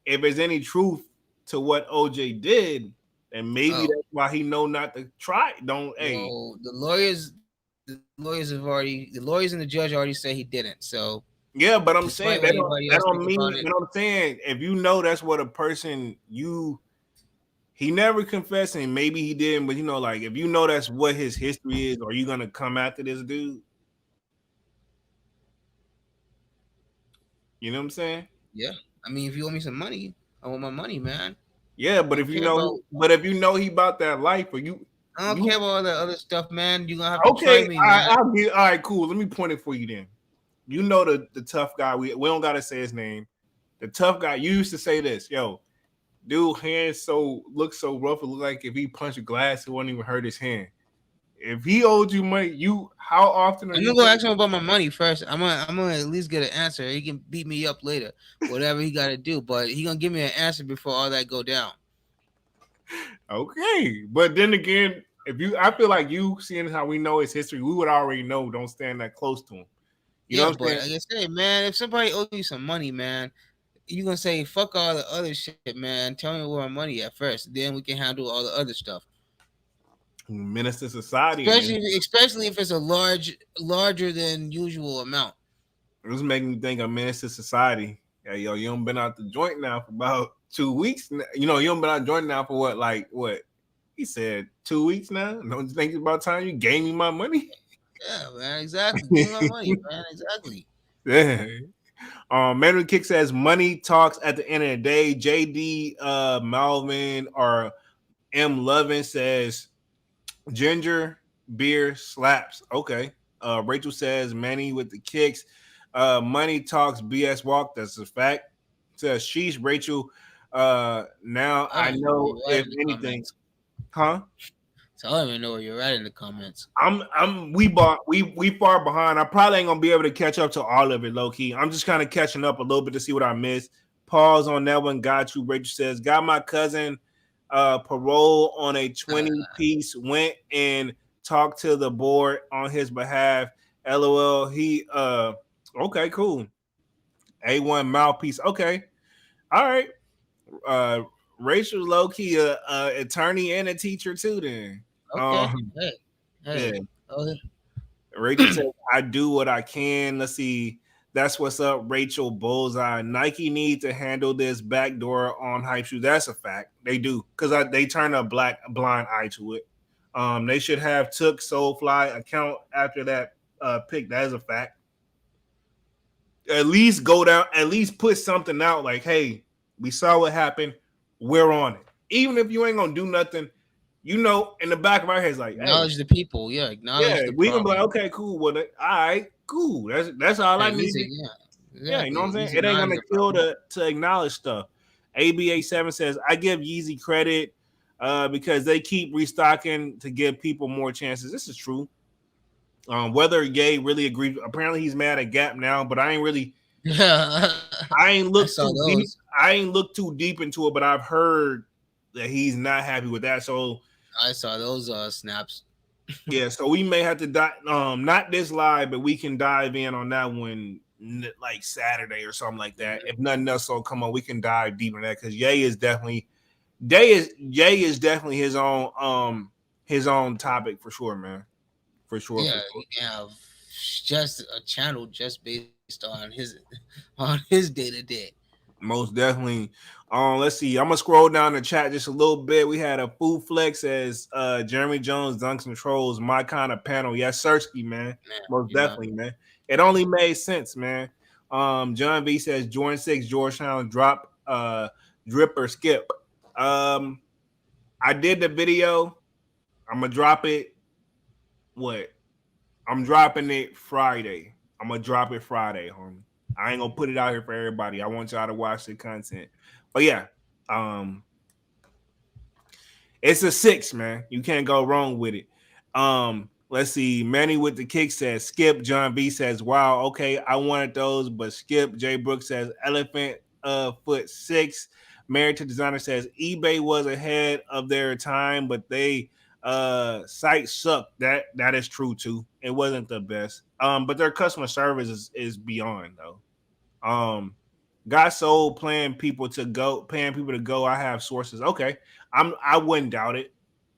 if there's any truth to what OJ did, and maybe that's why he know not to try. Well, the lawyers and the judge already say he didn't. So yeah, but I'm saying that don't mean. But I'm saying if you know that's what a person he never confessed, and maybe he didn't, but like if you know that's what his history is, are you gonna come after this dude? You know what I'm saying? Yeah. I mean, if you owe me some money, I want my money, man. Yeah, but if you know he about that life, or I don't care about all that other stuff, man. You're gonna have to try me, man. All right, cool. Let me point it for you then. You know the tough guy. We don't gotta say his name. The tough guy. You used to say this, yo. Dude, hands looks so rough. It look like if he punched a glass, it wouldn't even hurt his hand. If he owed you money, how often? I'm gonna ask him about my money first. I'm gonna at least get an answer. He can beat me up later, whatever he got to do. But he gonna give me an answer before all that go down. Okay, but then again, I feel like you seeing how we know his history, we would already know. Don't stand that close to him. You know what I'm saying? Like I say, man, if somebody owes you some money, man, you gonna say fuck all the other shit, man. Tell me where my money at first, then we can handle all the other stuff. Menace to society, especially if it's a larger than usual amount. It was making me think of menace to society. Yeah, yo, you don't been out the joint now for about 2 weeks. You don't been out the joint now for what? He said 2 weeks now. Don't you think it's about time you gave me my money? Yeah, man, exactly. Give me my money, man, exactly. Yeah. Manuel Kick says money talks at the end of the day. JD Malvin or M Lovin says ginger beer slaps. Okay. Rachel says Manny with the kicks. Money talks BS walk. That's a fact. Says sheesh, Rachel. Now I know if anything. Huh? So I don't even know where you're at in the comments. We far behind. I probably ain't gonna be able to catch up to all of it, low key. I'm just kind of catching up a little bit to see what I missed. Pause on that one. Got you. Rachel says, got my cousin parole on a 20 piece. Went and talked to the board on his behalf. LOL. He okay, cool. A1 mouthpiece. Okay. All right. Uh Rachel low key attorney and a teacher too then. Okay. Um Hey. yeah. Hey. Oh, Rachel says, I do what I can. Let's see. That's what's up, Rachel Bullseye. Nike need to handle this backdoor on hype shoes. That's a fact. They do. Because they turn a blind eye to it. They should have took Soulfly account after that pick. That is a fact. At least go down, at least put something out like, hey, we saw what happened. We're on it. Even if you ain't gonna do nothing, in the back of our heads, like, hey, acknowledge the people. Yeah. Acknowledge yeah, the we can be like, problem. okay, cool. Well, all right, cool. That's all I At least, needed. yeah. Yeah, you know what Exactly. I'm At saying? least It ain't acknowledge gonna the kill problem. to acknowledge stuff. ABA7 says, I give Yeezy credit because they keep restocking to give people more chances. This is true. Whether Ye really agrees, apparently he's mad at Gap now, but Yeah. I ain't I looked saw too deep. those. I ain't looked too deep into it, but I've heard that he's not happy with that. So I saw those snaps. yeah, so we may have to dive, not this live, but we can dive in on that one like Saturday or something like that. If nothing else will come on, we can dive deep in that because Ye is definitely his own topic for sure, man. For sure, for Yeah, sure. you can have just a channel just based on his on his day to day. Most definitely. Let's see. I'm gonna scroll down the chat just a little bit. We had a food flex as Jeremy Jones dunks and trolls, my kind of panel. Yes, Sersky, man. Man, Most definitely, man. It only made sense, man. John V says Jordan 6, Georgetown drop drip or skip. I did the video. I'm gonna drop it. What? I'm dropping it Friday. I'm gonna drop it Friday, homie. I ain't gonna put it out here for everybody. I want y'all to watch the content. But yeah, um, it's a 6, man. You can't go wrong with it. Let's see. Manny with the kick says skip. John B says, wow, okay, I wanted those, but skip. Jay Brooks says elephant foot 6. Married to designer says eBay was ahead of their time, but they site sucked. That is true too. It wasn't the best. But their customer service is beyond though. Got sold paying people to go. I have sources. Okay. I wouldn't doubt it.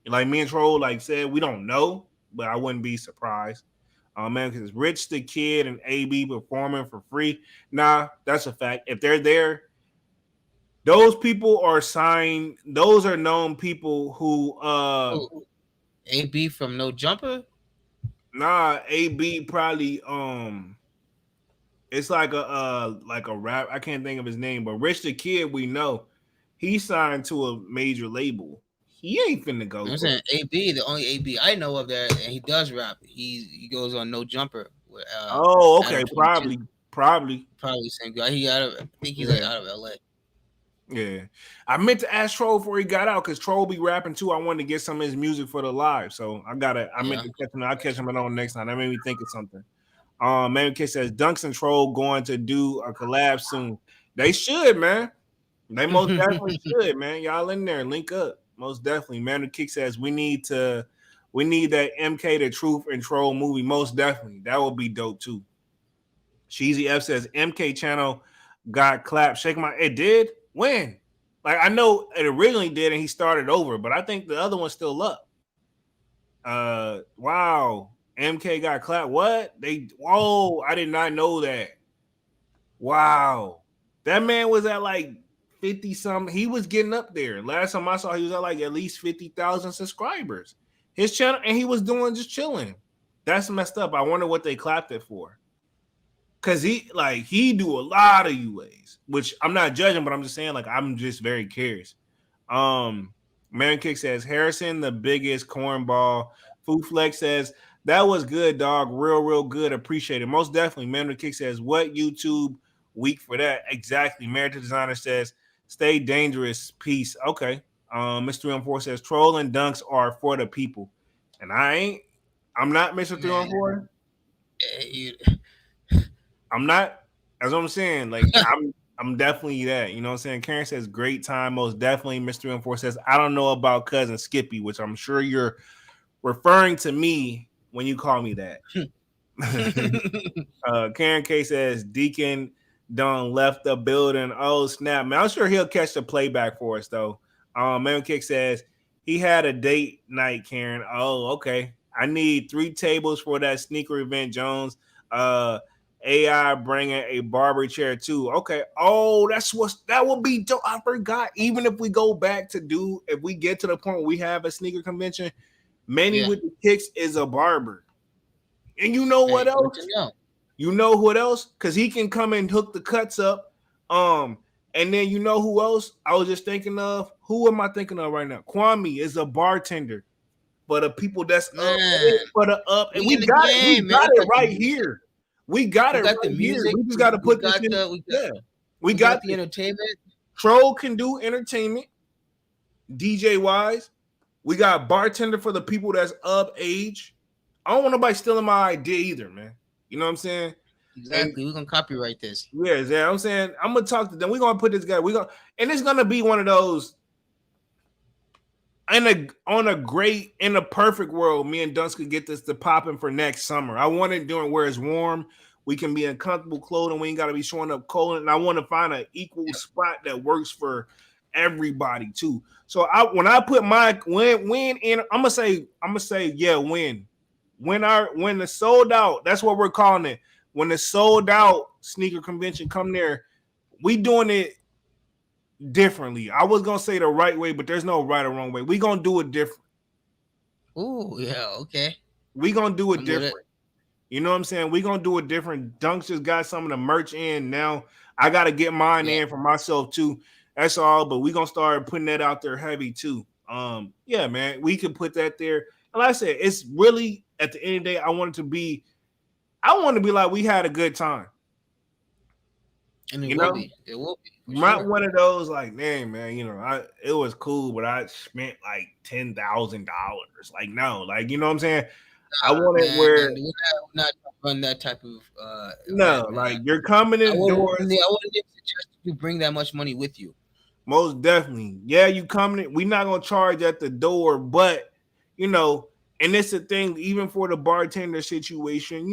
Like me and Troll like said, we don't know, but I wouldn't be surprised. Man, because Rich the Kid and AB performing for free. Nah, that's a fact. If they're there, those people are signed, those are known people who Oh, AB from No Jumper. nah, AB probably it's like a rap. I can't think of his name, but Rich the Kid, we know he signed to a major label. He ain't finna go I'm to. saying AB, the only AB I know of there, and he does rap. He goes on No Jumper with Oh, okay, Adam 22. probably. Probably the same guy. He out of I think he's like Yeah, out of LA. yeah. I meant to ask Troll before he got out because Troll be rapping too. I wanted to get some of his music for the live, so I meant Yeah. to catch him. I'll catch him on next time. That made me think of something. Man, Kid says Dunks and Troll going to do a collab soon. They should, man. They most definitely should, man. Y'all in there, link up. Most definitely. Man, Kick says we need that MK the Truth and Troll movie. Most definitely. That would be dope too. Sheezy F says MK channel got clapped. Shake my it did? When? Like I know it originally did and he started over, but I think the other one's still up. Wow. MK got clapped. What? I did not know that. Wow. That man was at like 50 something. He was getting up there. Last time I saw, he was at like at least 50,000 subscribers. His channel, and he was doing just chilling. That's messed up. I wonder what they clapped it for. Cause he do a lot of UAs, which I'm not judging, but I'm just saying, like, I'm just very curious. Man Kick says Harrison, the biggest cornball. Food Flex says that was good, dog. Real good. Appreciate it. Most definitely. Man Kick says what YouTube week for that? Exactly. Married to Designer says stay dangerous. Peace. Okay. Mr. 314 says trolling dunks are for the people. And I'm not Mr. Man, 314. you, I'm not. That's what I'm saying. Like I'm definitely that. You know what I'm saying? Karen says great time, most definitely. Mr. 314 says, I don't know about cousin Skippy, which I'm sure you're referring to me when you call me that. Karen K says Deacon Dunn left the building. Oh snap, man! I'm sure he'll catch the playback for us though. Man Kick says he had a date night. Karen. Oh, okay. I need 3 tables for that sneaker event, Jones. AI bringing a barber chair too. Okay. Oh, that would be dope. I forgot. Even if we go back to if we get to the point where we have a sneaker convention, Manny yeah. with the kicks is a barber. And you know what Hey, good to else? know. You know what else? Because he can come and hook the cuts up. And then you know who else? I was just thinking of. Who am I thinking of right now? Kwame is a bartender for the people that's up. Man, For the up, and we in the game, we man. got We it got the right music. here. We got We it got the right here. music. We just got to We put this got in. the Yeah, we we got got the this. entertainment. Troll can do entertainment, DJ wise. We got bartender for the people that's of age. I don't want nobody stealing my idea either, man. You know what I'm saying? And Exactly. We're gonna copyright this. yeah, I'm saying I'm gonna talk to them. We're gonna put this guy. And it's gonna be one of those in a perfect world. Me and Dunce could get this to popping for next summer. I want it doing where it's warm. We can be in comfortable clothing. We ain't gotta be showing up cold. And I want to find an equal spot that works for everybody too. So when I put my win in, I'm gonna say yeah, win. When the sold out, that's what we're calling it. When the sold out sneaker convention come there, we doing it differently. I was gonna say the right way, but there's no right or wrong way. We gonna do it different. Ooh, yeah, okay. We gonna do it I'm with it. different. You know what I'm saying? We gonna do it different. Dunks just got some of the merch in now. I gotta get mine Yeah. in for myself too. That's all. But we gonna start putting that out there heavy too. Yeah, man, we can put that there. And like I said, it's really at the end of the day, I want to be like we had a good time. And it You will know, be. It will be for not sure. one of those like, dang man, it was cool, but I spent like $10,000. Like, no, like you know what I'm saying? I want it Man, where we're not run that type of no, event, man. like you're coming indoors. I wouldn't even suggest you bring that much money with you. Most definitely. Yeah, you coming in. We're not gonna charge at the door, but you know, and it's the thing, even for the bartender situation,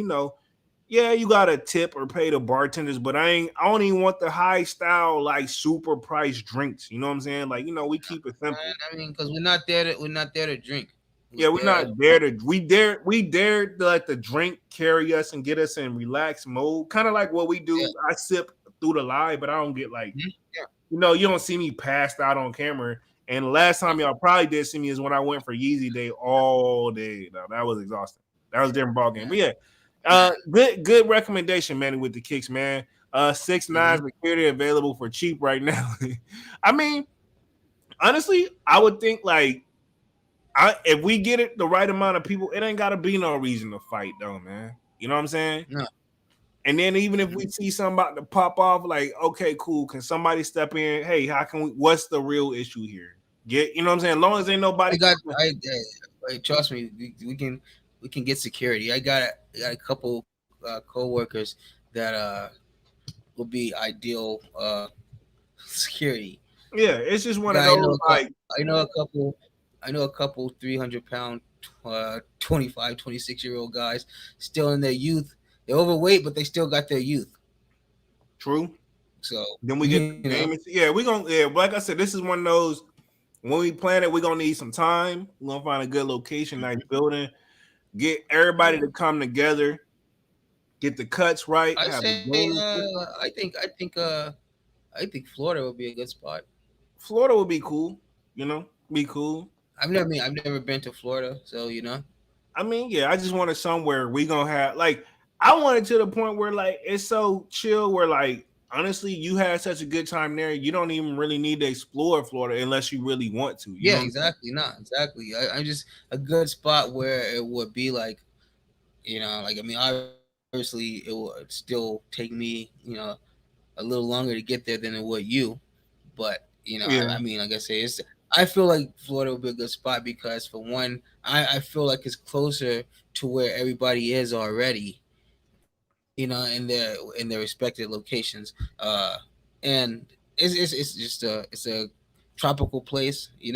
yeah, you gotta tip or pay the bartenders, but I don't even want the high style, like super price drinks. You know what I'm saying? Like, we keep it simple. Man, I mean, because we're not there to drink. We're Yeah, we're there not as there bartenders. to we dare to let the drink carry us and get us in relaxed mode. Kind of like what we Yeah. do. I sip through the live, but I don't get like Mhm. Yeah. you don't see me passed out on camera. And the last time y'all probably did see me is when I went for Yeezy Day all day. Now that was exhausting. That was a different ball game. But yeah, good recommendation, man, with the kicks, man. 6'9" Mhm. security available for cheap right now. I mean, honestly, I would think like if we get it the right amount of people, it ain't gotta be no reason to fight though, man. You know what I'm saying? No. And then even if Mhm. we see something about to pop off, like, okay, cool. Can somebody step in? Hey, what's the real issue here? You know what I'm saying? As long as ain't nobody. Trust me, we can get security. I got a couple co-workers that will be ideal security. Yeah, it's just one of Guy, those like, I know a couple, I know a couple 300 pound, 25, 26-year-old guys still in their youth. They're overweight, but they still got their youth. true. So Then we get the game. Yeah, we gonna like I said, this is one of those when we plan it, we're gonna need some time. We're gonna find a good location, nice building, get everybody to come together, get the cuts right, I have the say, game. I think Florida would be a good spot. Florida would be cool, be cool. I've never been to Florida, so I mean, yeah, I just wanted somewhere we gonna have like I wanted to the point where like it's so chill where like honestly you had such a good time there, you don't even really need to explore Florida unless you really want to. You yeah, know what I'm exactly, not exactly. I'm just a good spot where it would be like, like I mean, obviously it would still take me, a little longer to get there than it would you, but saying? I mean, like I say, it's I feel like Florida would be a good spot because for one, I feel like it's closer to where everybody is already, in their respective locations. And it's just a tropical place. You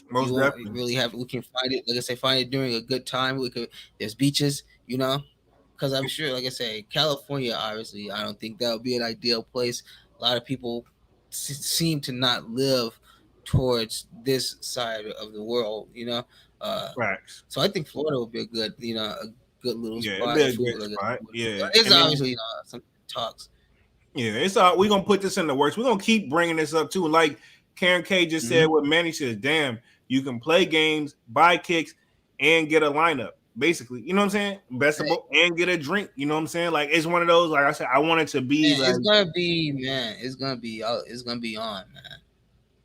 Most won't definitely. really have. We can find it. Like I say, find it during a good time. There's beaches. Because I'm sure, like I say, California. Obviously, I don't think that would be an ideal place. A lot of people seem to not live towards this side of the world. Uh, Facts. so I think Florida would be a good little Yeah, it'd spot be a if we good were to. spot. Yeah, It's and then obviously some talks. yeah, it's we're gonna put this in the works. We're gonna keep bringing this up too. Like Karen K just said, Hmm. what Manny says, damn, you can play games, buy kicks, and get a lineup. Basically, you know what I'm saying? Bestable and get a drink. You know what I'm saying? Like it's one of those. Like I said, I want it to be Man, like, it's gonna be out. It's gonna be on, man.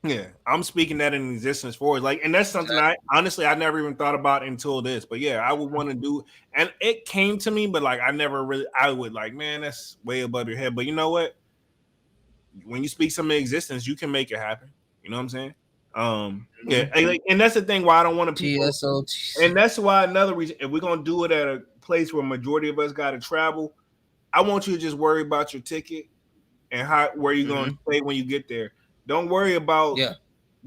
yeah, I'm speaking that in existence for it. Like, and that's something I Exactly. honestly I never even thought about until this. But yeah, I would want to do, and it came to me, but like I never really, I would like, man, that's way above your head. But you know what? When you speak something in existence, you can make it happen. You know what I'm saying? Yeah, Hmm. and that's the thing why I don't want to people, TSO. and that's why another reason if we're gonna do it at a place where majority of us got to travel, I want you to just worry about your ticket and how where you're gonna Hmm. stay when you get there. Don't worry about Yeah.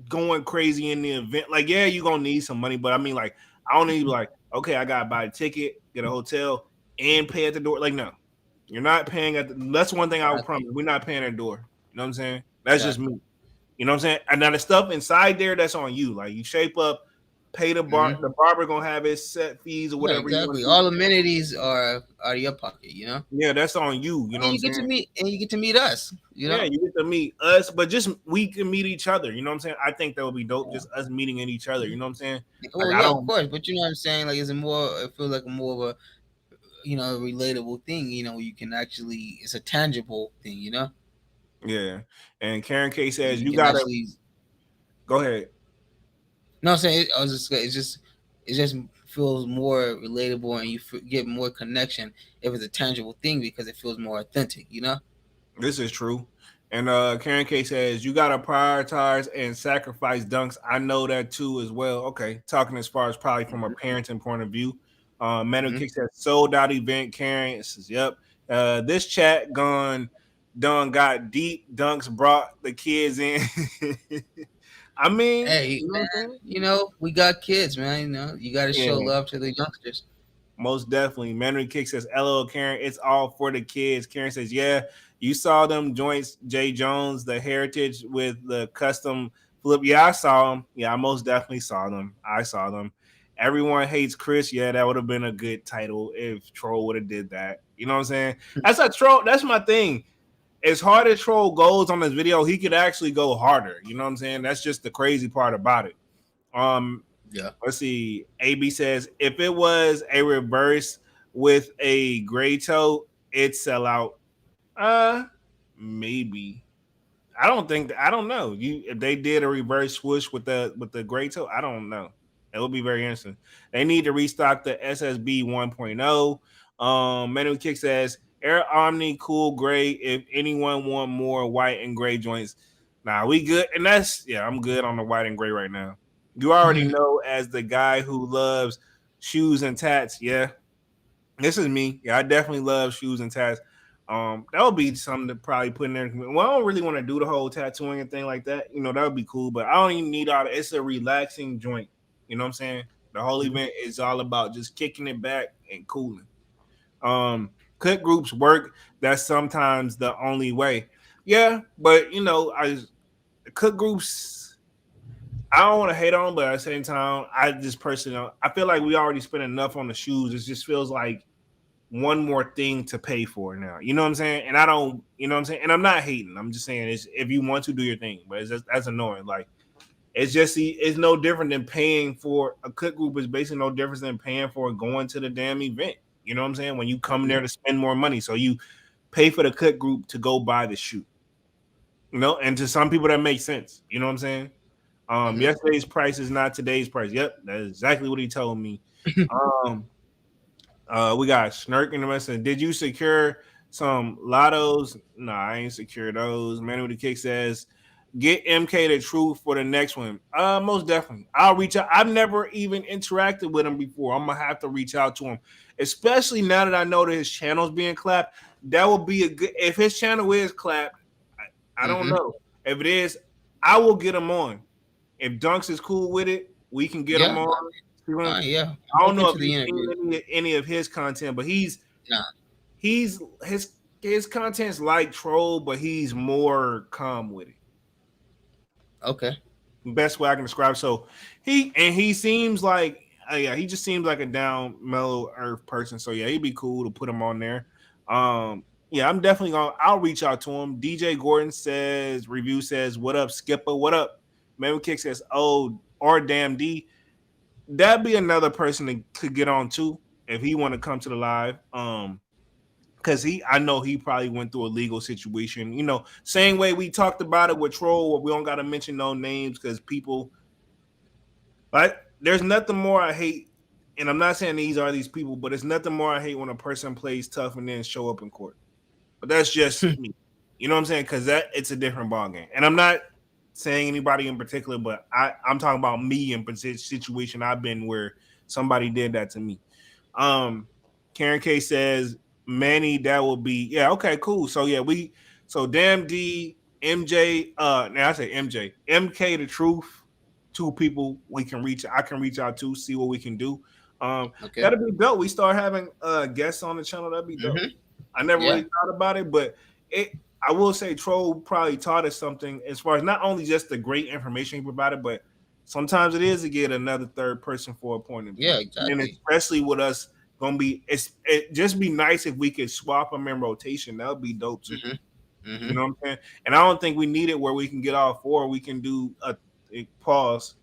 going crazy in the event. Like, yeah, you're gonna need some money, but I mean, like, I don't need like, okay, I gotta buy a ticket, get a hotel, and pay at the door. Like, no, you're not paying at the. That's one thing I will Exactly. promise. We're not paying at the door. You know what I'm saying? That's just Exactly. me. You know what I'm saying? And now the stuff inside there, that's on you. Like, you shape up, pay the bar. Hmm. The barber gonna have his set fees or Yeah. whatever you want Exactly. to do. All amenities are out of your pocket. Yeah, that's on you. You know what I'm saying? And you get to meet us. Yeah, you get to meet us, but just we can meet each other. You know what I'm saying? I think that would be dope. Just us meeting in each other. You know what I'm saying? Like Well, I yeah, of don't. course, but you know what I'm saying. Like, it feels like more of a relatable thing. You can actually, it's a tangible thing. Yeah. And Karen K says You you can gotta actually. go ahead. No, I'm saying it just feels more relatable, and you get more connection if it's a tangible thing because it feels more authentic. This is true. And Karen K says you gotta prioritize and sacrifice dunks. I know that too as well. Okay, talking as far as probably from a parenting point of view. Manu Hmm. Kick says sold out event. Karen says, "Yep." This chat gone done got deep. Dunks brought the kids in. I mean, Hey, you know what I'm man, saying? we got kids, man. You got to show Yeah. love to the youngsters. Most definitely. Mandarin Kick says, LO Karen, it's all for the kids. Karen says, yeah, you saw them joints, Jay Jones, the heritage with the custom flip. Yeah, I saw them. Yeah, I most definitely saw them. I saw them. Everyone hates Chris. Yeah, that would have been a good title if Troll would have did that. You know what I'm saying? That's a Troll. That's my thing. As hard as Troll goes on this video, he could actually go harder. You know what I'm saying? That's just the crazy part about it. Um, Yeah. let's see. AB says if it was a reverse with a gray toe, it'd sell out. Maybe. I don't know. You if they did a reverse swoosh with the gray toe, I don't know. It would be very interesting. They need to restock the SSB 1.0. Manu Kick says Air Omni cool gray. If anyone want more white and gray joints, nah, we good. And that's yeah, I'm good on the white and gray right now. You already know as the guy who loves shoes and tats. Yeah, this is me. Yeah, I definitely love shoes and tats. That would be something to probably put in there. Well, I don't really want to do the whole tattooing and thing like that. You know, that would be cool, but I don't even need all that. It's a relaxing joint. You know what I'm saying? The whole event is all about just kicking it back and cooling. Cut groups work. That's sometimes the only way. Yeah, but you know, cut groups. I don't want to hate on, but at the same time, I just personally, I feel like we already spent enough on the shoes. It just feels like one more thing to pay for now. You know what I'm saying? And I don't, you know what I'm saying? And I'm not hating. I'm just saying it's if you want to do your thing, but it's just that's annoying. Like it's no different than paying for a cook group is basically no different than paying for going to the damn event. You know what I'm saying? When you come there to spend more money. So you pay for the cook group to go buy the shoe. You know, and to some people that makes sense. You know what I'm saying? Hmm. Yesterday's price is not today's price. Yep, that's exactly what he told me. Um, we got Snark in the message. Did you secure some lottos? No, I ain't secure those. Man with the kick says Get MK the truth for the next one. Most definitely. I'll reach out. I've never even interacted with him before. I'm gonna have to reach out to him, especially now that I know that his channel's being clapped. That would be a good. If his channel is clapped, I don't Mm-hmm. know. If it is, I will get him on. If Dunks is cool with it, we can get him Yeah, on. yeah. I'm I don't open know if to the you've interview. seen any of his content, but Nah. he's his content's like troll, but he's more calm with it. Okay. Best way I can describe. So he seems like yeah, he just seems like a down mellow earth person. So yeah, he'd be cool to put him on there. Yeah, I'm definitely gonna. I'll reach out to him. DJ Gordon says review says what up Skipper, what up? Memo Kick says oh or damn D. That'd be another person to get on too if he want to come to the live. Because I know he probably went through a legal situation. You know, same way we talked about it with Troll. We don't got to mention no names because people. Like, there's nothing more I hate, and I'm not saying these are these people, but it's nothing more I hate when a person plays tough and then show up in court. But that's just me. You know what I'm saying? Because that it's a different ball game, and I'm not saying anybody in particular, but I'm talking about me in situation I've been where somebody did that to me. Um, Karen K says Manny, that will be yeah, okay, cool. So yeah, so damn D, MJ, now I say MJ, MK the truth, two people I can reach out to, see what we can do. Okay. That'd be dope. We start having guests on the channel, that'd be dope. Mm-hmm. I never Yeah. really thought about it, but I will say Troll probably taught us something as far as not only just the great information he provided, but sometimes it is to get another third person for a point of view. Yeah. And Exactly. especially with us gonna be it just be nice if we could swap them in rotation. That would be dope too. Mm-hmm. You Mm-hmm. know what I'm saying? And I don't think we need it where we can get all four. We can do a pause.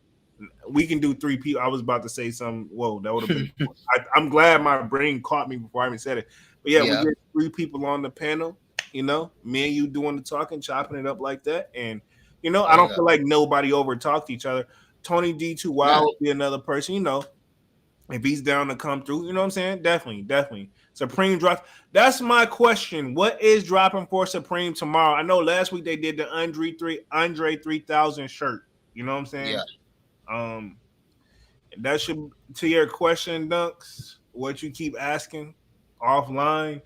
We can do three people. I was about to say something. Whoa, that would have been. I'm glad my brain caught me before I even said it. But yeah, we Yeah. get three people on the panel. You know, me and you doing the talking, chopping it up like that, and I Oh don't yeah. feel like nobody over talked each other. Tony D2 Nah. Wild would be another person. If he's down to come through, you know what I'm saying? Definitely, definitely. Supreme drop. That's my question. What is dropping for Supreme tomorrow? I know last week they did the Andre 3000 shirt. You know what I'm saying? Yeah. Um, that should to your question, Dunks. What you keep asking offline,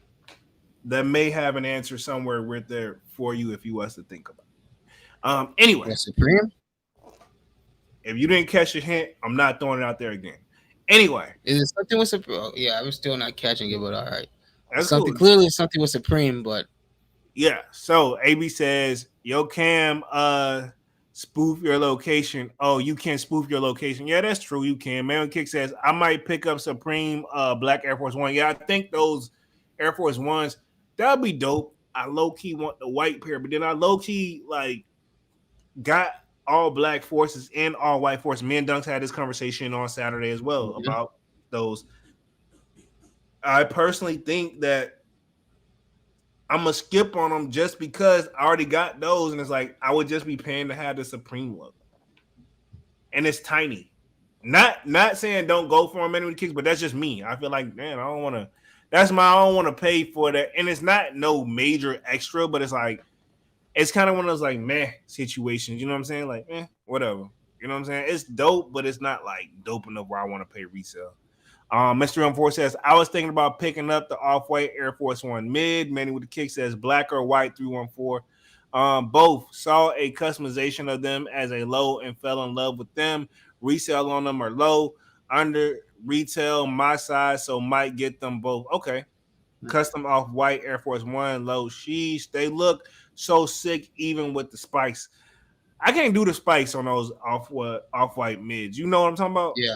that may have an answer somewhere with there for you if you was to think about it. Anyway, Yeah. Supreme. if you didn't catch the hint, I'm not throwing it out there again. Anyway, Is it something with Supreme? Oh, yeah. I'm still not catching it, but all right. that's Something cool. clearly something with Supreme, but Yeah. So AB says, "Yo, Cam, spoof your location." Oh, you can spoof your location. Yeah, that's true. You can. Man Kick says, "I might pick up Supreme Black Air Force One." Yeah, I think those Air Force Ones that'd be dope. I low key want the white pair, but then I low key like got all black forces and all white forces. Me and Dunks had this conversation on Saturday as well Mhm. about those. I personally think that I'm gonna skip on them just because I already got those, and it's like I would just be paying to have the Supreme look, and it's tiny. Not saying don't go for them anyway kicks, but that's just me. I feel like man, I don't want to. That's my I don't want to pay for that, and it's not no major extra, but it's like it's kind of one of those like meh situations. You know what I'm saying? Like whatever. You know what I'm saying? It's dope, but it's not like dope enough where I want to pay resale. Mr. M4 says, I was thinking about picking up the off-white Air Force One mid. Manny with the kick says, black or white 314. Both saw a customization of them as a low and fell in love with them. Resale on them are low. Under retail, my size, so might get them both. Okay. Custom off-white Air Force One, low. Sheesh. They look so sick even with the spikes. I can't do the spikes on those off-white mids. You know what I'm talking about? yeah.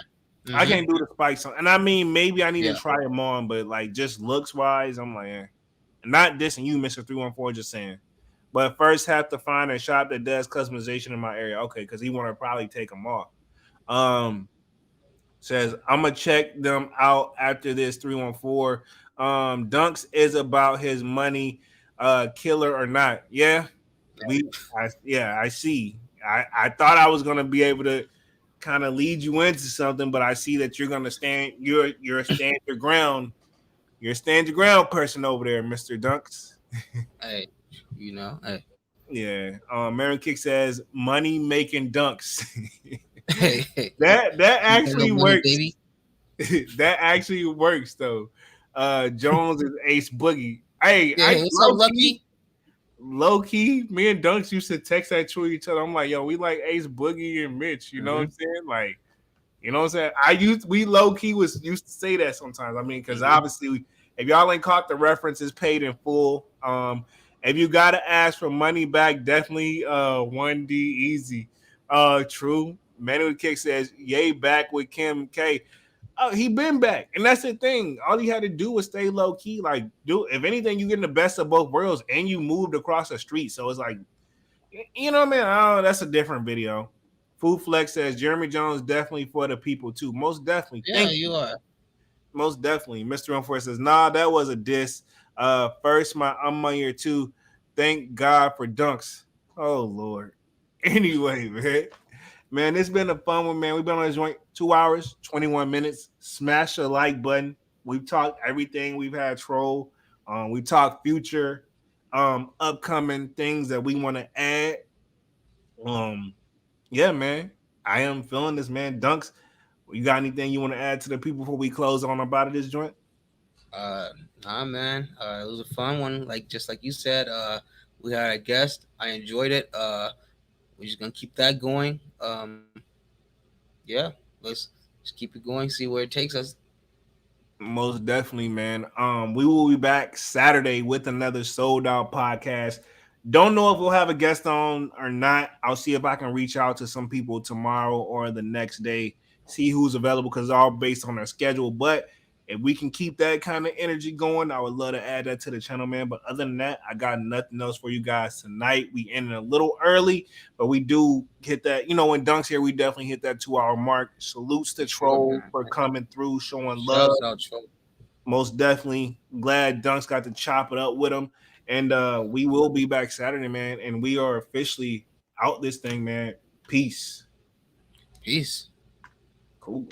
I Mm-hmm. can't do the spikes on, and I mean maybe I need to Yeah. try them on, but like just looks wise, I'm like, not dissing you, Mr. 314, just saying. But first have to find a shop that does customization in my area. Okay, because he want to probably take them off. Um says I'm gonna check them out after this 314. Dunks is about his money, killer or not. Yeah, I see. I thought I was gonna be able to kind of lead you into something, but I see that you're gonna stand. You're a stand your ground. You're a stand your ground person over there, Mister Dunks. Hey, hey. Yeah. Mary Kick says money making dunks. Hey, hey, that you got no actually money, works. baby. That actually works though. Jones is Ace Boogie. Hey, Yeah, I hey, what's up, Lucky? low key, me and Dunks used to text that to each other. I'm like, yo, we like Ace Boogie and Mitch. You know what I'm Mm-hmm. saying? Like, you know what I'm saying? We low key was used to say that sometimes. I mean, because Mm-hmm. obviously, if y'all ain't caught the references, paid in full. If you gotta ask for money back, definitely 1D easy. True. Manuel Kick says, "Yay back with Kim K." Oh, he been back, and that's the thing. All he had to do was stay low key. Like, do if anything, you getting the best of both worlds, and you moved across the street. So it's like, you know what I mean? Oh, that's a different video. Food Flex says Jeremy Jones definitely for the people too. Most definitely. Yeah, Thank you you. are. Most definitely. Mr. Unfortunate says, nah, that was a diss. First my I'm on here too. Thank God for dunks. Oh Lord. Anyway, man. Man, it's been a fun one, man. We've been on this joint 2 hours, 21 minutes. Smash the like button. We've talked everything. We've had troll. We talked future, upcoming things that we want to add. Um, yeah, man. I am feeling this, man. Dunks. You got anything you want to add to the people before we close on about this joint? Uh, nah, man. It was a fun one. Like just like you said. We had a guest. I enjoyed it. We're just gonna keep that going. Yeah. Let's just keep it going. See where it takes us. Most definitely, man. We will be back Saturday with another sold out podcast. Don't know if we'll have a guest on or not. I'll see if I can reach out to some people tomorrow or the next day, see who's available because it's all based on their schedule. But if we can keep that kind of energy going, I would love to add that to the channel, man. But other than that, I got nothing else for you guys tonight. We ended a little early, but we do hit that. You know, when Dunk's here, we definitely hit that 2 hour mark. Salutes For to sure, Troll man. for coming through, showing love. Shouts out, Troll. Most definitely glad Dunks got to chop it up with him. And we will be back Saturday, man. And we are officially out this thing, man. Peace. Peace. Cool.